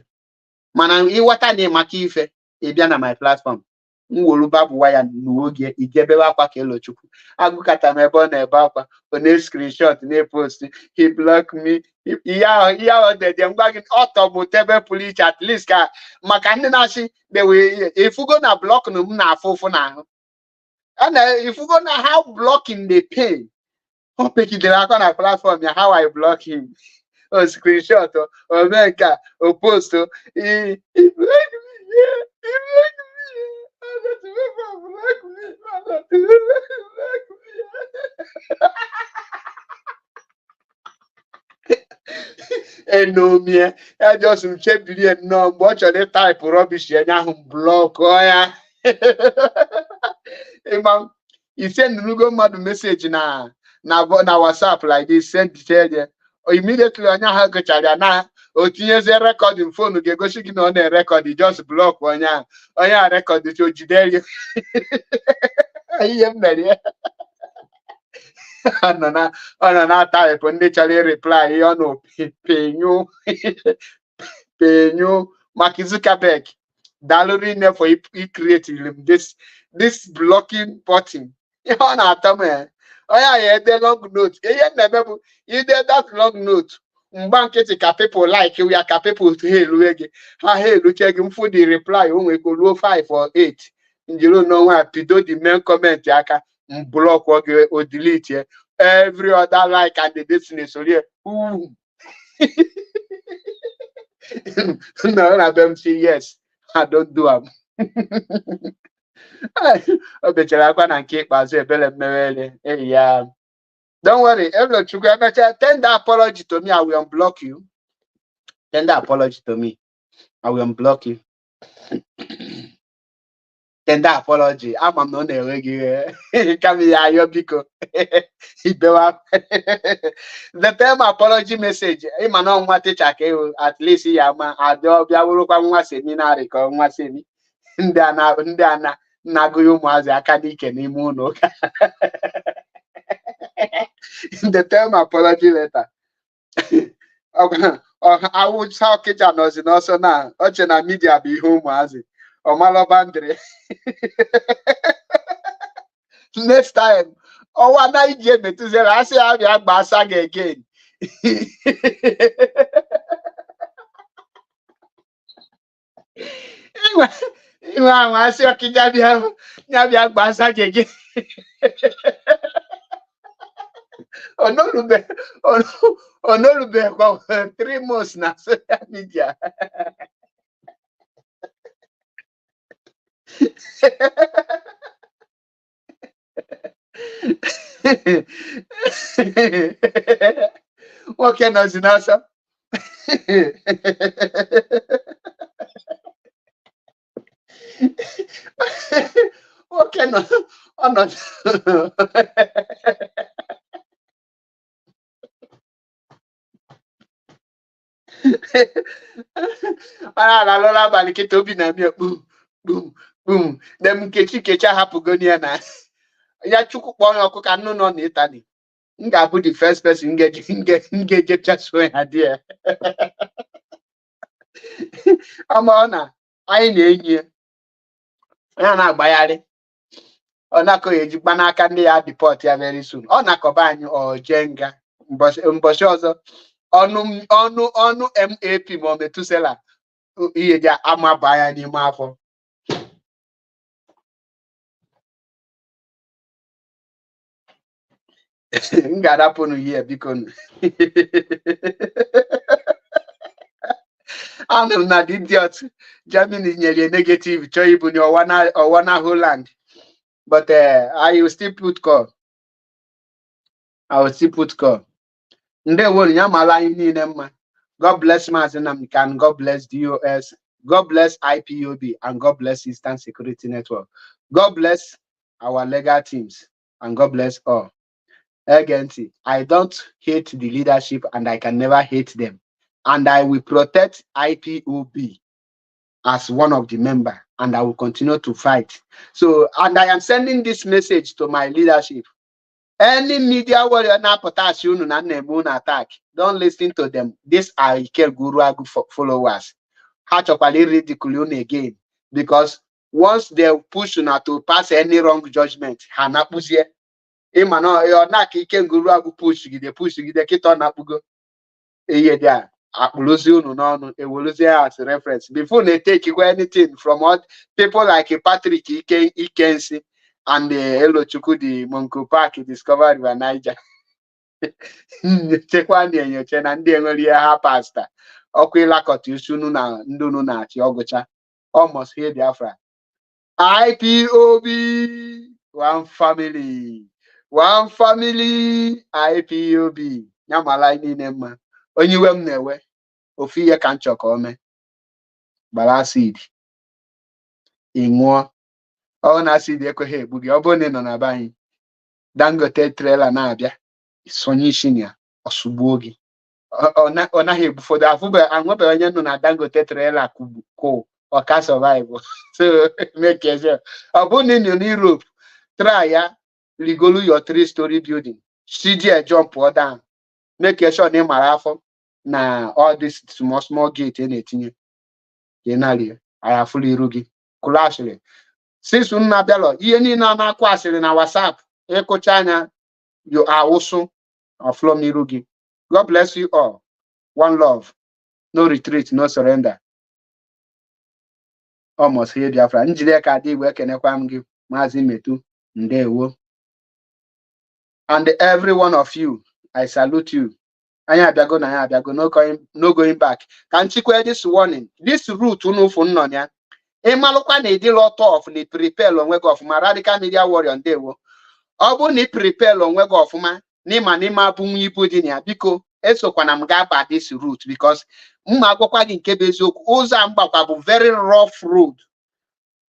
Mana iwata na maki ife e bia na my platform. Nwoluba bụ waya n'oge igebe akwa ka elochukwu agụkata m ebe ọ na-ebe akwa ọ na-screenshot na-post he block me ya ọdede mgba gị ọtọ bụ tebe pụrụ iche at least ka maka ndị na-achị dewe ifugo na block na m na-afụ ụfụ n'ahụ ana ifugo na how blocking the pain o pekidere akwa na platform ya how I block him o screenshot o mee nke o post he block me yeah he block me. And no me, I just check the no watch on the type of rubbish and block. Oh yeah. Hey man, you send the Google message na WhatsApp like this, send the or immediately on your hacker now. Otinye ze recording phone ga gosi gị na ọ na record just block onya record to jidere ihe mere ana na type ndị chọrọ reply ọ no penyo Mark Zuckerberg dalori ne for create this blocking button ọ na-atọ m ya de long note ihe na-eme bụ ide that long note mgba nkịtị ka people like we are ka people to helu ege ha helu check mfu the reply o nweko ruo 5 or 8 njiro no nwa pido the main comment aka block or delete every other like and the destiny. So yeah, no, I them say yes. I don't do them. Yeah. Don't worry, tender apology to me, I will unblock you. Tender apology to me, I will unblock you. Tender apology. I'm not regular. Come here, Biko. The term apology message. I'm not what teacher. At least I do be able to seminar. Ndana nagoyo mwazi akadike n'ime ụlọ. The term apology letter. I would say Okija knows also now. Ochena media be home mwazi. Omalo bandre. Next time. Oh, one night game to say I say I have Basag again. I say Okija have Basag again. Oh no, 3 months now social media. What can I say now, sir? What can I? I'm not. La lola balikete obi na mi boom boom boom dem kecha hapu gonia na ya chukwu kpọ onye ọkụ ka nnu nọ na Italy m ga-abụ the first person ngeje chasụ ya there ama ọ na anyị na-enyi ya na-agbagharị ọ na-akọ ya ejikwa n'aka ndị ya deport ya very soon ọ na-akọba anyị ojenga mbọchị ọzọ ọnụ MAP ma ọ metusela ihe ji amaba ya n'ime afọ m ga-arapụnụ ihe biko anụ m na the idiot Germany nyere negative chọọ ibunye ọwa na Holland but I will still put call. Ndewo ya mala anyị niile mma. God bless Maazị Nnamdi Kanu, God bless DOS, God bless IPOB, and God bless Eastern Security Network. God bless our legal teams, and God bless all. Again, I don't hate the leadership, and I can never hate them. And I will protect IPOB as one of the members, and I will continue to fight. So, and I am sending this message to my leadership. Any media warrior na potash you na name attack. Don't listen to them. These are Ikel Guru Agu followers. Ha chokwali ridicule again. Because once they push you to pass any wrong judgment, hana puzie. Imano yo na Ikel Guru Agu push you, they kito na pugo. Eye dia. Akuluzi unu no ewoluzi as reference. Before they take anything from what people like Patrick Ikensi and the Elo Chukudi Monko Park discovered by Niger. Chekwani enyoche na ndị enwere ha pasta. Ọkụ ịlakọta isi unu na ndị unu na-achị ọgụcha. Almost here Biafra. IPOB, one family, IPOB. Nyamala niile mma. Onye iwe m na-ewe ofu ihe ka nchọ ka ome. Gbara acid. Ịṅụọ. Ọ na acid ekweghị egbu gị. Ọ bụrụ na ị nọ na be anyị. Dangote trailer na-abịa. Sonye isi ya ọsụgbuo gị. Ọ naghị egbu ụfọdụ anwebeghị onye nọ na Dangote trailer kụ ọka survive. So make yourself. Ọ bụrụ na ị nọ n'Europe, try ya rigolu your 3-story building. See there jump or down. Make sure na ị mara afọ na all this small gate na-etinye. Kenali ayafụla iru gị. Kulashiri. Since unu na-abịalọ ihe niile a na-akụ asịrị na WhatsApp ịkụcha anya you are also from Nirugi. God bless you all. One love. No retreat, no surrender. Almost here, Biafra. Njide ka di we kenekwa m gị Maazị Metu. Ndewo. And every one of you, I salute you. No going back. Can you this warning? This route for nonya. Emalokwa na edi lot of ni prepare onwe go ofuma Radical Media Warrior ndewo. Obu ni prepare onwe go ofuma ni ma bu ibu di ya biko esokwa na m ga this route because mma agwakwa gị nke bụ eziokwu ụzọ mgbakwa bụ very rough road,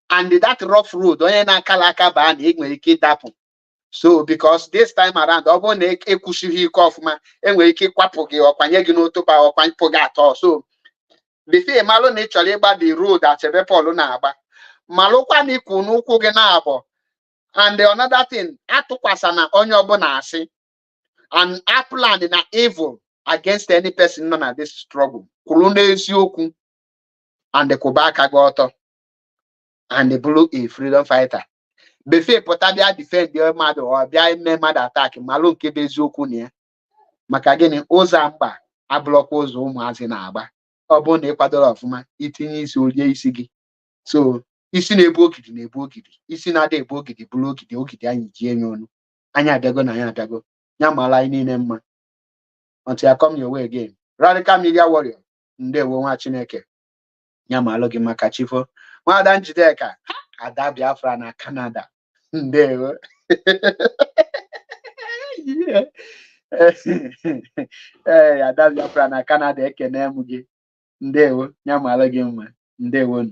and that rough road onye na-akala aka baa na enwere ike ịdapụ. So because this time around ọ bụrụ na ekwuchighị ike ọfụma enwere ike ịkwapụ gị ọkwanye gị n'otoba ọkwanyepụ gị atọ. So before malụ na ị chọrọ ịgba the road at ebe Paul na-agba malụkwa na ikwu n'ụkwụ gị na-abọ. And another thing, atụkwasa na onye ọbụla asị and a plan na evil against any person nọ na this struggle. Kwuru n'eziokwu and kwụba aka gị ọtọ and bụrụ a freedom fighter. Before pụta bịa defend your mmadụ ọ bịa ime mmadụ attack malụ nke bụ eziokwu na ya. Maka gịnị ụzọ mkpa abụrụkwa ụzọ ụmụazị na-agba. Ọ bụrụ na ị kwadoro ọfụma itinye isi olie isi gị. So isi na-ebu ogidi na-ebu ogidi, isi na-ada ebu ogidi bụrụ ogidi, ogidi anyị ji enye ọnụ. Anyị abịago na anyị abịago. Ya mara anyị niile mma. Until I come your way again. Radical Media Warrior. Ndewo nwa Chineke. Ya mara gị maka chifo. Nwada Njideka. Ada Biafra na Canada. Ndewo. Hey, Ada Biafra na Canada ekene m gị. Ndewo. Ya mara gị mma. Ndewo.